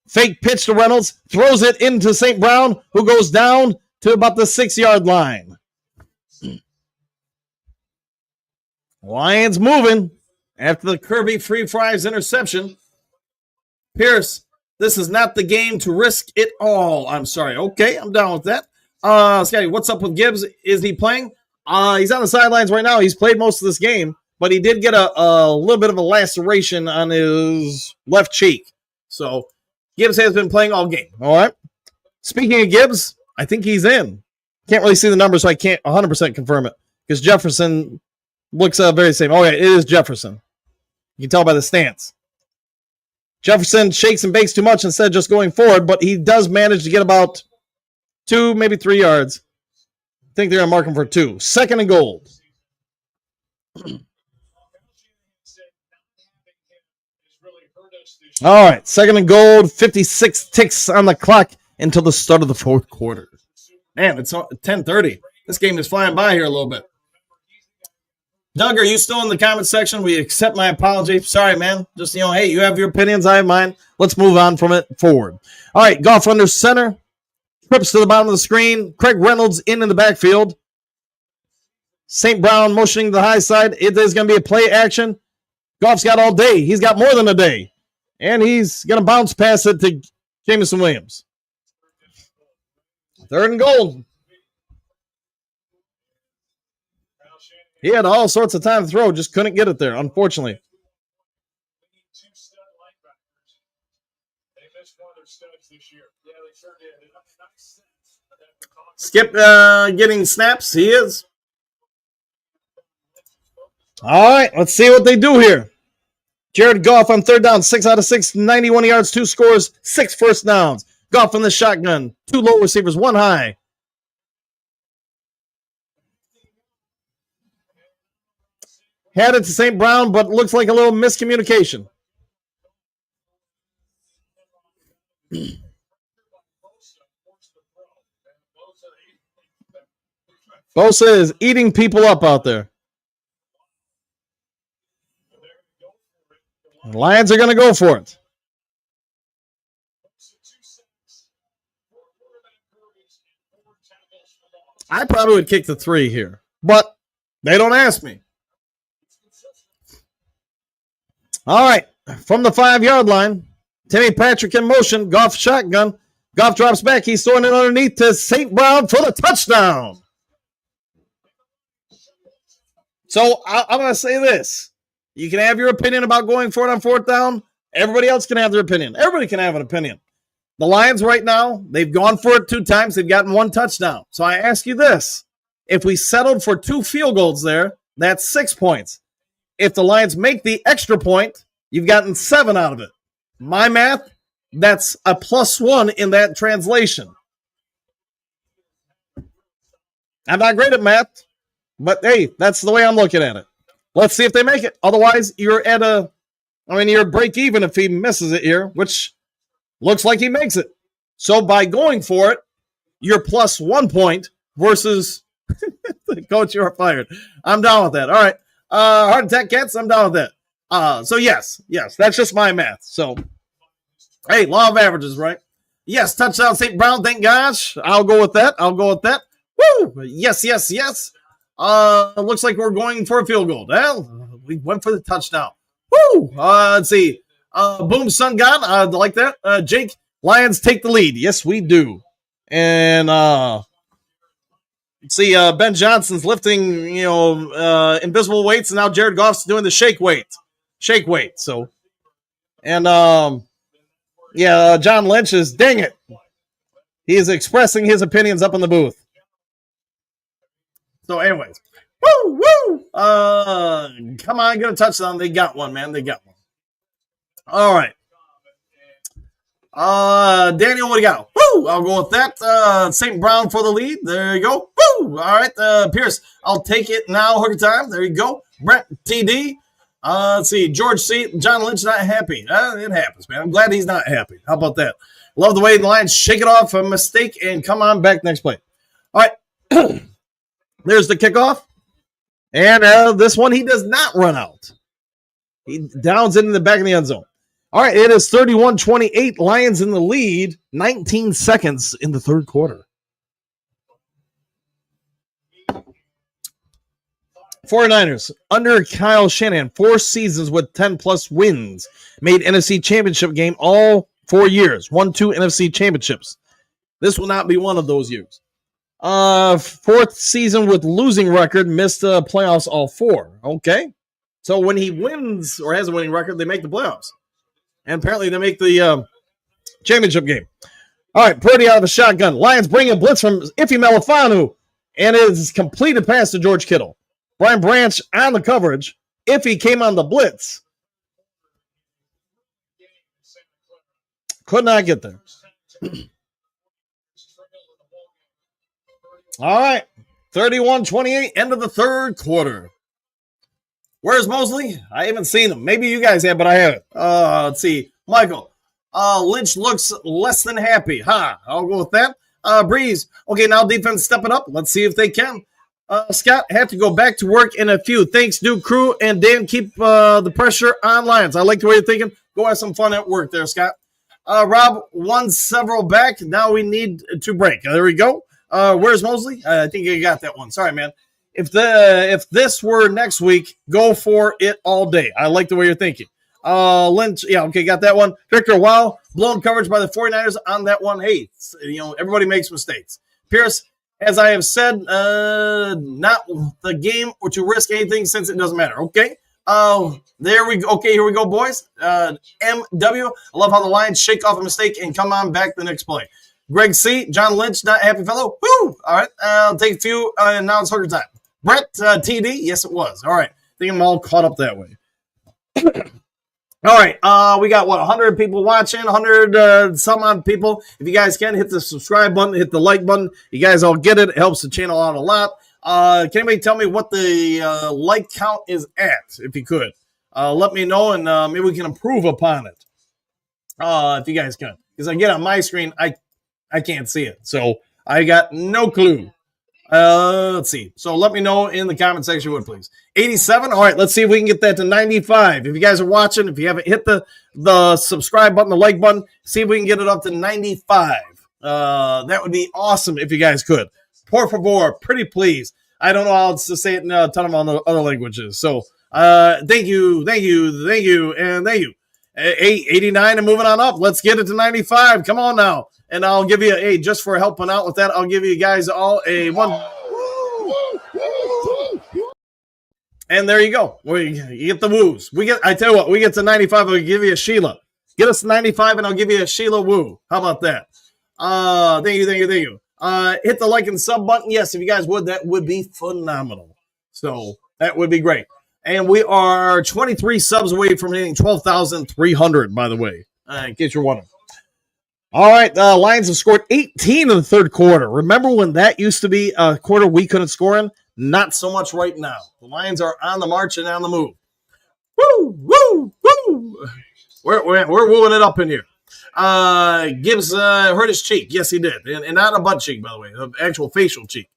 Fake pitch to Reynolds. Throws it into St. Brown, who goes down to about the 6-yard line. Lions moving after the Kirby Free Fries interception. Pierce, this is not the game to risk it all. I'm sorry. Okay, I'm down with that. Scotty, what's up with Gibbs? Is he playing? He's on the sidelines right now. He's played most of this game, but he did get a little bit of a laceration on his left cheek. So Gibbs has been playing all game. All right. Speaking of Gibbs, I think he's in. Can't really see the numbers, so I can't 100% confirm it because Jefferson looks very same. Oh, yeah, it is Jefferson. You can tell by the stance. Jefferson shakes and bakes too much instead of just going forward, but he does manage to get about 2, maybe 3 yards. I think they're going to mark him for 2. 2nd and goal. All right, 2nd and goal. 56 ticks on the clock until the start of the fourth quarter. Man, it's 10:30. This game is flying by here a little bit. Doug, are you still in the comment section? We accept my apology. Sorry, man. Just, hey, you have your opinions. I have mine. Let's move on from it forward. All right, Goff under center. Trips to the bottom of the screen. Craig Reynolds in the backfield. St. Brown motioning to the high side. It is going to be a play action. Goff's got all day. He's got more than a day. And he's going to bounce past it to Jameson Williams. 3rd and goal. He had all sorts of time to throw, just couldn't get it there, unfortunately. Skip getting snaps. He is. All right, let's see what they do here. Jared Goff on 3rd down, 6 out of 6, 91 yards, 2 scores, 6 first downs. Goff in the shotgun, 2 low receivers, 1 high. Had it to St. Brown, but looks like a little miscommunication. Bosa is eating people up out there. The Lions are going to go for it. I probably would kick the 3 here, but they don't ask me. All right, from the 5-yard line, Timmy Patrick in motion, Goff shotgun. Goff drops back. He's throwing it underneath to St. Brown for the touchdown. So I'm going to say this. You can have your opinion about going for it on 4th down. Everybody else can have their opinion. Everybody can have an opinion. The Lions right now, they've gone for it 2 times. They've gotten 1 touchdown. So I ask you this. If we settled for 2 field goals there, that's 6 points. If the Lions make the extra point, you've gotten 7 out of it. My math, that's a +1 in that translation. I'm not great at math, but hey, that's the way I'm looking at it. Let's see if they make it. Otherwise, you're break even if he misses it here, which Looks like he makes it. So by going for it, you're plus 1 point versus coach, you're fired. I'm down with that. All right. Heart attack cats, I'm down with that. So yes, that's just my math. So, hey, law of averages, right? Yes, touchdown St. Brown, thank gosh. I'll go with that. Woo! Yes. Looks like we're going for a field goal. Well, we went for the touchdown. Woo! Let's see. Boom, Sun God. I like that. Jake, Lions take the lead. Yes, we do. And let's see. Ben Johnson's lifting, invisible weights, and now Jared Goff's doing the shake weight. So, and John Lynch is, dang it. He is expressing his opinions up in the booth. So, anyways, woo! Come on, get a touchdown. They got one, man. They got one. All right. Daniel, what do you got? Woo! I'll go with that. St. Brown for the lead. There you go. Woo! All right. Pierce, I'll take it now. Hooker time. There you go. Brent, TD. Let's see. George C. John Lynch not happy. It happens, man. I'm glad he's not happy. How about that? Love the way the Lions shake it off a mistake and come on back next play. All right. There's the kickoff. And this one, he does not run out. He downs it in the back of the end zone. All right, it is 31-28. Lions in the lead. 19 seconds in the third quarter. 49ers, under Kyle Shanahan, 4 seasons with 10-plus wins. Made NFC Championship game all 4 years. Won 2 NFC Championships. This will not be one of those years. 4th season with losing record, missed the playoffs all 4. Okay. So when he wins or has a winning record, they make the playoffs. And apparently they make the championship game. All right, Purdy out of the shotgun. Lions bring a blitz from Ife Melifanu, and it is completed pass to George Kittle. Brian Branch on the coverage. Ife came on the blitz. Could not get there. All right, 31-28, end of the third quarter. Where's Mosley? I haven't seen him. Maybe you guys have, but I haven't. Let's see. Michael, Lynch looks less than happy. I'll go with that. Breeze, okay, now defense stepping up. Let's see if they can. Scott, have to go back to work in a few. Thanks, Duke Crew, and Dan, keep the pressure on Lions. I like the way you're thinking. Go have some fun at work there, Scott. Rob, won several back. Now we need to break. There we go. Where's Mosley? I think you got that one. Sorry, man. If this were next week, go for it all day. I like the way you're thinking. Lynch, yeah, okay, got that one. Victor, wow, blown coverage by the 49ers on that one. Hey, everybody makes mistakes. Pierce, as I have said, not the game or to risk anything since it doesn't matter. Okay. There we go. Okay, here we go, boys. MW, I love how the Lions shake off a mistake and come on back the next play. Greg C, John Lynch, not happy fellow. Woo! All right, I'll take a few, and now it's hooker time. Brett, TD, yes, it was. All right, I think I'm all caught up that way. All right, we got, 100 people watching, 100 some odd people. If you guys can, hit the subscribe button, hit the like button. You guys all get it. It helps the channel out a lot. Can anybody tell me what the like count is at, if you could? Let me know, and maybe we can improve upon it, if you guys can. Because I get on my screen, I can't see it, so I got no clue. Let's see. So let me know in the comment section, would please. 87. All right, let's see if we can get that to 95. If you guys are watching, if you haven't hit the subscribe button, the like button, see if we can get it up to 95. That would be awesome if you guys could. Por favor, pretty please. I don't know how to say it in a ton of other languages. So thank you, and thank you. 89 and moving on up. Let's get it to 95. Come on now. And I'll give you just for helping out with that, I'll give you guys all a one. And there you go. You get the woos. I tell you what, we get to 95, I'll give you a Sheila. Get us to 95 and I'll give you a Sheila woo. How about that? Thank you. Hit the like and sub button. Yes, if you guys would, that would be phenomenal. So that would be great. And we are 23 subs away from hitting 12,300, by the way, in case you're wondering. All right, the Lions have scored 18 in the third quarter. Remember when that used to be a quarter we couldn't score in? Not so much right now. The Lions are on the march and on the move. Woo! We're wooing it up in here. Gibbs hurt his cheek. Yes, he did. And not a butt cheek, by the way. An actual facial cheek.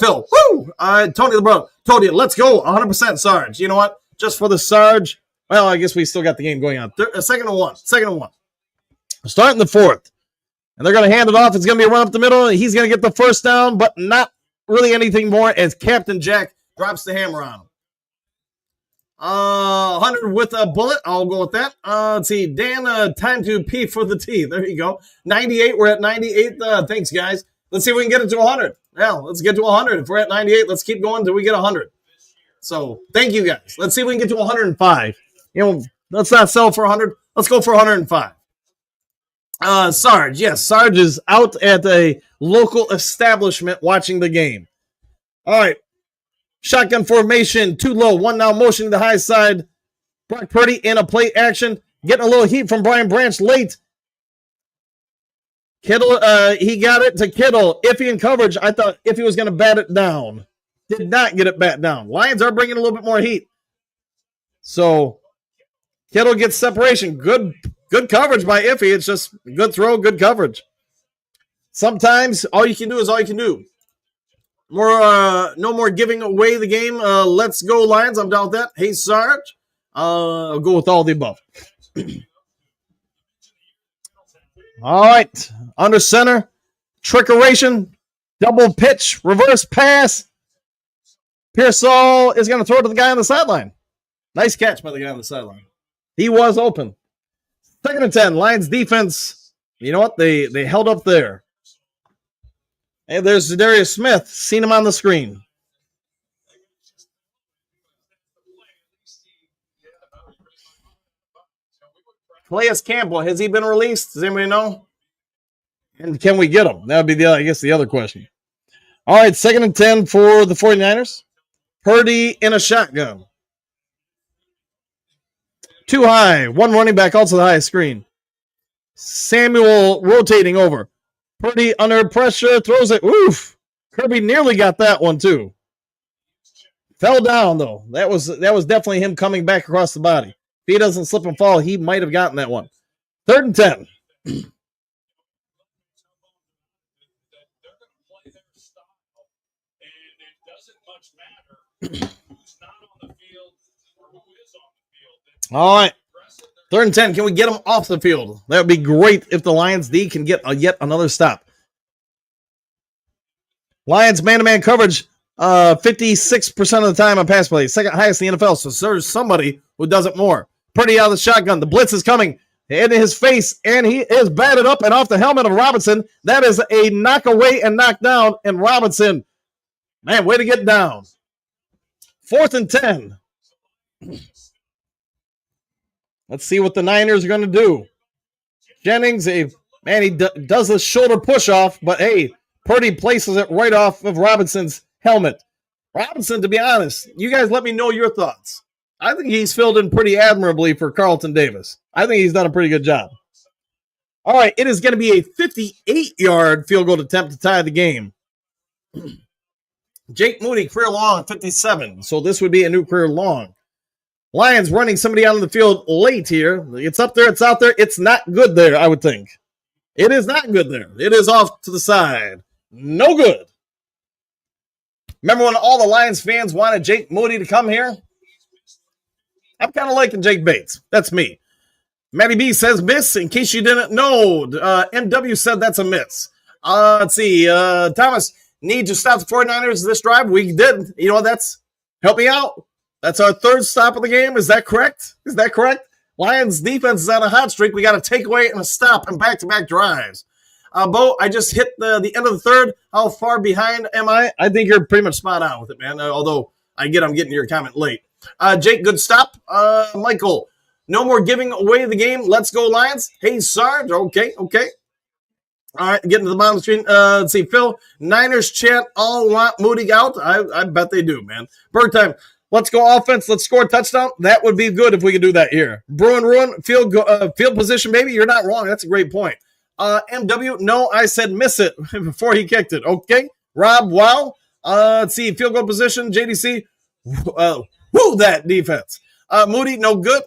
Phil, woo! Tony LeBron told you, let's go 100% Sarge. You know what? Just for the Sarge. Well, I guess we still got the game going on. Second and one. Starting the fourth. And they're going to hand it off. It's going to be a run up the middle. He's going to get the first down, but not really anything more as Captain Jack drops the hammer on him. 100 with a bullet. I'll go with that. Let's see. Dan, time to pee for the tea. There you go. 98. We're at 98. Thanks, guys. Let's see if we can get it to 100. Yeah, let's get to 100. If we're at 98, let's keep going until we get 100. So, thank you, guys. Let's see if we can get to 105. You know, let's not sell for 100. Let's go for 105. Sarge. Yes, Sarge is out at a local establishment watching the game. All right. Shotgun formation, too low. One now motion to the high side. Brock Purdy in a play action. Getting a little heat from Brian Branch late. Kittle, he got it to Kittle. Iffy in coverage. I thought Iffy was going to bat it down. Did not get it bat down. Lions are bringing a little bit more heat. So, Kittle gets separation. Good coverage by Iffy. It's just good throw, good coverage. Sometimes all you can do is all you can do. No more giving away the game. Let's go, Lions. I'm down with that. Hey, Sarge. I'll go with all the above. All right. Under center. Trickeration. Double pitch. Reverse pass. Pearsall is going to throw it to the guy on the sideline. Nice catch by the guy on the sideline. He was open. 2nd and 10. Lions defense. You know what? They held up there. Hey, there's Darius Smith. Seen him on the screen. Calais Campbell, has he been released? Does anybody know? And can we get him? That would be, I guess, the other question. All right, 2nd and 10 for the 49ers. Purdy in a shotgun. Too high. One running back, also the highest screen. Samuel rotating over. Purdy under pressure, throws it. Oof. Kirby nearly got that one, too. Fell down, though. That was definitely him coming back across the body. If he doesn't slip and fall, he might have gotten that one. 3rd and 10. All right. 3rd and 10. Can we get them off the field? That would be great if the Lions D can get yet another stop. Lions man-to-man coverage 56% of the time on pass plays. 2nd highest in the NFL. So there's somebody who does it more. Purdy out of the shotgun. The blitz is coming into his face, and he is batted up and off the helmet of Robinson. That is a knock away and knock down, and Robinson, man, way to get down. 4th and 10. Let's see what the Niners are going to do. Jennings, he does a shoulder push off, but hey, Purdy places it right off of Robinson's helmet. Robinson, to be honest, you guys let me know your thoughts. I think he's filled in pretty admirably for Carlton Davis. I think he's done a pretty good job. All right, it is going to be a 58-yard field goal attempt to tie the game. Jake Moody, career long, 57. So this would be a new career long. Lions running somebody out of the field late here. It's up there. It's out there. It's not good there, I would think. It is not good there. It is off to the side. No good. Remember when all the Lions fans wanted Jake Moody to come here? I'm kind of liking Jake Bates. That's me. Matty B says miss. In case you didn't know, MW said that's a miss. Let's see. Thomas, need to stop the 49ers this drive. We did. You know what? Help me out. That's our 3rd stop of the game. Is that correct? Lions defense is on a hot streak. We got a takeaway and a stop and back-to-back drives. Bo, I just hit the end of the 3rd. How far behind am I? I think you're pretty much spot on with it, man. Although I'm getting your comment late. Jake, good stop. Michael, no more giving away the game. Let's go, Lions. Hey, Sarge. Okay. All right, getting to the bottom of the screen. Let's see. Phil, Niners chat all want Moody out. I bet they do, man. Bird time. Let's go offense. Let's score a touchdown. That would be good if we could do that here. Bruin Ruin, field position, baby. You're not wrong. That's a great point. MW, no, I said miss it before he kicked it. Okay. Rob, wow. Let's see. Field goal position, JDC. Woo, that defense. Moody, no good.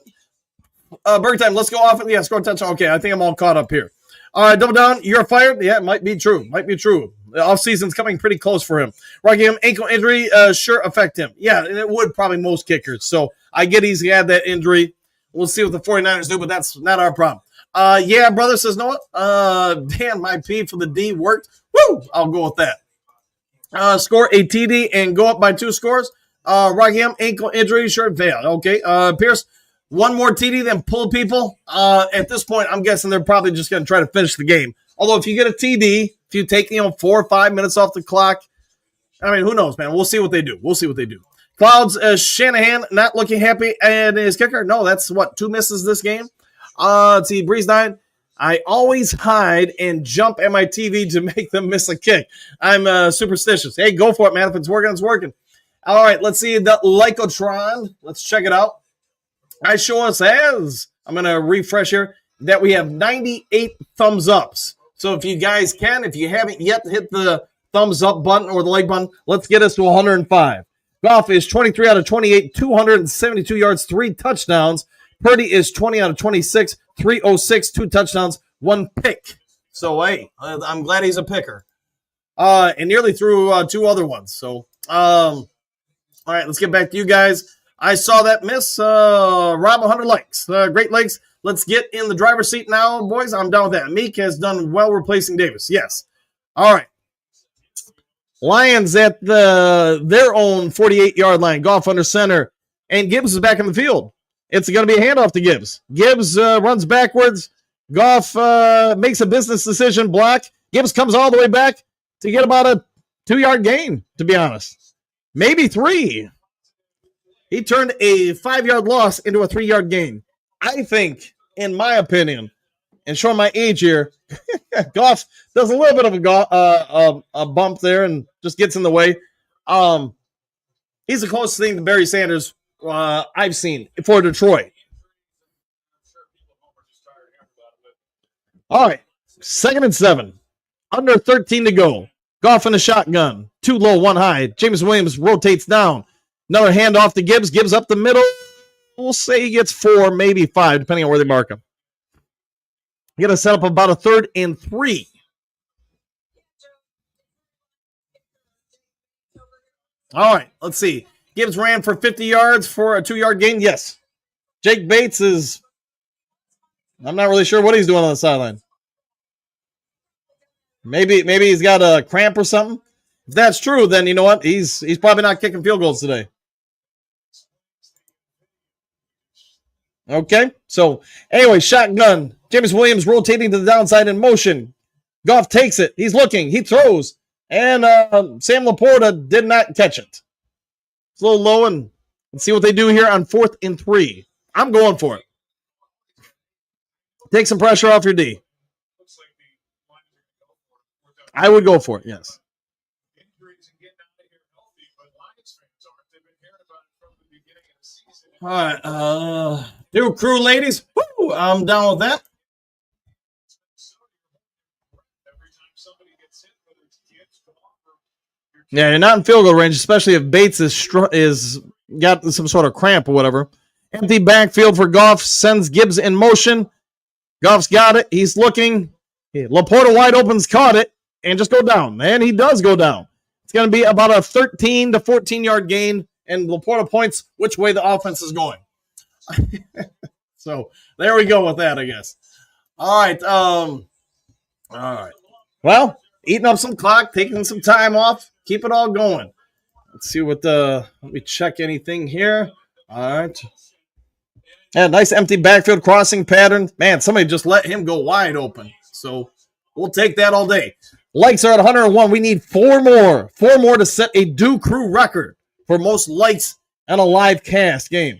Burger time. Let's go off. Yeah, score touchdown. Okay, I think I'm all caught up here. All right, double down. You're fired. Yeah, it might be true. The offseason's coming pretty close for him. Rockingham ankle injury sure affect him. Yeah, and it would probably most kickers. So I get he's had that injury. We'll see what the 49ers do, but that's not our problem. Yeah, brother says Noah. Damn, my P for the D worked. Woo! I'll go with that. Score a TD and go up by 2 scores. Rockingham ankle injury sure failed. Okay. Pierce. One more TD, then pull people. At this point, I'm guessing they're probably just going to try to finish the game. Although, if you get a TD, if you take 4 or 5 minutes off the clock, I mean, who knows, man? We'll see what they do. Clouds, Shanahan not looking happy and his kicker. No, that's 2 misses this game. Let's see, Breeze 9. I always hide and jump at my TV to make them miss a kick. I'm superstitious. Hey, go for it, man. If it's working, it's working. All right, let's see the Lycotron. Let's check it out. I show us as, I'm going to refresh here, that we have 98 thumbs ups. So if you guys can, if you haven't yet hit the thumbs up button or the like button, let's get us to 105. Goff is 23 out of 28, 272 yards, 3 touchdowns. Purdy is 20 out of 26, 306, 2 touchdowns, 1 pick. So, hey, I'm glad he's a picker. And nearly threw 2 other ones. So, all right, let's get back to you guys. I saw that miss. Rob, 100 likes. Great likes. Let's get in the driver's seat now, boys. I'm done with that. Meek has done well replacing Davis. Yes. All right. Lions at their own 48-yard line. Goff under center. And Gibbs is back in the field. It's going to be a handoff to Gibbs. Gibbs runs backwards. Goff makes a business decision, block. Gibbs comes all the way back to get about a 2-yard gain, to be honest. Maybe 3. He turned a 5-yard loss into a 3-yard gain. I think, in my opinion, and showing my age here, Goff does a little bit of a bump there and just gets in the way. He's the closest thing to Barry Sanders I've seen for Detroit. All right, 2nd and 7. Under 13 to go. Goff in a shotgun. 2 low, 1 high. James Williams rotates down. Another handoff to Gibbs. Gibbs up the middle. We'll say he gets 4, maybe 5, depending on where they mark him. You're going to set up about a 3rd and 3. All right, let's see. Gibbs ran for 50 yards for a 2-yard gain. Yes. Jake Bates is, I'm not really sure what he's doing on the sideline. Maybe he's got a cramp or something. If that's true, then you know what? He's probably not kicking field goals today. Okay, so anyway, shotgun. James Williams rotating to the downside in motion. Goff takes it. He's looking. He throws. And Sam Laporta did not catch it. It's a little low, and let's see what they do here on 4th and 3. I'm going for it. Take some pressure off your D. I would go for it, yes. All right, new crew, ladies. Woo, I'm down with that. Yeah, you're not in field goal range, especially if Bates is got some sort of cramp or whatever. Empty backfield for Goff, sends Gibbs in motion. Goff's got it. He's looking. Laporta wide open's caught it and just go down. And he does go down. It's going to be about a 13 to 14-yard gain, and Laporta points which way the offense is going. So there we go with that, I guess. All right. All right. Well, eating up some clock, taking some time off, keep it all going. Let's see what let me check anything here. All right. Yeah, nice empty backfield crossing pattern. Man, somebody just let him go wide open. So we'll take that all day. Likes are at 101. We need 4 more. 4 more to set a Do Crew record for most likes on a live cast game.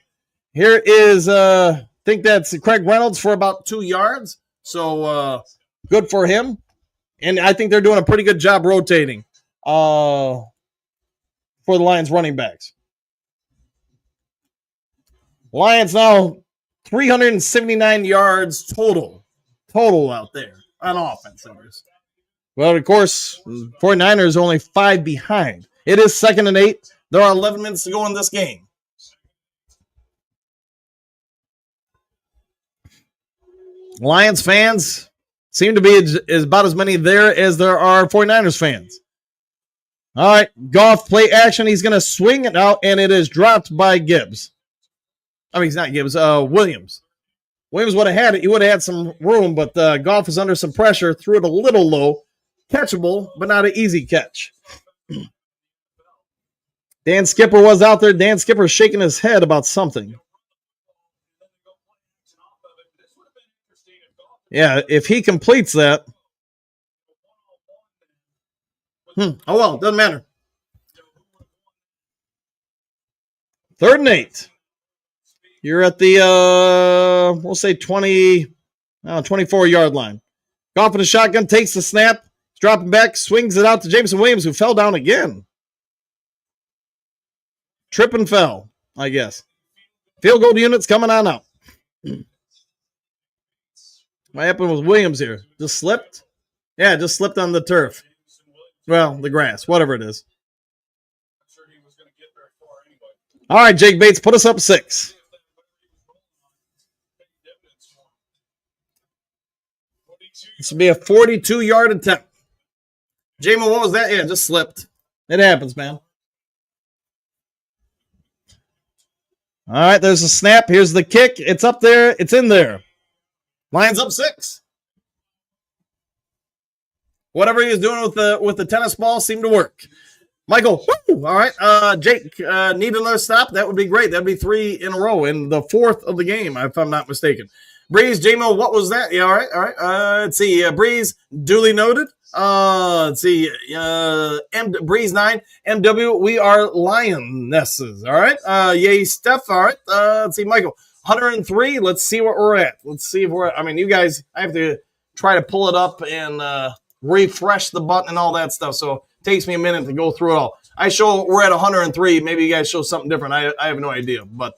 Here is, I think that's Craig Reynolds for about 2 yards. So good for him. And I think they're doing a pretty good job rotating for the Lions running backs. Lions now 379 yards total out there on offense. Well, of course, 49ers only 5 behind. It is 2nd and 8. There are 11 minutes to go in this game. Lions fans seem to be is about as many there as there are 49ers fans. All right, Goff play action. He's going to swing it out, and it is dropped by Gibbs. I mean, it's not Gibbs, Williams. Williams would have had it. He would have had some room, but Goff is under some pressure. Threw it a little low. Catchable, but not an easy catch. Dan Skipper was out there. Dan Skipper shaking his head about something. Yeah, if he completes that. Oh, well, doesn't matter. 3rd and 8. You're at the, we'll say 24-yard line. Goff in the shotgun, takes the snap, dropping back, swings it out to Jameson Williams, who fell down again. Trip and fell, I guess. Field goal units coming on out. What happened with Williams here? Just slipped? Yeah, just slipped on the turf. Well, the grass, whatever it is. All right, Jake Bates, put us up 6. This will be a 42-yard attempt. Jamin, what was that? Yeah, just slipped. It happens, man. All right, there's a snap. Here's the kick. It's up there. It's in there. Lions up 6. Whatever he was doing with the tennis ball seemed to work. Michael, woo! All right. Jake, need another stop? That would be great. That would be 3 in a row, and the 4th of the game, if I'm not mistaken. Breeze, J-Mo, what was that? Yeah, all right. Let's see. Breeze, duly noted. Let's see. Breeze 9, MW, we are lionesses. All right. Yay, Steph. All right. Let's see, Michael, 103. Let's see what we're at. Let's see if we're at. I mean, you guys, I have to try to pull it up and refresh the button and all that stuff. So it takes me a minute to go through it all. I show we're at 103. Maybe you guys show something different. I have no idea. But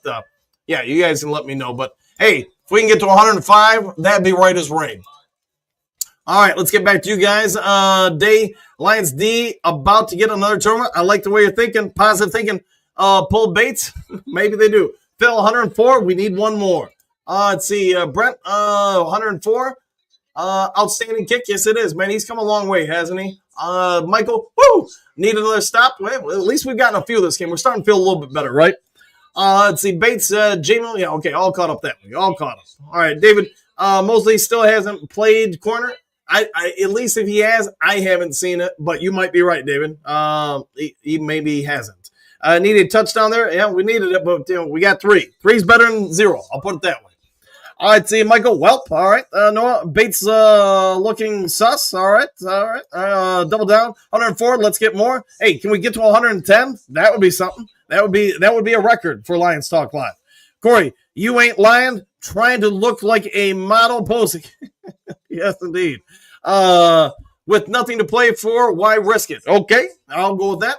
yeah, you guys can let me know. But hey, if we can get to 105, that'd be right as rain. All right, let's get back to you guys. Lions D about to get another tournament. I like the way you're thinking, positive thinking. Pull Bates, maybe they do. Phil, 104. We need one more. Let's see, Brent, 104. Outstanding kick. Yes, it is, man. He's come a long way, hasn't he? Michael, need another stop. Well, at least we've gotten a few this game. We're starting to feel a little bit better, right? Let's see, Bates, Jamie, yeah, okay, all caught up that way. All caught up. All right, David, Mosley still hasn't played corner. I at least if he has, I haven't seen it, but you might be right, David. He maybe hasn't. Needed a touchdown there. Yeah, we needed it, but we got 3. 3's better than 0. I'll put it that way. All right, see Michael Welp. All right, Noah Bates looking sus. All right. Double down. 104. Let's get more. Hey, can we get to 110? That would be something. That would be a record for Lions Talk Live. Corey, you ain't lying. Trying to look like a model posing. Yes, indeed. With nothing to play for, why risk it? Okay, I'll go with that.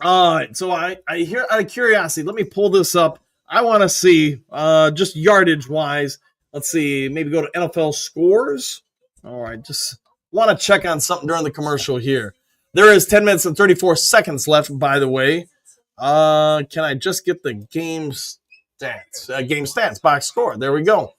All right, so I hear out of curiosity, let me pull this up. I want to see just yardage-wise. Let's see, maybe go to NFL scores. All right, just want to check on something during the commercial here. There is 10 minutes and 34 seconds left, by the way. Can I just get the game stats box score? There we go.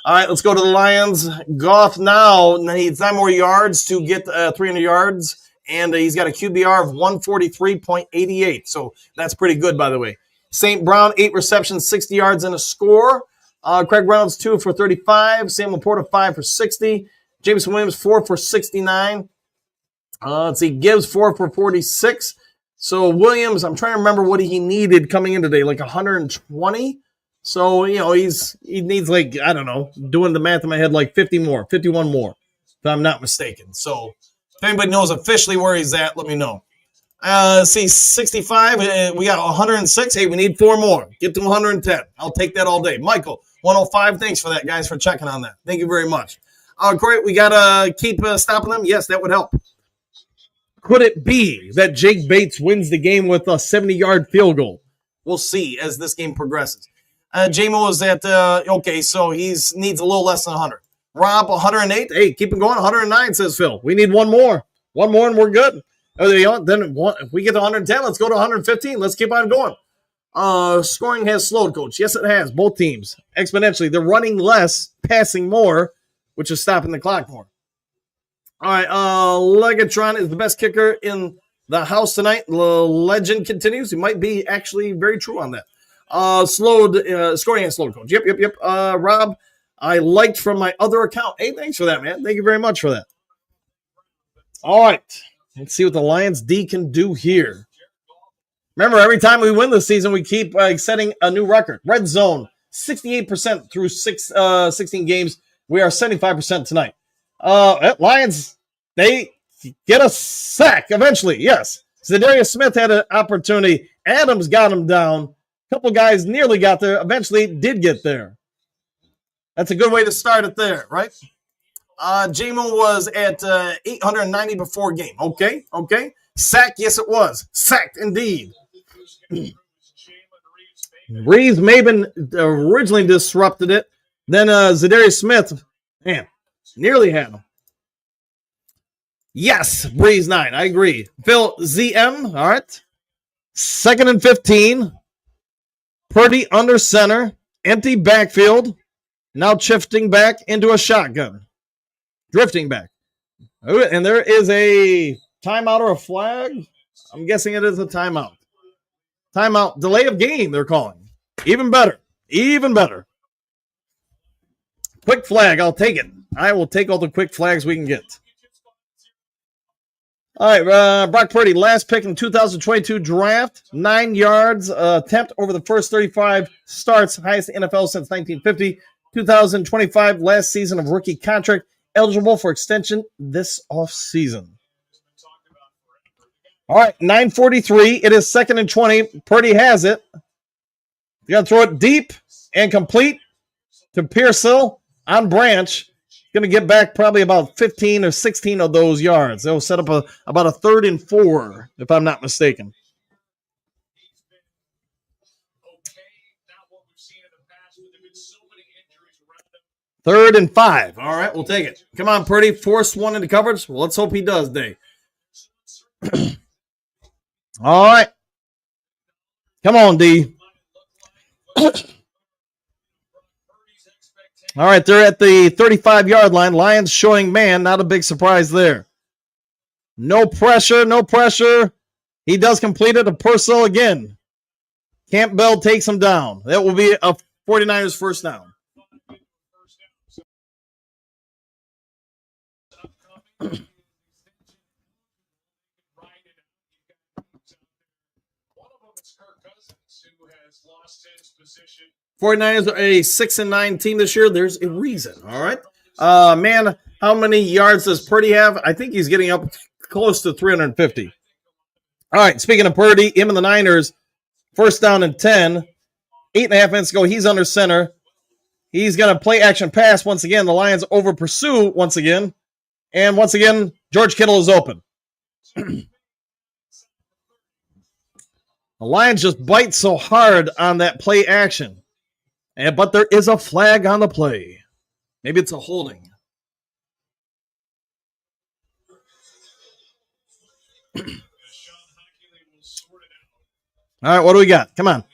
All right, let's go to the Lions. Goff now needs 9 more yards to get 300 yards, and he's got a QBR of 143.88. So that's pretty good, by the way. St. Brown, 8 receptions, 60 yards, and a score. Craig Reynolds, 2 for 35. Samuel Porter, 5 for 60. Jameson Williams, 4 for 69. Let's see, Gibbs, 4 for 46. So Williams, I'm trying to remember what he needed coming in today, like 120. So, he needs like, I don't know, doing the math in my head, like 51 more, if I'm not mistaken. So if anybody knows officially where he's at, let me know. See, 65, we got 106. Hey, we need 4 more. Get to 110. I'll take that all day. Michael, 105. Thanks for that, guys, for checking on that. Thank you very much. Great. We got to keep stopping them. Yes, that would help. Could it be that Jake Bates wins the game with a 70-yard field goal? We'll see as this game progresses. J-Mo is at, okay, so he needs a little less than 100. Rob, 108. Hey, keep it going. 109, says Phil. We need 1 more. 1 more and we're good. Then if we get to 110, let's go to 115. Let's keep on going. Scoring has slowed, Coach. Yes, it has. Both teams exponentially. They're running less, passing more, which is stopping the clock more. All right, Legatron is the best kicker in the house tonight. The legend continues. He might be actually very true on that. Scoring has slowed, Coach. Yep. Rob, I liked from my other account. Hey, thanks for that, man. Thank you very much for that. All right, let's see what the Lions D can do here. Remember, every time we win this season, we keep setting a new record. Red zone, 68% through 16 games. We are 75% tonight. Lions, they get a sack eventually. Yes. Zadarius Smith had an opportunity. Adams got him down. A couple guys nearly got there. Eventually did get there. That's a good way to start it there, right? J-Mo was at 890 before game. Okay. Sack, yes it was. Sacked indeed. Reeves Maben originally disrupted it. Then Zadarius Smith, man, nearly had him. Yes, Breeze 9, I agree. Phil ZM, all right. 2nd and 15. Purdy under center. Empty backfield. Now shifting back into a shotgun. Drifting back. And there is a timeout or a flag. I'm guessing it is a timeout. Timeout. Delay of game, they're calling. Even better. Quick flag, I'll take it. I will take all the quick flags we can get. All right, Brock Purdy, last pick in 2022 draft. 9 yards attempt over the first 35 starts. Highest NFL since 1950. 2025, last season of rookie contract. Eligible for extension this offseason. All right, 9:43. It is 2nd and 20. Purdy has it. You got to throw it deep and complete to Pearsall on Branch. Going to get back probably about 15 or 16 of those yards. They'll set up about a 3rd and 4, if I'm not mistaken. Third and 5. All right, we'll take it. Come on, Purdy. Force one into coverage. Well, let's hope he does, Dave. All right. Come on, D. All right, they're at the 35-yard line. Lions showing man. Not a big surprise there. No pressure. He does complete it to Purcell again. Campbell takes him down. That will be a 49ers first down. Who has lost his position. 49ers are a 6-9 team this year. There's a reason, all right? Man, how many yards does Purdy have? I think he's getting up close to 350. All right, speaking of Purdy, him and the Niners, first down and 10. 8.5 minutes ago, he's under center. He's going to play action pass once again. The Lions over pursue once again. And once again, George Kittle is open. The Lions just bite so hard on that play action. But there is a flag on the play. Maybe it's a holding. All right, what do we got? Come on.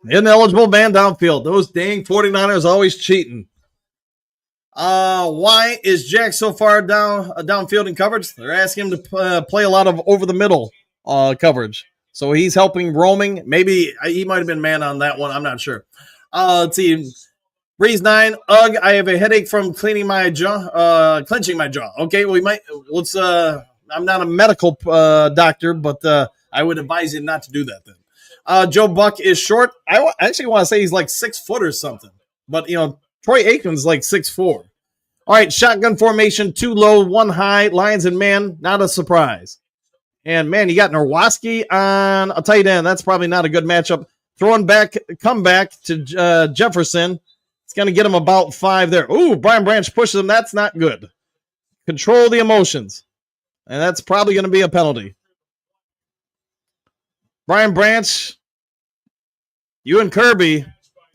Ineligible man downfield. Those dang 49ers always cheating. Why is Jack so far downfield in coverage? They're asking him to play a lot of over the middle coverage. So he's helping roaming. Maybe he might have been man on that one. I'm not sure. Let's see. Breeze 9. Ugh, I have a headache from clenching my jaw. Okay, I'm not a medical doctor, but I would advise you not to do that then. Joe Buck is short. I actually want to say he's like 6 foot or something. But, Troy Aikman's like 6'4". All right, shotgun formation, 2 low, 1 high, Lions and man, not a surprise. And, man, you got Nowakowski on a tight end. That's probably not a good matchup. Throwing back, come back to Jefferson. It's going to get him about 5 there. Ooh, Brian Branch pushes him. That's not good. Control the emotions. And that's probably going to be a penalty. Brian Branch, you and Kirby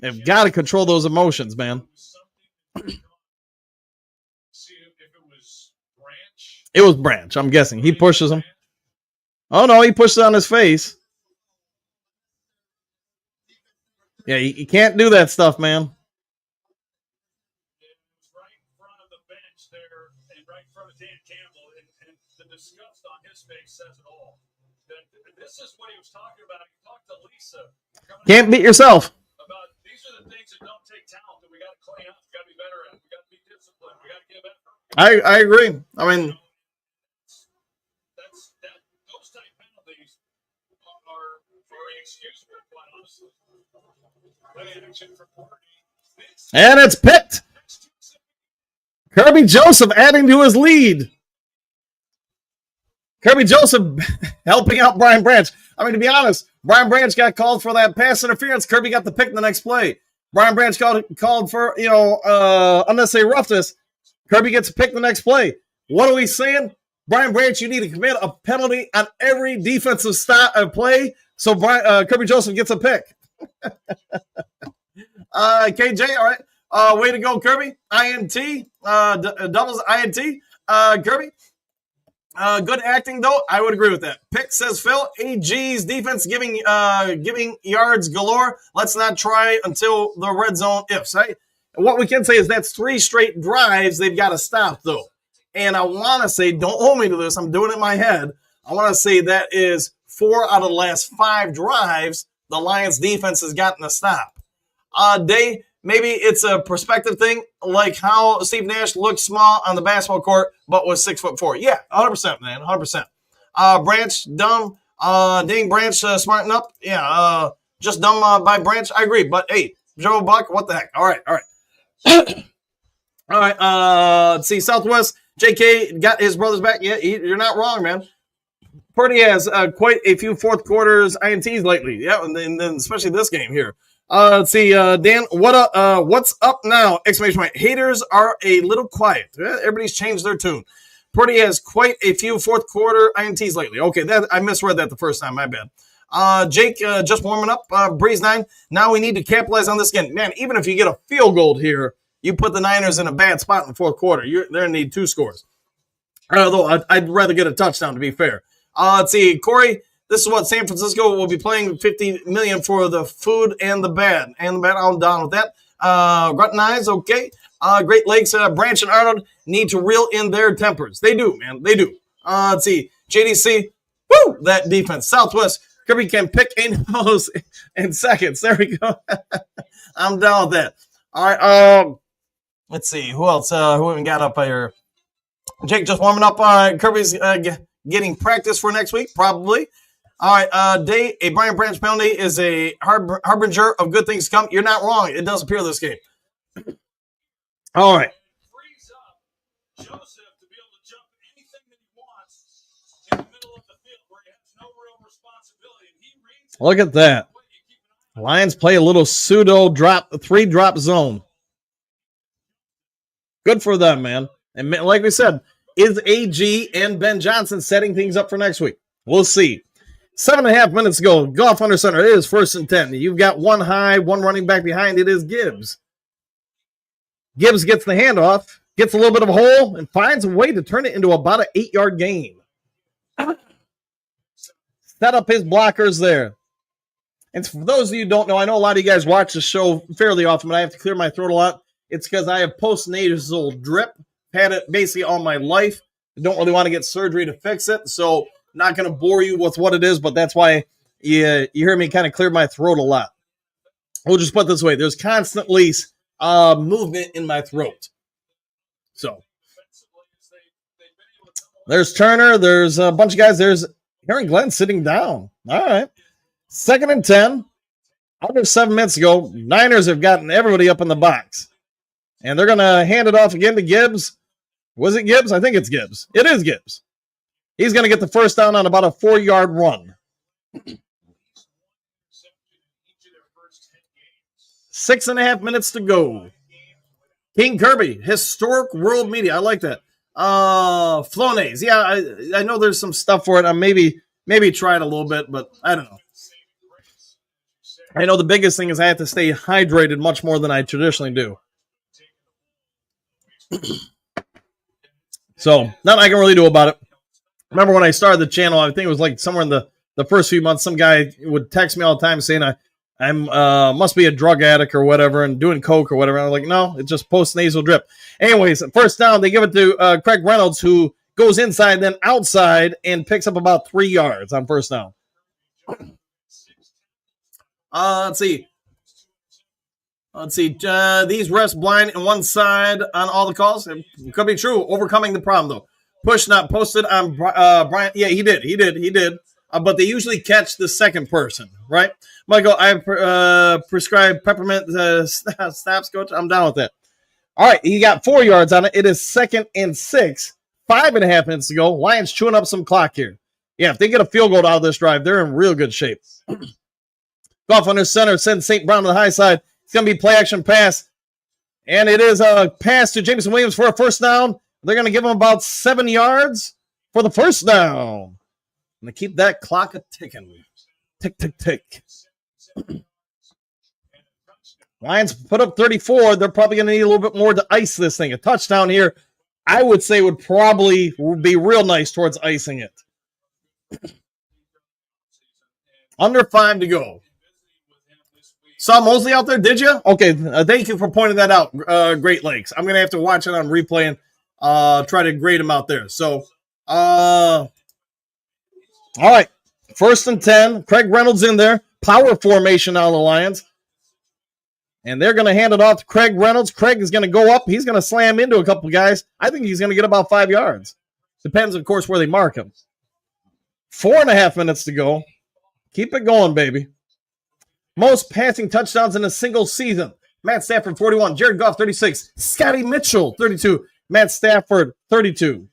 have got to control those emotions, man. It was Branch, I'm guessing. He pushes him. Oh, no, he pushed it on his face. Yeah, you can't do that stuff, man. Right in front of the bench there, and right in front of Dan Campbell, and the disgust on his face says it all. This is what he was talking about. He talked to Lisa. Can't beat yourself. About these are the things that don't take talent that we got to clean up. We got to be better at. We got to be disciplined. We got to give effort. I agree. I mean, those type penalties are inexcusable, quite honestly. And it's picked. Kirby Joseph adding to his lead. Kirby Joseph helping out Brian Branch. I mean, to be honest, Brian Branch got called for that pass interference. Kirby got the pick in the next play. Brian Branch called for, unnecessary roughness. Kirby gets a pick the next play. What are we saying? Brian Branch, you need to commit a penalty on every defensive play, so Kirby Joseph gets a pick. KJ, all right. Way to go, Kirby. INT. Doubles INT. Kirby. Good acting, though. I would agree with that. Pick, says Phil. AG's defense giving yards galore. Let's not try until the red zone ifs, right? And what we can say is that's 3 straight drives they've got to stop, though. And I want to say, don't hold me to this. I'm doing it in my head. I want to say that is 4 out of the last 5 drives the Lions defense has gotten a stop. Maybe it's a perspective thing, like how Steve Nash looked small on the basketball court, but was 6'4". Yeah, 100%, man, 100%. Branch, dumb. Dang Branch, smarten up. Yeah, just dumb by Branch. I agree. But hey, Joe Buck, what the heck? All right. All right. Let's see. Southwest, JK got his brothers back. Yeah, you're not wrong, man. Purdy has quite a few fourth quarters INTs lately. Yeah, and then especially this game here. Let's see, Dan, what's up now? Exclamation point. Haters are a little quiet. Everybody's changed their tune. Purdy has quite a few fourth quarter INTs lately. Okay, I misread that the first time. My bad. Jake, just warming up. Breeze 9. Now we need to capitalize on this again. Man, even if you get a field goal here, you put the Niners in a bad spot in the fourth quarter. They're going to need 2 scores. Although I'd rather get a touchdown, to be fair. Let's see, Corey. This is what San Francisco will be playing $50 million for the food and the bed. I'm down with that. Grunt Eyes, okay. Great Lakes, Branch and Arnold need to reel in their tempers. They do, man. They do. Let's see. JDC, woo, that defense. Southwest, Kirby can pick a nose in seconds. There we go. I'm down with that. All right. Let's see. Who else? Who we got up here? Jake just warming up. Kirby's getting practice for next week, probably. All right, a Brian Branch penalty is a harbinger of good things to come. You're not wrong. It does appear this game. All right. Frees up Joseph to be able to jump anything that he wants in the middle of the field where he has no real responsibility. And he reads Look at that. Lions play a little pseudo 3-drop zone. Good for them, man. And like we said, is AG and Ben Johnson setting things up for next week? We'll see. 7.5 minutes ago, Golf Under Center. It is 1st and 10. You've got one high, one running back behind. It is Gibbs. Gibbs gets the handoff, gets a little bit of a hole, and finds a way to turn it into about an 8-yard gain. Set up his blockers there. And for those of you who don't know, I know a lot of you guys watch the show fairly often, but I have to clear my throat a lot. It's because I have postnasal drip. Had it basically all my life. I don't really want to get surgery to fix it, so not going to bore you with what it is, but that's why you hear me kind of clear my throat a lot. We'll just put it this way. There's constantly movement in my throat. So there's Turner. There's a bunch of guys. There's Aaron Glenn sitting down. All right. 2nd and 10. Under 7 minutes ago, Niners have gotten everybody up in the box. And they're going to hand it off again to Gibbs. Was it Gibbs? I think it's Gibbs. It is Gibbs. He's going to get the first down on about a 4-yard run. 6.5 minutes to go. King Kirby, historic world media. I like that. Flonase. Yeah, I know there's some stuff for it. I maybe try it a little bit, but I don't know. I know the biggest thing is I have to stay hydrated much more than I traditionally do. So, nothing I can really do about it. remember when I started the channel, I think it was like somewhere in the first few months, some guy would text me all the time saying I'm must be a drug addict or whatever and doing coke or whatever. I was like, no, it's just post-nasal drip. Anyways, first down, they give it to Craig Reynolds, who goes inside, then outside, and picks up about 3 yards on first down. Let's see. These refs blind on one side on all the calls. It could be true. Overcoming the problem, though. Push not posted on Brian. Yeah, he did. But they usually catch the second person, right? Michael, I prescribed peppermint snaps, coach. I'm down with that. All right, he got 4 yards on it. It is 2nd and 6. 5.5 minutes to go. Lions chewing up some clock here. Yeah, if they get a field goal out of this drive, they're in real good shape. Goff under center, sends St. Brown to the high side. It's going to be play action pass. And it is a pass to Jameson Williams for a first down. They're going to give him about 7 yards for the first down. And to keep that clock a-ticking. Tick, tick, tick. Lions put up 34. They're probably going to need a little bit more to ice this thing. A touchdown here, I would say, would probably be real nice towards icing it. Under 5 to go. Saw Mosley out there, did you? Okay, thank you for pointing that out, Great Lakes. I'm going to have to watch it on replay and try to grade him out there. So, all right. 1st and 10. Craig Reynolds in there. Power formation on the Lions. And they're going to hand it off to Craig Reynolds. Craig is going to go up. He's going to slam into a couple guys. I think he's going to get about 5 yards. Depends, of course, where they mark him. 4.5 minutes to go. Keep it going, baby. Most passing touchdowns in a single season. Matt Stafford, 41. Jared Goff, 36. Scotty Mitchell, 32. Matt Stafford, 32.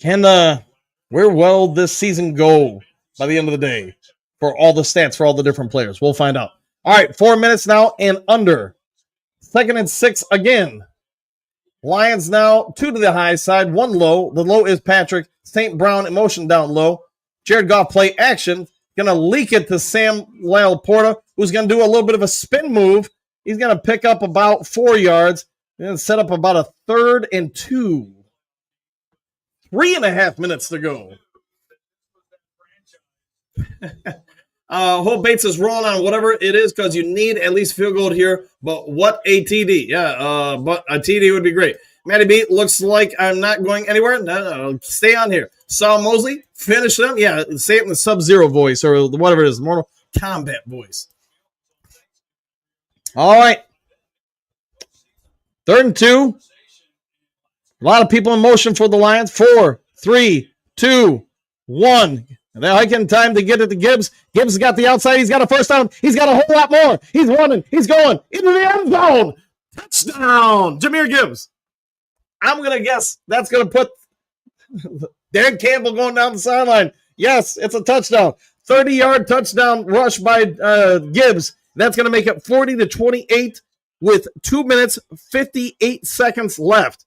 Where will this season go by the end of the day for all the stats for all the different players? We'll find out. All right, 4 minutes now and under. 2nd and 6 again. Lions now 2 to the high side, 1 low. The low is Patrick. St. Brown in motion down low. Jared Goff play action. Going to leak it to Sam Laporta, who's going to do a little bit of a spin move. He's going to pick up about 4 yards and set up about a 3rd and 2. 3.5 minutes to go. Hope Bates is rolling on whatever it is because you need at least field goal here. But what a TD. Yeah, but a TD would be great. Matty B, looks like I'm not going anywhere. No, stay on here. Saw Mosley, finish them. Yeah, say it in the Sub-Zero voice or whatever it is, Mortal Kombat voice. All right. 3rd and 2. A lot of people in motion for the Lions. 4, 3, 2, 1. And they're hiking time to get it to Gibbs. Gibbs has got the outside. He's got a first down. He's got a whole lot more. He's running. He's going into the end zone. Touchdown. Jahmyr Gibbs. I'm going to guess that's going to put Dan Campbell going down the sideline. Yes, it's a touchdown. 30-yard touchdown rush by Gibbs. That's going to make it 40-28 with 2 minutes, 58 seconds left.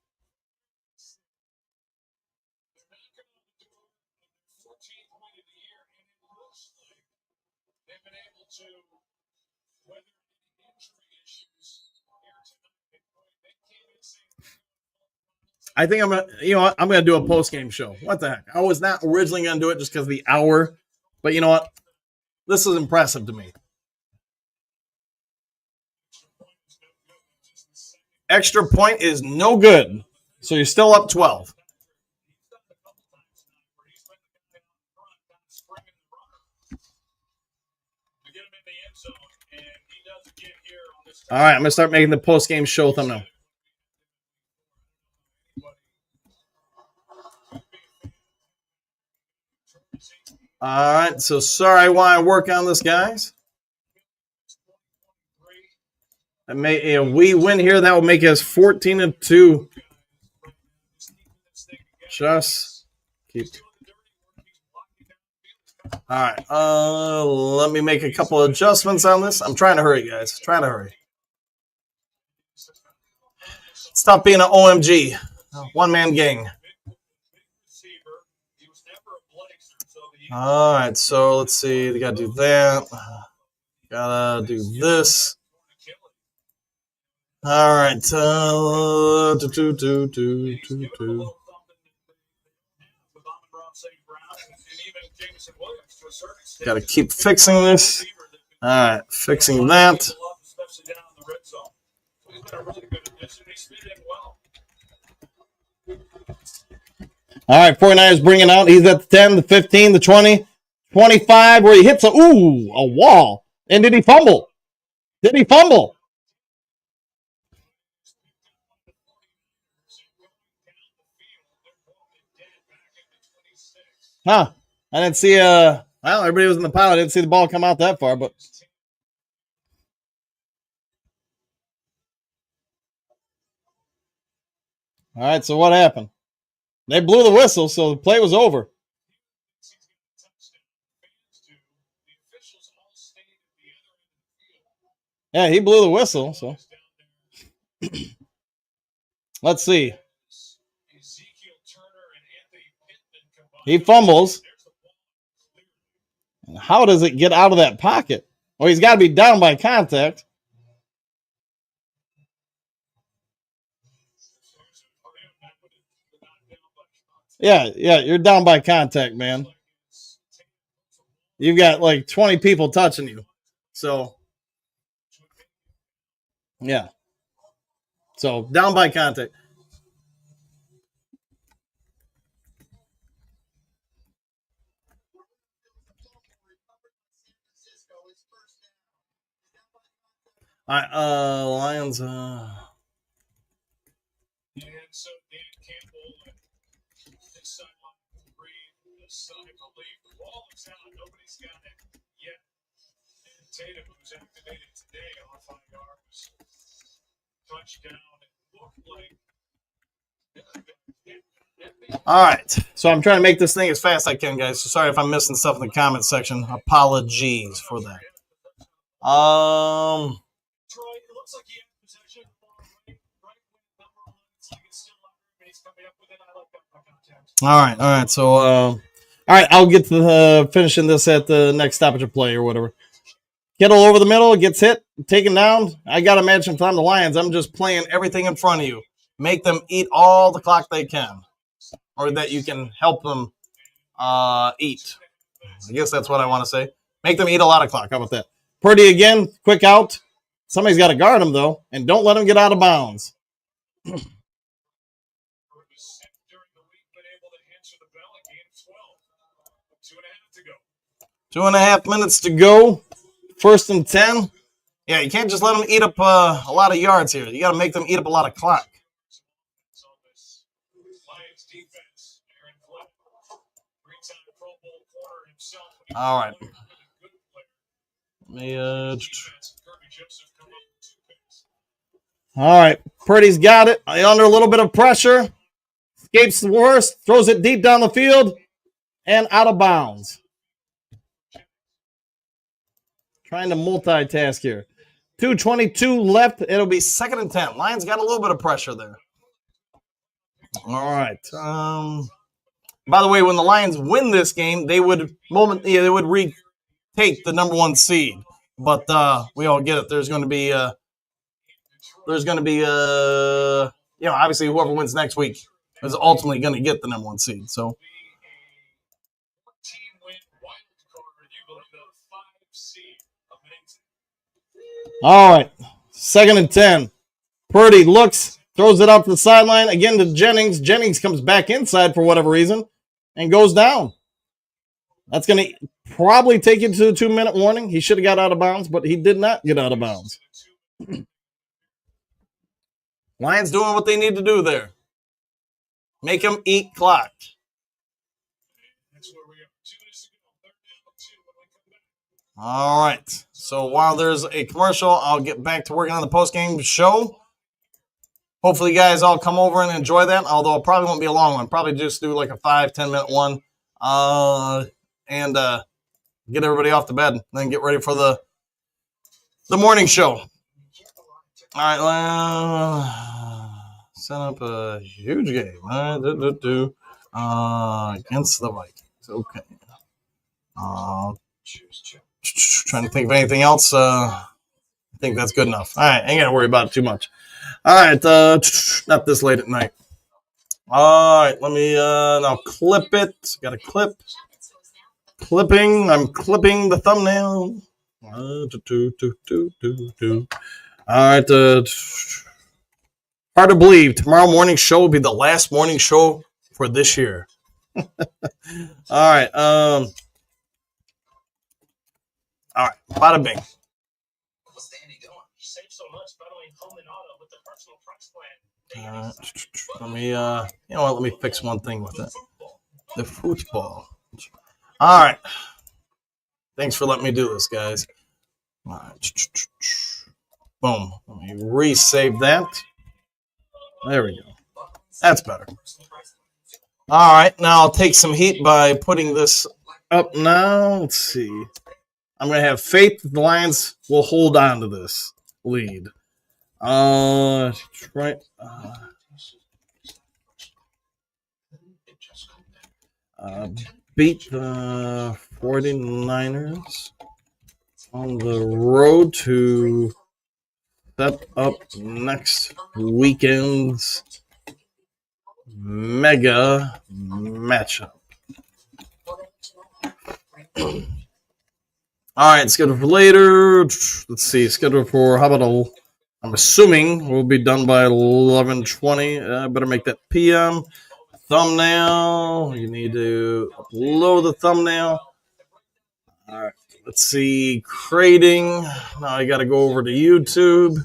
I think I'm gonna do a post-game show. What the heck? I was not originally gonna do it just because of the hour, but you know what? This is impressive to me. Extra point is no good, so you're still up 12. All right, I'm gonna start making the post-game show thumbnail. All right, so sorry while I work on this, guys. We win here. That will make us 14-2. Just keep. All right, let me make a couple of adjustments on this. I'm trying to hurry, guys. Trying to hurry. Stop being an OMG, one-man gang. All right, so let's see. They got to do that. Got to do this. All right. Got to keep fixing this. All right, fixing that. All right, 49ers bringing out. He's at the 10, the 15, the 20, 25, where he hits a wall. And did he fumble? Did he fumble? Huh. I didn't see well, everybody was in the pile. I didn't see the ball come out that far, but all right, so what happened? They blew the whistle, so the play was over. Yeah, he blew the whistle, so let's see. He fumbles. How does it get out of that pocket? Well, he's got to be down by contact. Yeah, you're down by contact, man. You've got like 20 people touching you. So, yeah. So, down by contact. All right, Lions. And so Dan Campbell and this sideline breathe a sigh of relief. The ball is out. Nobody's got it yet. And Tatum, who's activated today on 5 yards, touchdown. It looked like. All right, so I'm trying to make this thing as fast as I can, guys. So sorry if I'm missing stuff in the comment section. Apologies for that. All right. So, all right, I'll get to finishing this at the next stoppage of play or whatever. Kittle over the middle, gets hit, taken down. I got to imagine if I'm the Lions, I'm just playing everything in front of you. Make them eat all the clock they can, or that you can help them eat. I guess that's what I want to say. Make them eat a lot of clock. How about that? Purdy again, quick out. Somebody's got to guard him, though, and don't let him get out of bounds. 2.5 minutes to go. 1st and 10. Yeah, you can't just let them eat up a lot of yards here. You got to make them eat up a lot of clock. All right. All right. Purdy's got it. Under a little bit of pressure. Escapes the worst. Throws it deep down the field. And out of bounds. Trying to multitask here. 2:22 left. It'll be 2nd and 10. Lions got a little bit of pressure there. All right. By the way, when the Lions win this game, they would retake the number 1 seed. But we all get it. There's going to be obviously whoever wins next week is ultimately going to get the number 1 seed. So. All right, 2nd and 10. Purdy looks, throws it out to the sideline again to Jennings. Jennings comes back inside for whatever reason and goes down. That's going to probably take you to the 2-minute warning. He should have got out of bounds, but he did not get out of bounds. Lions doing what they need to do there. Make them eat clock. All right. So while there's a commercial, I'll get back to working on the post-game show. Hopefully you guys all come over and enjoy that, although it probably won't be a long one. Probably just do like a 5-10 minute one and get everybody off to bed and then get ready for the morning show. All right. Set up a huge game against the Vikings. Okay. Trying to think of anything else. I think that's good enough. All right, ain't got to worry about it too much. All right, not this late at night. All right, let me now clip it. Got a clip. Clipping. I'm clipping the thumbnail. All right, hard to believe. Tomorrow morning show will be the last morning show for this year. All right. All right. Bada bing. What's Danny doing? Save so much not only home and auto with the personal price plan. Let me, you know what? Let me fix one thing with it. The football. All right. Thanks for letting me do this, guys. All right. Boom. Let me resave that. There we go. That's better. All right. Now I'll take some heat by putting this up now. Let's see. I'm going to have faith that the Lions will hold on to this lead. Right. Beat the 49ers on the road to set up next weekend's mega matchup. All right, scheduled for later. Let's see, scheduled for, how about I'm assuming we'll be done by 11:20. Better make that PM. Thumbnail. You need to upload the thumbnail. All right, let's see, creating. Now I got to go over to YouTube.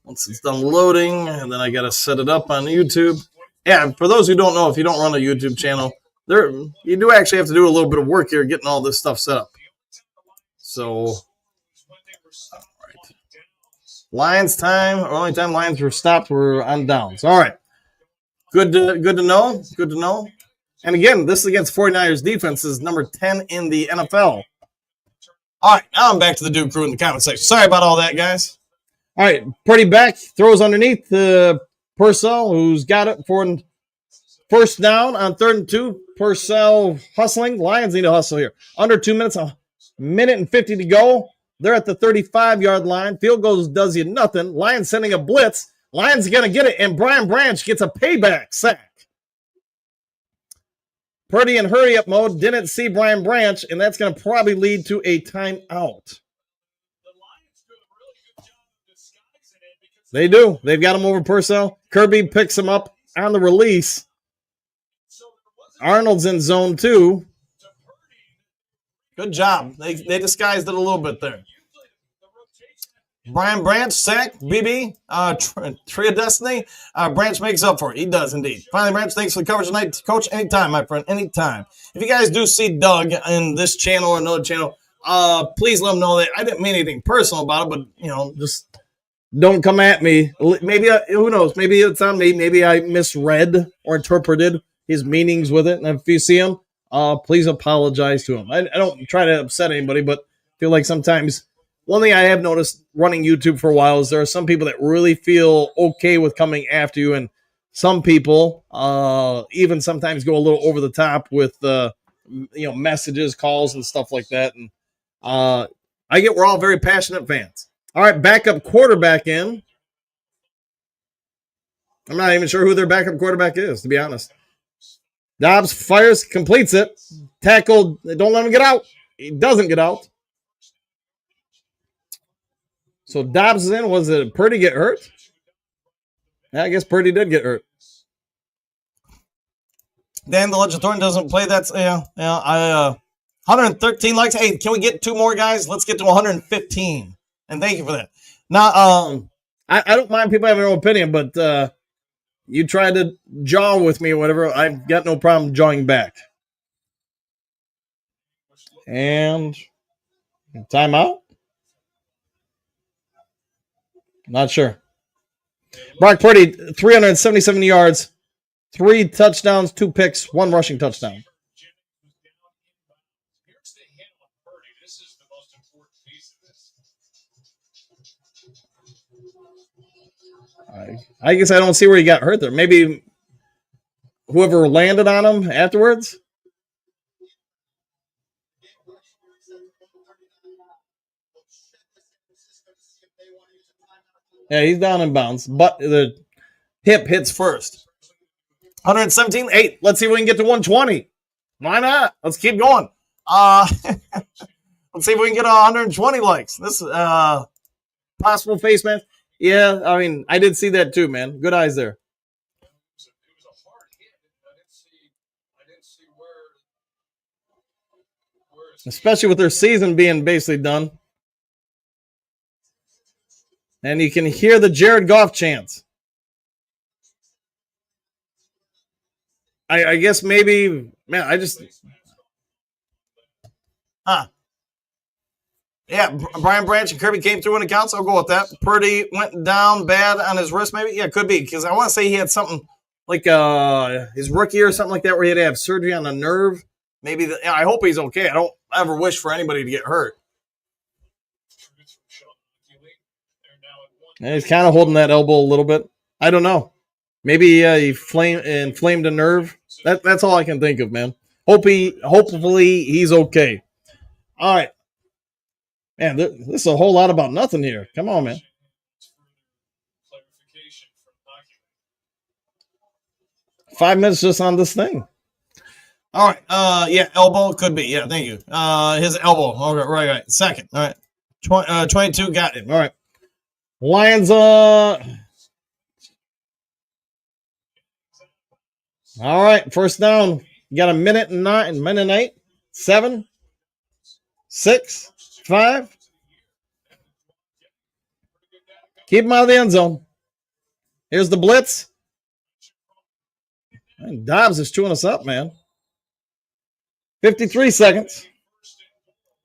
Once it's done loading, and then I got to set it up on YouTube. Yeah, for those who don't know, if you don't run a YouTube channel, you do actually have to do a little bit of work here getting all this stuff set up. So, all right. Lions time. Only time Lions were stopped were on downs. All right. Good to know. Good to know. And again, this is against 49ers defense is number 10 in the NFL. All right, now I'm back to the Duke Crew in the comment section. Sorry about all that, guys. All right, Purdy back, throws underneath Purcell, who's got it for first down on 3rd and 2. Purcell hustling. Lions need to hustle here. Under 2 minutes, a minute and 50 to go. They're at the 35-yard line. Field goal does you nothing. Lions sending a blitz. Lions going to get it, and Brian Branch gets a payback sack. Purdy in hurry-up mode didn't see Brian Branch, and that's going to probably lead to a timeout. They do. They've got him over Purcell. Kirby picks him up on the release. Arnold's in zone 2. Good job. They disguised it a little bit there. Brian Branch, sack, BB, Tree of Destiny. Branch makes up for it. He does indeed. Finally, Branch, thanks for the coverage tonight. Coach, anytime, my friend, anytime. If you guys do see Doug in this channel or another channel, please let him know that I didn't mean anything personal about it, but, just don't come at me. Maybe, who knows, maybe it's on me. Maybe I misread or interpreted his meanings with it. And if you see him, please apologize to him. I don't try to upset anybody, but I feel like sometimes one thing I have noticed running YouTube for a while is there are some people that really feel okay with coming after you, and some people even sometimes go a little over the top with messages, calls, and stuff like that. And I get we're all very passionate fans. All right, backup quarterback in. I'm not even sure who their backup quarterback is, to be honest. Dobbs fires, completes it. Tackled. Don't let him get out. He doesn't get out. So Dobbs is in. Was it Purdy get hurt? Yeah, I guess Purdy did get hurt. Dan, the Legend Thornton doesn't play. That's 113 likes. Hey, can we get 2 more, guys? Let's get to 115. And thank you for that. Now, I don't mind people having their own opinion, but you try to jaw with me or whatever, I've got no problem jawing back. And timeout? Not sure. Brock Purdy, 377 yards, 3 touchdowns, 2 picks, 1 rushing touchdown. I guess I don't see where he got hurt there. Maybe whoever landed on him afterwards. Yeah, he's down in bounds, but the hip hits first. 117.8. Let's see if we can get to 120. Why not? Let's keep going. Let's see if we can get 120 likes. This possible face mask. Yeah, I mean, I did see that too, man. Good eyes there. Especially with their season being basically done. And you can hear the Jared Goff chants. I guess maybe, man, I just... Yeah, Brian Branch and Kirby came through in accounts. I'll go with that. Purdy went down bad on his wrist, maybe. Yeah, could be, because I want to say he had something like his rookie or something like that where he had to have surgery on the nerve. Maybe I hope he's okay. I don't ever wish for anybody to get hurt. And he's kind of holding that elbow a little bit. I don't know. Maybe he inflamed a nerve. That's all I can think of, man. Hopefully he's okay. All right. Man, this is a whole lot about nothing here. Come on, man. Five minutes just on this thing. All right. Yeah, elbow could be. Yeah, thank you. His elbow. Okay, right. Second. All right. 22 got him. All right. Lions. All right. First down. You got a minute and 8. 7, 6, 5. Keep him out of the end zone. Here's the blitz. And Dobbs is chewing us up, man. 53 seconds.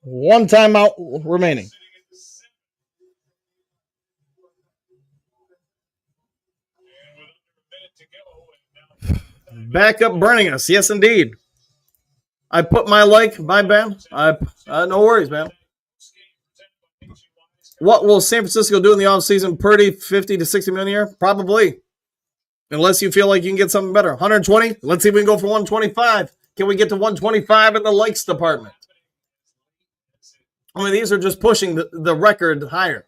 One timeout remaining. Backup burning us. Yes, indeed. I put my ban. No worries, man. What will San Francisco do in the offseason? Purdy, 50 to 60 million a year? Probably. Unless you feel like you can get something better. 120? Let's see if we can go for 125. Can we get to 125 in the likes department? I mean, these are just pushing the record higher.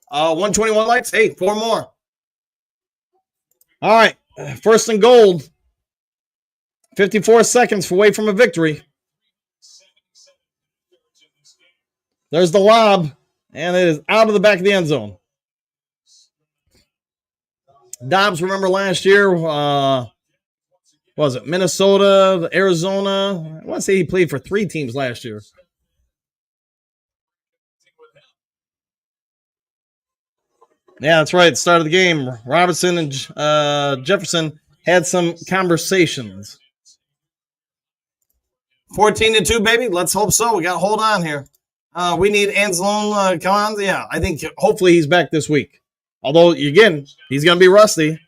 121 likes? Hey, 4 more. All right. First and goal. 54 seconds away from a victory. There's the lob, and it is out of the back of the end zone. Dobbs, remember last year, was it Minnesota, Arizona? I want to say he played for 3 teams last year. Yeah, that's right. Start of the game, Robinson and Jefferson had some conversations. 14-2, baby. Let's hope so. We got to hold on here. We need Anzalone. Come on. Yeah, I think hopefully he's back this week. Although, again, he's going to be rusty.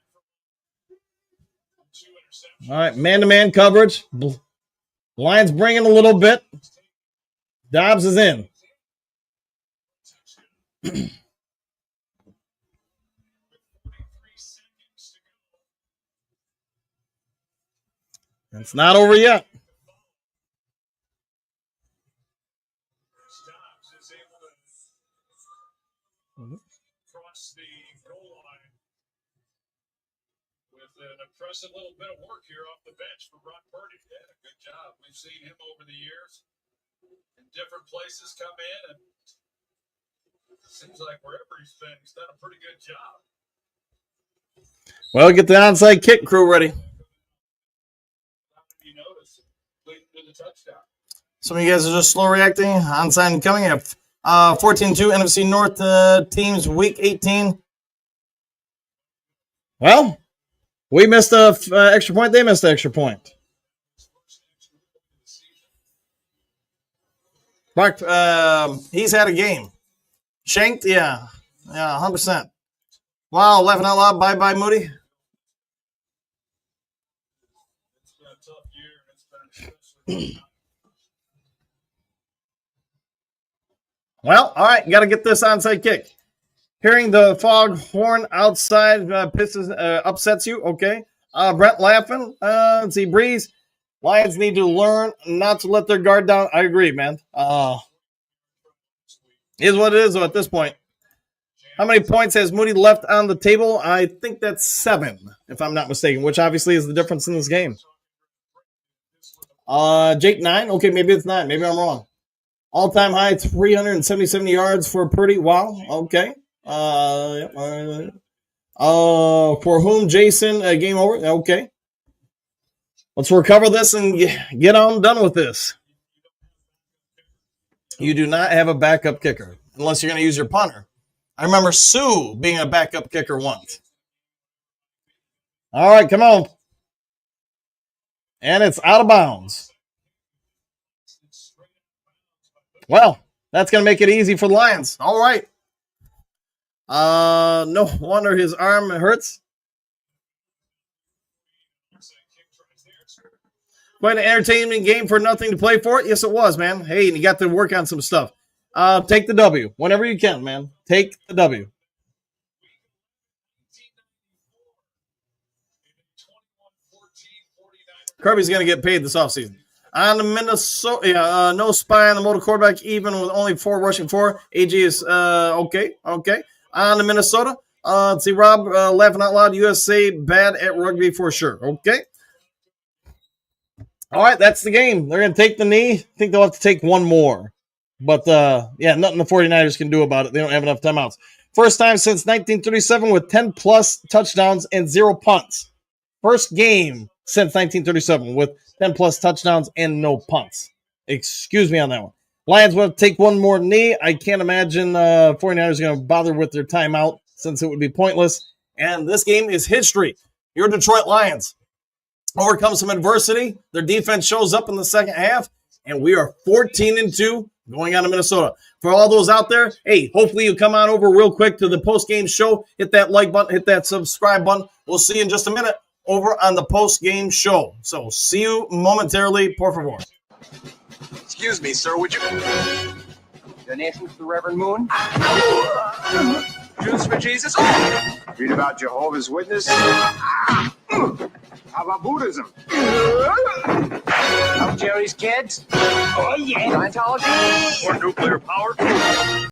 All right, man-to-man coverage. Lions bringing a little bit. Dobbs is in. It's not over yet. Cross the goal line with an impressive little bit of work here off the bench for Brock Purdy. Yeah, good job. We've seen him over the years in different places come in, and it seems like wherever he's been, he's done a pretty good job. Well, get the onside kick crew ready. You notice, leading to the touchdown. Some of you guys are just slow reacting. Onside and coming up. 14-2 NFC North teams, Week 18. Well, we missed an extra point. They missed an extra point. Mark, he's had a game. Shanked, yeah, 100%. Wow, laughing out loud. Bye, Moody. It's been a tough year. It's been Well, all right, got to get this onside kick. Hearing the foghorn outside upsets you, okay. Brent laughing. Let's see, Breeze. Lions need to learn not to let their guard down. I agree, man. Is what it is, though, at this point. How many points has Moody left on the table? I think that's 7, if I'm not mistaken, which obviously is the difference in this game. Jake 9? Okay, maybe it's 9. Maybe I'm wrong. All-time high, 377 yards for Purdy. Wow, okay. For whom, Jason, game over? Okay. Let's recover this and get on done with this. You do not have a backup kicker unless you're going to use your punter. I remember Sue being a backup kicker once. All right, come on. And it's out of bounds. Well, that's going to make it easy for the Lions. All right. No wonder his arm hurts. Quite an entertaining game for nothing to play for it. Yes, it was, man. Hey, and you got to work on some stuff. Take the W whenever you can, man. Take the W. Kirby's going to get paid this offseason. On the Minnesota, no spy on the motor quarterback, even with only 4 rushing for. AJ is okay. On the Minnesota, let's see, Rob laughing out loud. USA bad at rugby for sure. Okay. All right, that's the game. They're going to take the knee. I think they'll have to take one more. But, nothing the 49ers can do about it. They don't have enough timeouts. First time since 1937 with 10-plus touchdowns and 0 punts. First game since 1937 with 10-plus touchdowns and no punts. Excuse me on that one. Lions will take one more knee. I can't imagine 49ers are going to bother with their timeout since it would be pointless. And this game is history. Your Detroit Lions overcome some adversity. Their defense shows up in the second half, and we are 14-2 going on to Minnesota. For all those out there, hey, hopefully you come on over real quick to the post-game show. Hit that like button, hit that subscribe button. We'll see you in just a minute over on the post-game show. So see you momentarily, por favor. Excuse me, sir, would you... Donations to the Reverend Moon? Jews for Jesus? Read about Jehovah's Witness? How about Buddhism? Jerry's kids? Oh, yeah. Scientology? Or nuclear power?